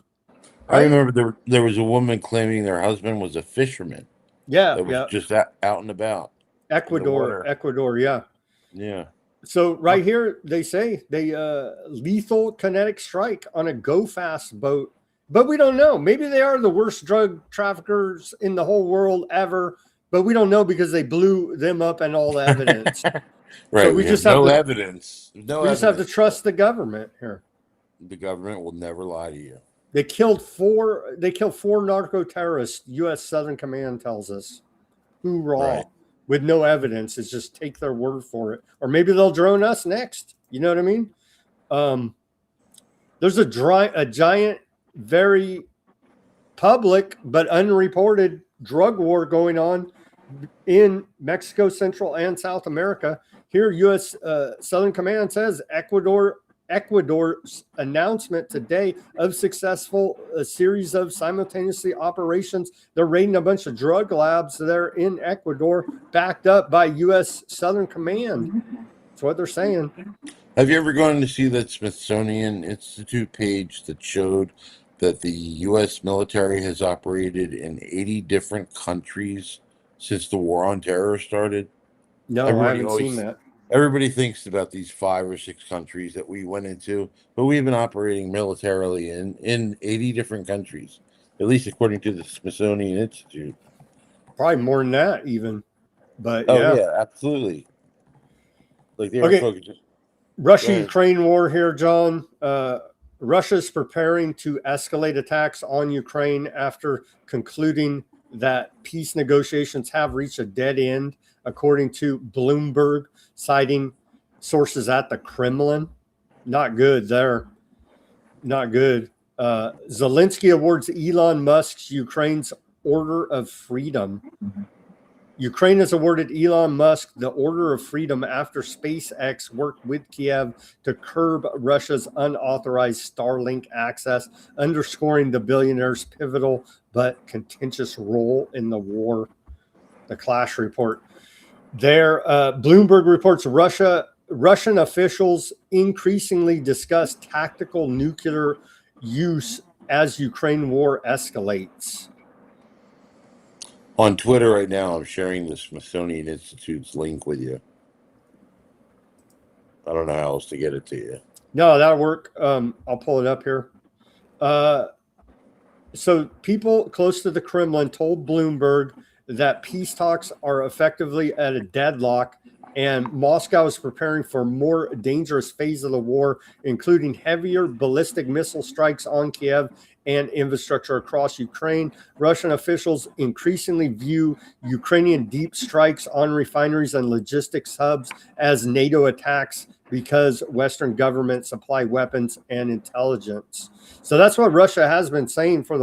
Right? I remember there was a woman claiming their husband was a fisherman. Yeah. That was just out and about. Ecuador. Yeah. Yeah. So right here, they say they lethal kinetic strike on a Go Fast boat, but we don't know. Maybe they are the worst drug traffickers in the whole world ever, but we don't know because they blew them up and all the evidence. Right. So we just have evidence. We just have to trust the government here. The government will never lie to you. They killed four narco terrorists. U.S. Southern Command tells us. Hoorah. Right. With no evidence. It's just take their word for it. Or maybe they'll drone us next. You know what I mean? There's a giant, very public but unreported drug war going on in Mexico, Central and South America. Here, U.S. Southern Command says Ecuador's announcement today of successful series of simultaneously operations. They're raiding a bunch of drug labs there in Ecuador, backed up by U.S. Southern Command. That's what they're saying. Have you ever gone to see that Smithsonian Institute page that showed that the U.S. military has operated in 80 different countries since the war on terror started? No, I haven't seen that. Everybody thinks about these 5 or 6 countries that we went into, but we've been operating militarily in 80 different countries, at least according to the Smithsonian Institute. Probably more than that, even. But Oh, yeah, absolutely. Like they were Okay. focused. Russia-Ukraine war here, John. Russia's preparing to escalate attacks on Ukraine after concluding that peace negotiations have reached a dead end, according to Bloomberg, citing sources at the Kremlin. Not good there. Not good. Zelensky awards Elon Musk's Ukraine's Order of Freedom. Ukraine has awarded Elon Musk the Order of Freedom after SpaceX worked with Kiev to curb Russia's unauthorized Starlink access, underscoring the billionaire's pivotal but contentious role in the war. The Clash report. There, Bloomberg reports Russian officials increasingly discuss tactical nuclear use as Ukraine war escalates. On Twitter right now, I'm sharing the Smithsonian Institute's link with you. I don't know how else to get it to you. No, that'll work. I'll pull it up here. So people close to the Kremlin told Bloomberg that peace talks are effectively at a deadlock, and Moscow is preparing for a more dangerous phase of the war, including heavier ballistic missile strikes on Kiev and infrastructure across Ukraine. Russian officials increasingly view Ukrainian deep strikes on refineries and logistics hubs as NATO attacks because Western governments supply weapons and intelligence. So that's what Russia has been saying for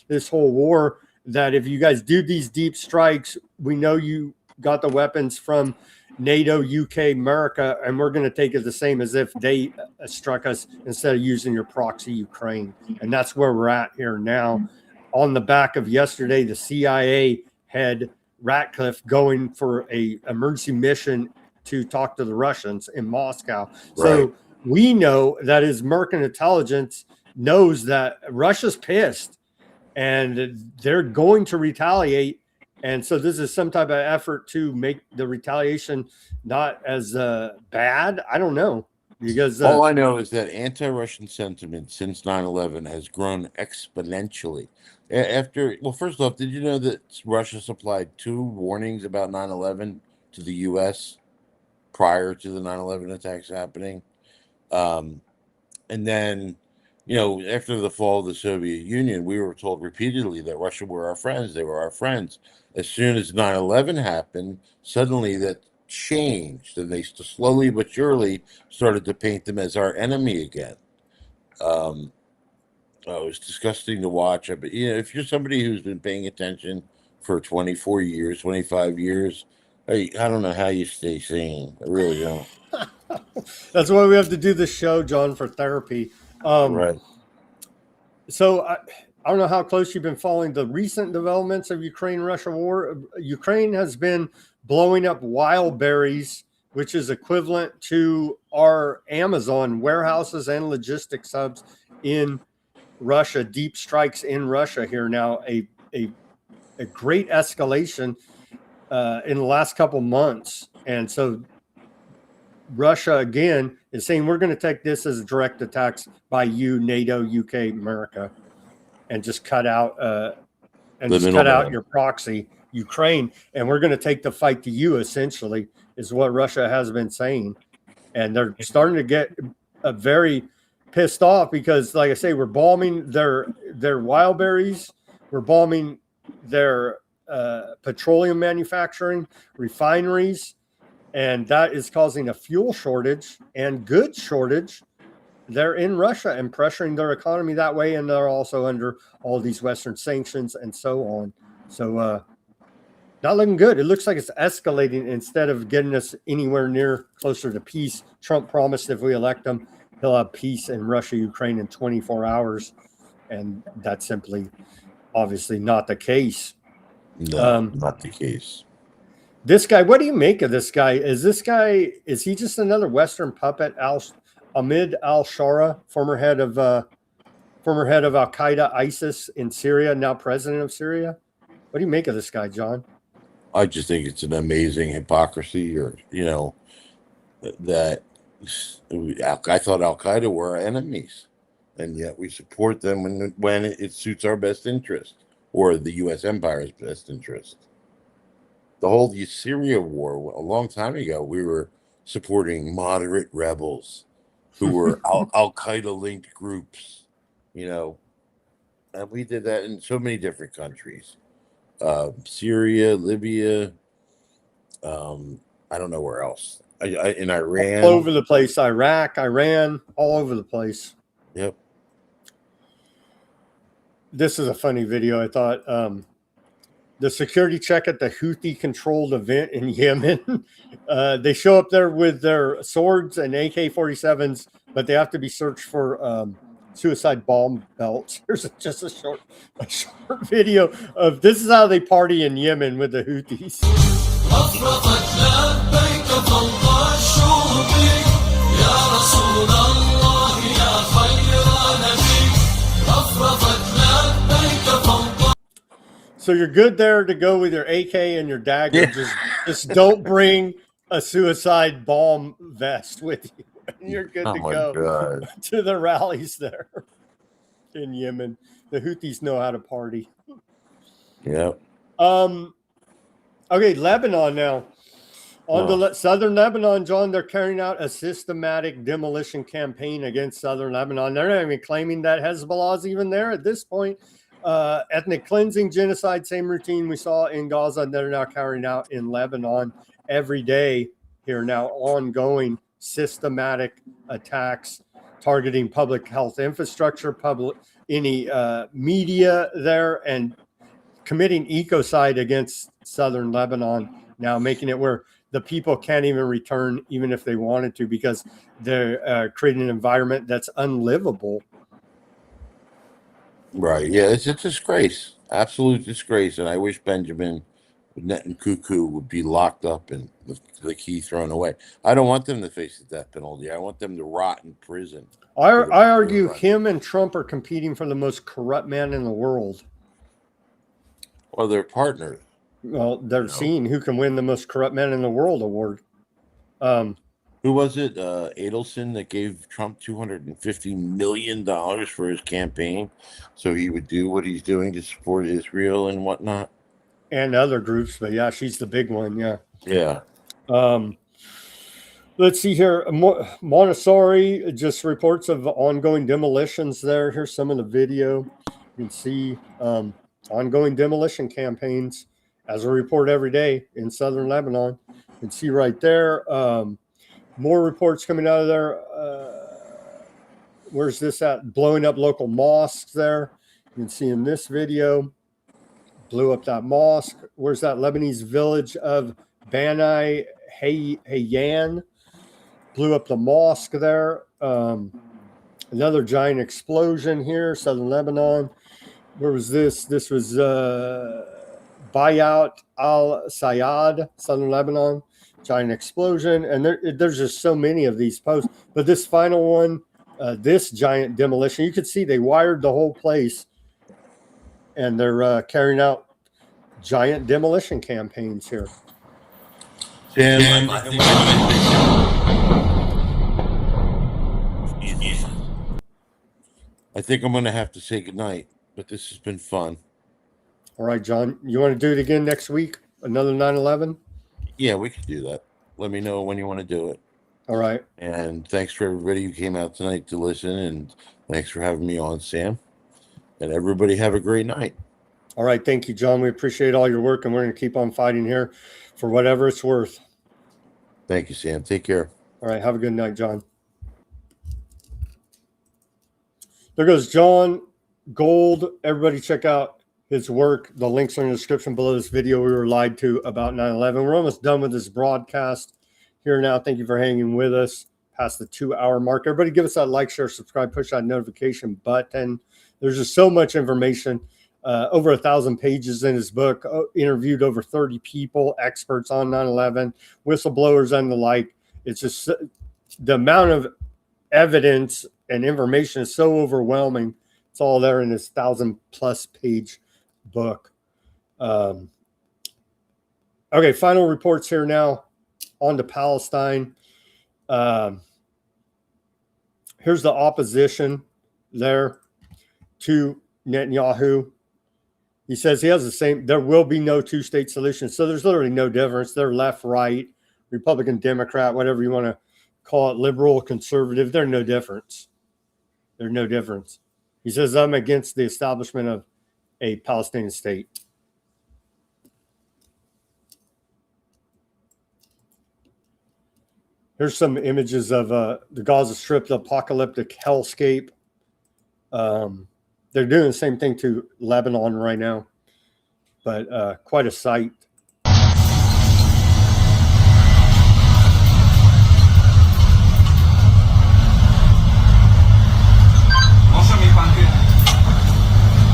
this whole war, that if you guys do these deep strikes, we know you got the weapons from NATO, UK, America, and we're going to take it the same as if they struck us instead of using your proxy Ukraine. And that's where we're at here now. On the back of yesterday, the CIA head Ratcliffe going for a emergency mission to talk to the Russians in Moscow. So we know that his American intelligence knows that Russia's pissed and they're going to retaliate. And so this is some type of effort to make the retaliation not as bad. I don't know. Because all I know is that anti-Russian sentiment since 9/11 has grown exponentially. Well, first off, did you know that Russia supplied 2 warnings about 9/11 to the U.S. prior to the 9/11 attacks happening? And then, after the fall of the Soviet Union, we were told repeatedly that Russia were our friends. They were our friends. As soon as 9/11 happened, suddenly that changed, and they slowly but surely started to paint them as our enemy again. It was disgusting to watch. But if you're somebody who's been paying attention for 24 years, 25 years, I don't know how you stay sane. I really don't. That's why we have to do this show, John, for therapy. Right. So I don't know how close you've been following the recent developments of Ukraine-Russia war. Ukraine has been blowing up wild berries, which is equivalent to our Amazon warehouses and logistics hubs in Russia. Deep strikes in Russia here now. A great escalation in the last couple months. And so Russia, again, is saying we're going to take this as direct attacks by you, NATO, UK, America, and just cut out your proxy, Ukraine, and we're going to take the fight to you, essentially, is what Russia has been saying. And they're starting to get very pissed off because, like I say, we're bombing their wild berries, we're bombing their petroleum manufacturing, refineries, and that is causing a fuel shortage and goods shortage. They're in Russia and pressuring their economy that way, and they're also under all these Western sanctions and so on. So not looking good. It looks like it's escalating instead of getting us anywhere near closer to peace. Trump promised if we elect him, he'll have peace in Russia, Ukraine in 24 hours. And that's simply, obviously, not the case. No, not the case. This guy, what do you make of this guy? Is he just another Western puppet? Ahmed al-Shara, former head of Al-Qaeda, ISIS in Syria, now president of Syria. What do you make of this guy, John? I just think it's an amazing hypocrisy, or that I thought Al-Qaeda were our enemies, and yet we support them when it suits our best interest, or the U.S. empire's best interest. The whole Syria war, a long time ago, we were supporting moderate rebels who were Al-Qaeda linked groups, and we did that in so many different countries. Syria, Libya, I don't know where else. In Iran, all over the place. Iraq, Iran, all over the place. Yep. This is a funny video. I thought the security check at the Houthi-controlled event in Yemen. They show up there with their swords and AK-47s, but they have to be searched for suicide bomb belts. Here's just a short video of this is how they party in Yemen with the Houthis. So you're good there to go with your AK and your dagger. Yeah. Just don't bring a suicide bomb vest with you. You're good to go to the rallies there in Yemen. The Houthis know how to party. Yeah. Okay, Lebanon now. On southern Lebanon, John, they're carrying out a systematic demolition campaign against southern Lebanon. They're not even claiming that Hezbollah's even there at this point. Ethnic cleansing, genocide, same routine we saw in Gaza, they're now carrying out in Lebanon every day here now, ongoing systematic attacks targeting public health infrastructure, any media there, and committing ecocide against southern Lebanon, now making it where the people can't even return even if they wanted to, because they're creating an environment that's unlivable. Right. Yeah, it's a disgrace. Absolute disgrace. And I wish Benjamin Netanyahu would be locked up and the key thrown away. I don't want them to face the death penalty. I want them to rot in prison. I argue him and Trump are competing for the most corrupt man in the world. Well, they're partners. Well, they're seeing who can win the most corrupt man in the world award. Who was it? Adelson that gave Trump $250 million for his campaign, so he would do what he's doing to support Israel and whatnot, and other groups. But yeah, she's the big one. Yeah. Yeah. Let's see here. Montessori just reports of ongoing demolitions there. Here's some of the video. You can see ongoing demolition campaigns as a report every day in southern Lebanon. You can see right there. More reports coming out of there. Where's this at? Blowing up local mosques there. You can see in this video, blew up that mosque. Where's that Lebanese village of Bani Hayyan? Blew up the mosque there. Another giant explosion here, southern Lebanon. Where was this? This was Bayat al-Sayad, southern Lebanon. Giant explosion. And there's just so many of these posts. But this final one, this giant demolition, you could see they wired the whole place. And they're carrying out giant demolition campaigns here. Tim, I think I'm going to have to say goodnight, but this has been fun. All right, John, you want to do it again next week? Another 9/11? Yeah, we could do that. Let me know when you want to do it. All right. And thanks for everybody who came out tonight to listen. And thanks for having me on, Sam. And everybody have a great night. All right. Thank you, John. We appreciate all your work, and we're going to keep on fighting here for whatever it's worth. Thank you, Sam. Take care. All right. Have a good night, John. There goes John Gold. Everybody check out his work. The links are in the description below this video. We were lied to about 9/11. We're almost done with this broadcast here now. Thank you for hanging with us past the 2-hour mark. Everybody give us that like, share, subscribe, push that notification button. There's just so much information. Over 1,000 pages in his book, interviewed over 30 people, experts on 9/11, whistleblowers and the like. It's just the amount of evidence and information is so overwhelming. It's all there in this 1,000+ page book. Okay, final reports here now on to Palestine. Here's the opposition there to Netanyahu. He says he has the same, there will be no two-state solution. So there's literally no difference. They're left, right, Republican, Democrat, whatever you want to call it, liberal, conservative. There's no difference. There's no difference. He says, I'm against the establishment of a Palestinian state. Here's some images of the Gaza Strip, the apocalyptic hellscape. They're doing the same thing to Lebanon right now, but quite a sight.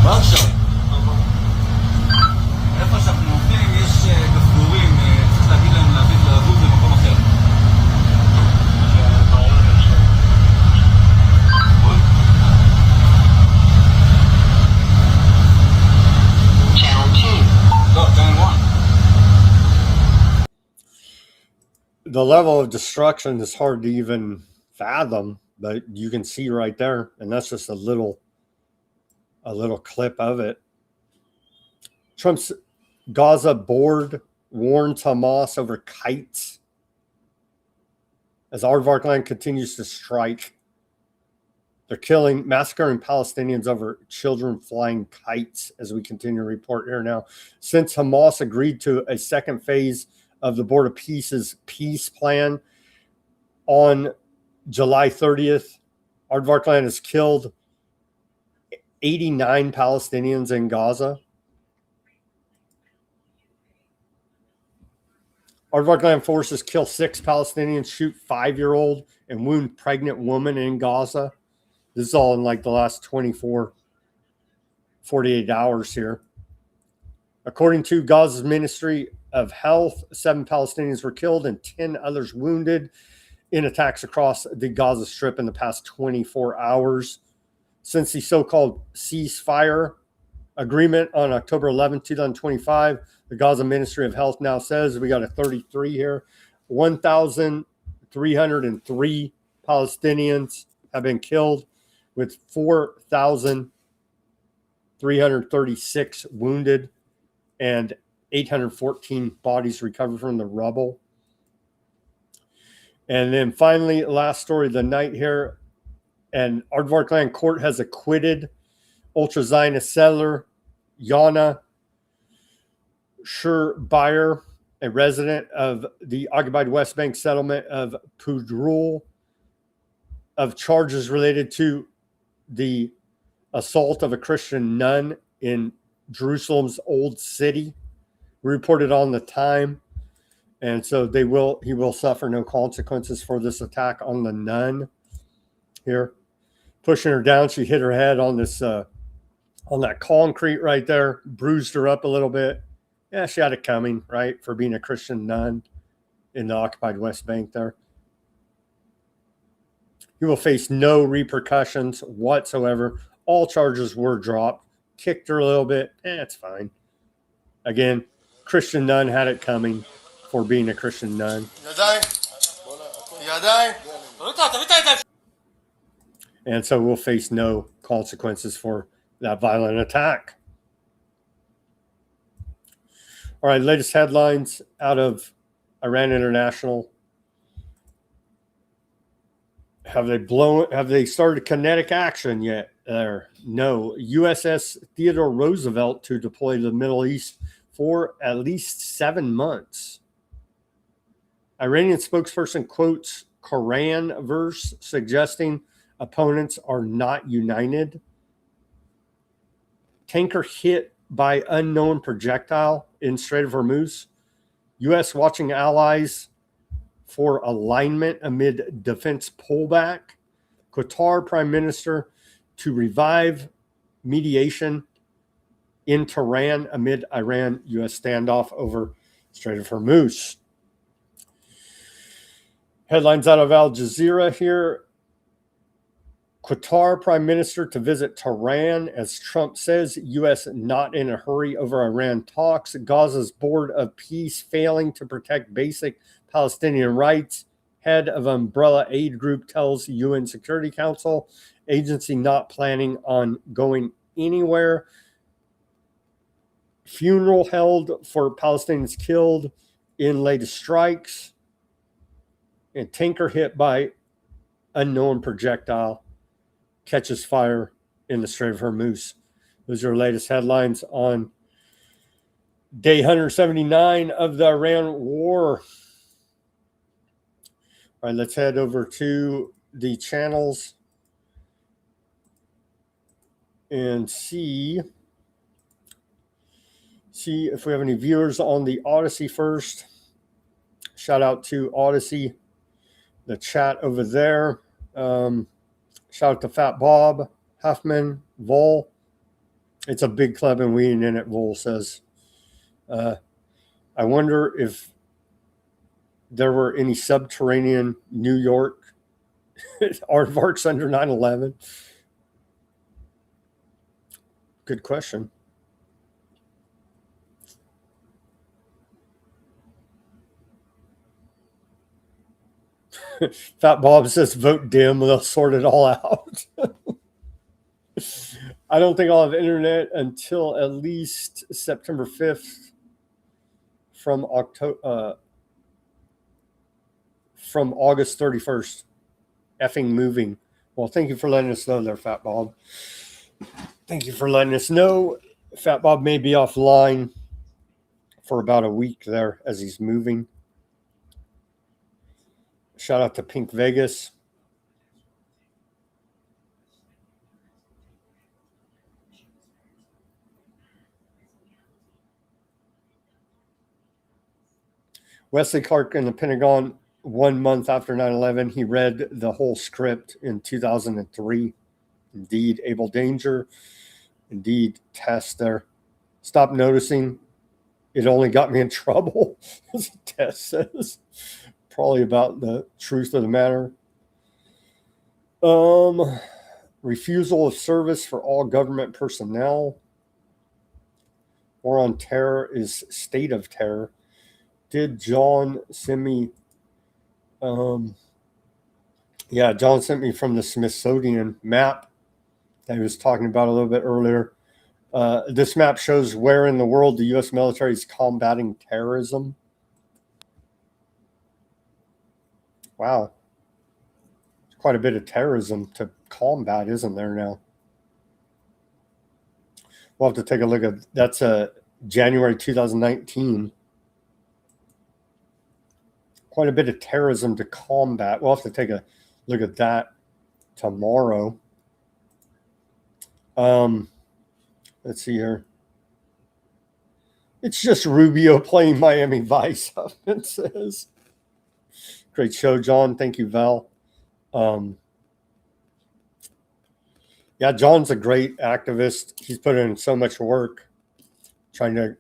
ורשה. איפה שאנחנו עובדים יש גפרורים, צריך להגיד להם לעבוד במקום אחר. The level of destruction is hard to even fathom, but you can see right there, and that's just a little clip of it. Trump's Gaza board warns Hamas over kites as Aardvark land continues to strike. They're massacring Palestinians over children flying kites, as we continue to report here now. Since Hamas agreed to a second phase of the Board of Peace's peace plan on July 30th, Aardvark land has killed 89 Palestinians in Gaza. Aardvark land forces kill 6 Palestinians, shoot 5-year-old, and wound pregnant woman in Gaza. This is all in like the last 48 hours here. According to Gaza's Ministry of Health, 7 Palestinians were killed and 10 others wounded in attacks across the Gaza Strip in the past 24 hours. Since the so-called ceasefire agreement on October 11, 2025, the Gaza Ministry of Health now says, we got a 33 here, 1,303 Palestinians have been killed, with 4,336 wounded and 814 bodies recovered from the rubble. And then finally, last story of the night here, and Aardvark land court has acquitted ultra-Zionist settler Yana Shurbayer, a resident of the occupied West Bank settlement of Pudrul, of charges related to the assault of a Christian nun in Jerusalem's Old City. Reported on the time, and so he will suffer no consequences for this attack on the nun. Here, pushing her down, she hit her head on this on that concrete right there, bruised her up a little bit. Yeah, she had it coming, right, for being a Christian nun in the occupied West Bank there. He will face no repercussions whatsoever. All charges were dropped. Kicked her a little bit. It's fine. Again, Christian nun had it coming for being a Christian nun. And so we'll face no consequences for that violent attack. All right, latest headlines out of Iran International. Have they started kinetic action yet? there. No. USS Theodore Roosevelt to deploy to the Middle East for at least 7 months. Iranian spokesperson quotes Quran verse suggesting opponents are not united. Tanker hit by unknown projectile in Strait of Hormuz. U.S. watching allies for alignment amid defense pullback. Qatar Prime Minister to revive mediation in Tehran amid Iran-U.S. standoff over Strait of Hormuz. Headlines out of Al Jazeera here. Qatar Prime Minister to visit Tehran as Trump says U.S. not in a hurry over Iran talks. Gaza's Board of Peace failing to protect basic Palestinian rights. Head of umbrella aid group tells UN Security Council agency not planning on going anywhere. Funeral held for Palestinians killed in latest strikes. And tanker hit by unknown projectile catches fire in the Strait of Hormuz. Those are our latest headlines on day 179 of the Iran war. All right, let's head over to the channels and see if we have any viewers on the Odysee first. Shout out to Odysee, the chat over there. Shout out to Fat Bob, Huffman, Vol. It's a big club and we ain't in it, Vol says. I wonder if there were any subterranean New York aardvarks under 9/11. Good question. Fat Bob says vote dim, they'll sort it all out. I don't think I'll have internet until at least September 5th from August 31st. Effing moving. Well, thank you for letting us know there, Fat Bob. Thank you for letting us know. Fat Bob may be offline for about a week there as he's moving. Shout out to Pink Vegas. Wesley Clark in the Pentagon 1 month after 9/11. He read the whole script in 2003. Indeed, Able Danger. Indeed, Test there. Stop noticing. It only got me in trouble, as Test says. Probably about the truth of the matter. Refusal of service for all government personnel. War on Terror is state of terror. Did John send me? John sent me from the Smithsonian map that he was talking about a little bit earlier. This map shows where in the world the U.S. military is combating terrorism. Wow. There's quite a bit of terrorism to combat, isn't there now? We'll have to take a look at that's January 2019. Quite a bit of terrorism to combat. We'll have to take a look at that tomorrow. Let's see here. It's just Rubio playing Miami Vice, it says. Great show, John. Thank you, Val. John's a great activist. He's put in so much work trying to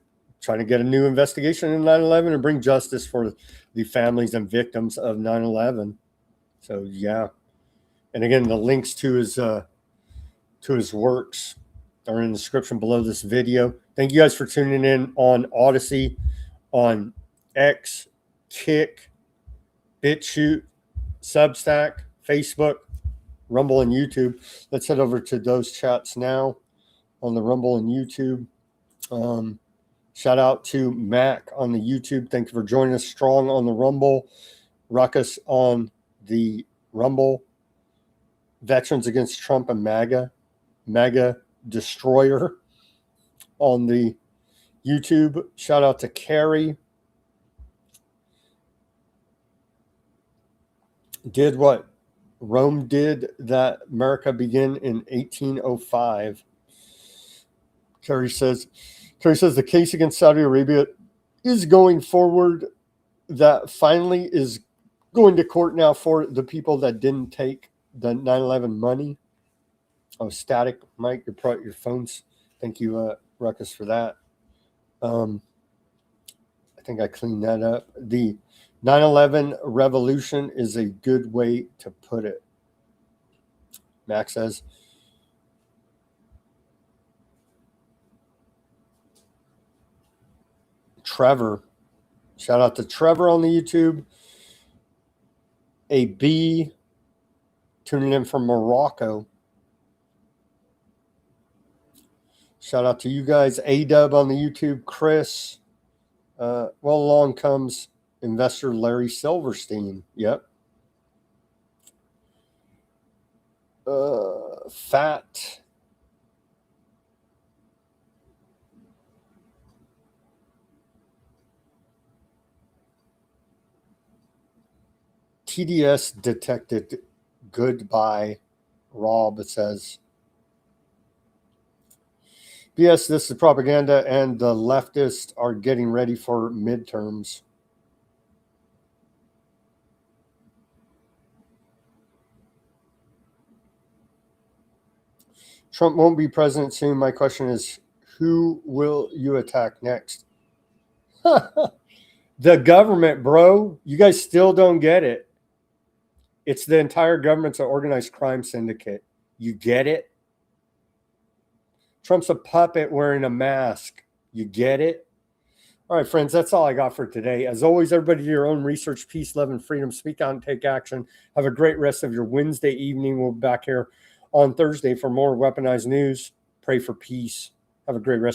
get a new investigation in 9/11 and bring justice for the families and victims of 9/11. So yeah, and again, the links to his works are in the description below this video. Thank you guys for tuning in on Odysee, on X, Kick, Bitchute, Substack, Facebook, Rumble, and YouTube. Let's head over to those chats now on the Rumble and YouTube. Shout out to Mac on the YouTube. Thank you for joining us. Strong on the Rumble. Ruckus on the Rumble. Veterans Against Trump and MAGA. Mega Destroyer on the YouTube. Shout out to Carrie. Did what Rome did, that America began in 1805. Carrie says the case against Saudi Arabia is going forward. That finally is going to court now for the people that didn't take the 9/11 money. Oh, static, Mike, your phones. Thank you, Ruckus, for that. I think I cleaned that up. The 9/11 revolution is a good way to put it. Max says. Trevor. Shout out to Trevor on the YouTube. A B tuning in from Morocco. Shout out to you guys. A-Dub on the YouTube. Chris. Well, along comes investor Larry Silverstein. Yep. Fat. TDS detected goodbye, Rob. It says, BS, this is propaganda, and the leftists are getting ready for midterms. Trump won't be president soon. My question is, who will you attack next? The government, bro. You guys still don't get it. It's the entire government's an organized crime syndicate. You get it? Trump's a puppet wearing a mask. You get it? All right, friends, that's all I got for today. As always, everybody do your own research, peace, love, and freedom. Speak out and take action. Have a great rest of your Wednesday evening. We'll be back here on Thursday for more Weaponized News. Pray for peace. Have a great rest.